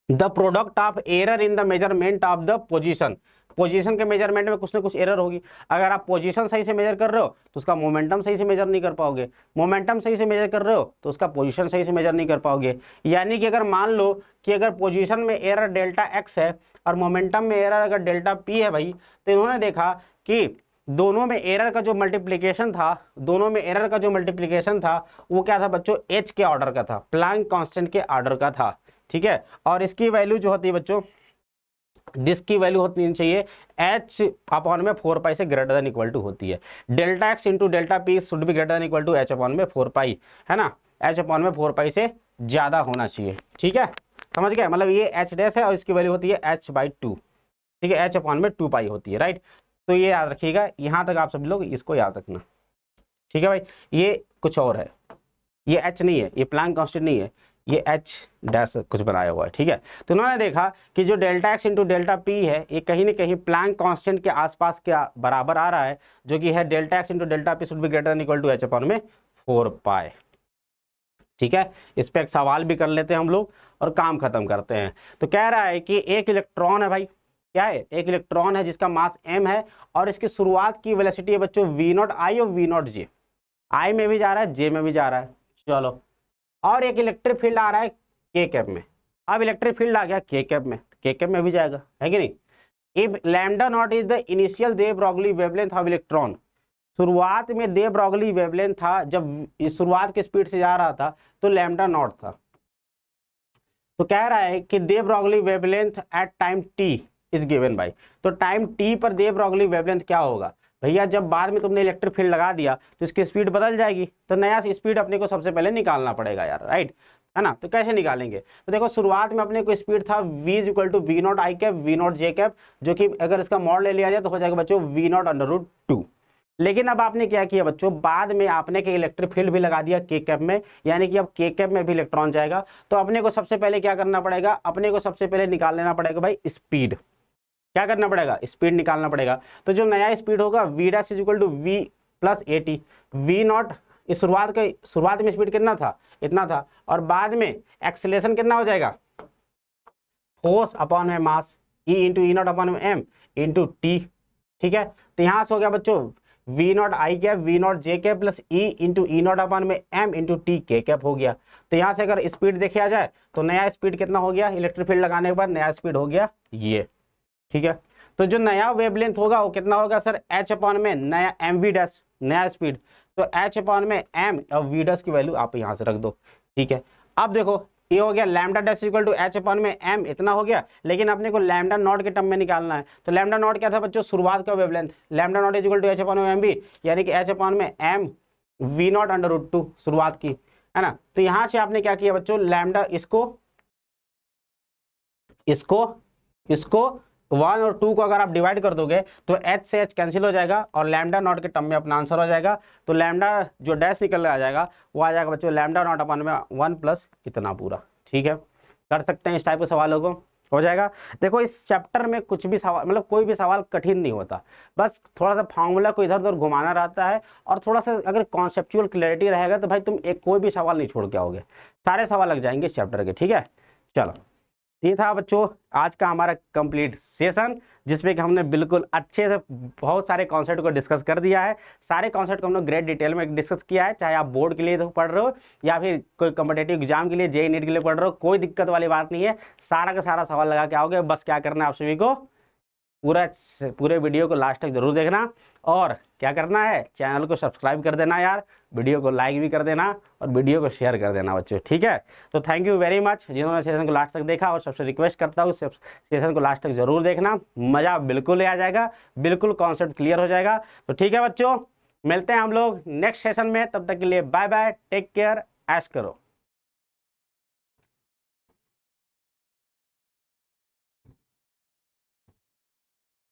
the product of error in the measurement of the position, position के मेजरमेंट में कुछ ना कुछ एरर होगी। अगर आप पोजीशन सही से मेजर कर रहे हो तो उसका मोमेंटम सही से मेजर नहीं कर पाओगे, मोमेंटम सही से मेजर कर रहे हो तो उसका पोजीशन सही से मेजर नहीं कर पाओगे। यानी कि अगर मान लो कि अगर पोजीशन में एरर डेल्टा एक्स है और मोमेंटम में एरर अगर डेल्टा पी है भाई, तो इन्होंने देखा कि दोनों में एरर का जो मल्टीप्लिकेशन था, दोनों में एरर का जो मल्टीप्लिकेशन था वो क्या था बच्चों, एच के ऑर्डर का था, प्लैंक कांस्टेंट के ऑर्डर का था। ठीक है, और इसकी वैल्यू जो होती है बच्चों, जिसकी वैल्यू होती चाहिए h अपॉन में 4 पाई से ग्रेटर देन इक्वल टू होती है। Delta x into delta p should be greater than equal to h upon में 4 पाई, है ना, h अपॉन में 4 पाई से ज्यादा होना चाहिए। ठीक है, समझ गए, मतलब ये h डैश है और इसकी वैल्यू होती है h/2। ठीक है, h अपॉन में 2 पाई होती है, राइट। तो ये याद रखिएगा, यहाँ तक आप सभी लोग इसको याद रखना। ठीक है भाई, ये कुछ और है, ये h नहीं है, ये प्लैंक कांस्टेंट नहीं है, ये h डैश कुछ बनाया हुआ है। ठीक है, तो उन्होंने देखा कि जो delta x into delta P है ये कहीं ना कहीं प्लैंक कांस्टेंट के आसपास के बराबर आ रहा है, जो कि है delta x into delta p should be greater than equal to h upon में 4 पाई। ठीक है, इस पर एक सवाल भी कर लेते हैं हम लोग और काम खत्म करते हैं। तो कह रहा है कि एक इलेक्ट्रॉन है भाई, क्या है, एक इलेक्ट्रॉन है जिसका मास m है और इसकी शुरुआत की वेलोसिटी है बच्चों v0 i और v0 j, i में भी जा रहा है j में भी जा रहा है। चलो, और एक इलेक्ट्रिक फील्ड आ रहा है के कैप में। अब इलेक्ट्रिक फील्ड आ गया के कैप में, के कैप में भी जाएगा, है कि नहीं। If lambda not is the initial they Broglie wavelength of electron, शुरुआत में दे ब्रॉगली वेवलेंथ था, जब इस शुरुआत के स्पीड से जा रहा था तो लैम्डा नॉट था। तो कह रहा है कि de Broglie wavelength at time T is given by, तो टाइम टी पर दे ब्रॉगली वेवलेंथ क्या होगा भैया, जब बाद में तुमने इलेक्ट्रिक फील्ड लगा दिया तो इसकी स्पीड बदल जाएगी, तो नया स्पीड अपने को सबसे पहले निकालना पड़ेगा यार, राइट, है ना। तो कैसे निकालेंगे, तो देखो शुरुआत में अपने को स्पीड था v is equal to v naught i cap v naught j cap, जो कि अगर इसका मॉड ले लिया जाए तो हो जाएगा बच्चों वी नॉट अंडर रूट 2। लेकिन अब आपने क्या किया बच्चों, बाद में आपने के इलेक्ट्रिक फील्ड भी लगा दिया के कैप में, यानी कि अब के कैप में भी इलेक्ट्रॉन जाएगा। तो अपने को सबसे पहले क्या करना पड़ेगा, अपने को सबसे पहले निकाल लेना पड़ेगा भाई स्पीड, क्या करना पड़ेगा, स्पीड निकालना पड़ेगा। तो जो नया स्पीड होगा v dash is equal to v plus a t, v naught इस शुरुआत में स्पीड कितना था, इतना था, और बाद में एक्सेलरेशन कितना हो जाएगा, फोर्स अपॉन में mass e into e naught upon में एम इंटू टी। ठीक है, तो यहाँ से हो गया बच्चों v naught i cap v naught j cap plus e into e naught upon में एम इंटू टी के कैप हो गया। तो यहाँ से अगर स्पीड देखा जाए तो नया स्पीड कितना हो गया, इलेक्ट्रिक फील्ड लगाने के बाद नया स्पीड हो गया ये। ठीक है, तो जो नया वेवलेंथ होगा वो कितना होगा सर, h अपॉन में नया एम वी डैश, नया स्पीड, तो h अपॉन में m और v डैश की वैल्यू आप यहाँ से रख दो। ठीक है, अब देखो ये हो गया lambda dash equal to h upon में m, इतना हो गया, लेकिन अपने को लैम्डा नॉट के टर्म में निकालना है। तो लैम्डा नॉट क्या था बच्चों, शुरुआत का wavelength, lambda naught equal to h upon में mv, यानी कि h अपॉन में m v naught under root 2 शुरुआत की, है ना। तो यहाँ से आपने क्या किया बच्चों, लैम्डा इसको 1 और 2 को अगर आप डिवाइड कर दोगे तो h से h कैंसिल हो जाएगा और लैम्डा नॉट के टर्म में अपना आंसर हो जाएगा। तो लैम्डा जो डैश निकल आ जाएगा वो आ जाएगा बच्चों लैम्डा नॉट अपन में 1 प्लस इतना पूरा। ठीक है, कर सकते हैं इस टाइप के सवालों को, हो जाएगा। देखो इस चैप्टर में कुछ भी सवाल, मतलब कोई भी सवाल कठिन नहीं होता, बस थोड़ा सा फार्मूला को इधर उधर घुमाना रहता है और थोड़ा सा अगर कॉन्सेप्चुअल क्लैरिटी रहेगा तो भाई तुम एक कोई भी सवाल नहीं छोड़ के आओगे, सारे सवाल लग जाएंगे इस चैप्टर के। ठीक है, चलो ये था बच्चों आज का हमारा कंप्लीट सेशन, जिसमें कि हमने बिल्कुल अच्छे से बहुत सारे कॉन्सेप्ट को डिस्कस कर दिया है। सारे कॉन्सेप्ट को हमने ग्रेट डिटेल में डिस्कस किया है, चाहे आप बोर्ड के लिए तो पढ़ रहे हो या फिर कोई कॉम्पिटेटिव एग्जाम के लिए, जेईई नीट के लिए पढ़ रहे हो, कोई दिक्कत वाली बात नहीं है, सारा का सारा सवाल लगा के आओगे। बस क्या करना है आप सभी को, पूरे वीडियो को लास्ट तक जरूर देखना और क्या करना है, चैनल को सब्सक्राइब कर देना यार, वीडियो को लाइक भी कर देना और वीडियो को शेयर कर देना बच्चों। ठीक है, तो थैंक यू वेरी मच जिन्होंने सेशन को लास्ट तक देखा, और सबसे रिक्वेस्ट करता हूँ सेशन को लास्ट तक जरूर देखना, मज़ा बिल्कुल आ जाएगा, बिल्कुल कॉन्सेप्ट क्लियर हो जाएगा। तो ठीक है बच्चों, मिलते हैं हम लोग नेक्स्ट सेशन में, तब तक के लिए बाय बाय, टेक केयर, ऐश करो।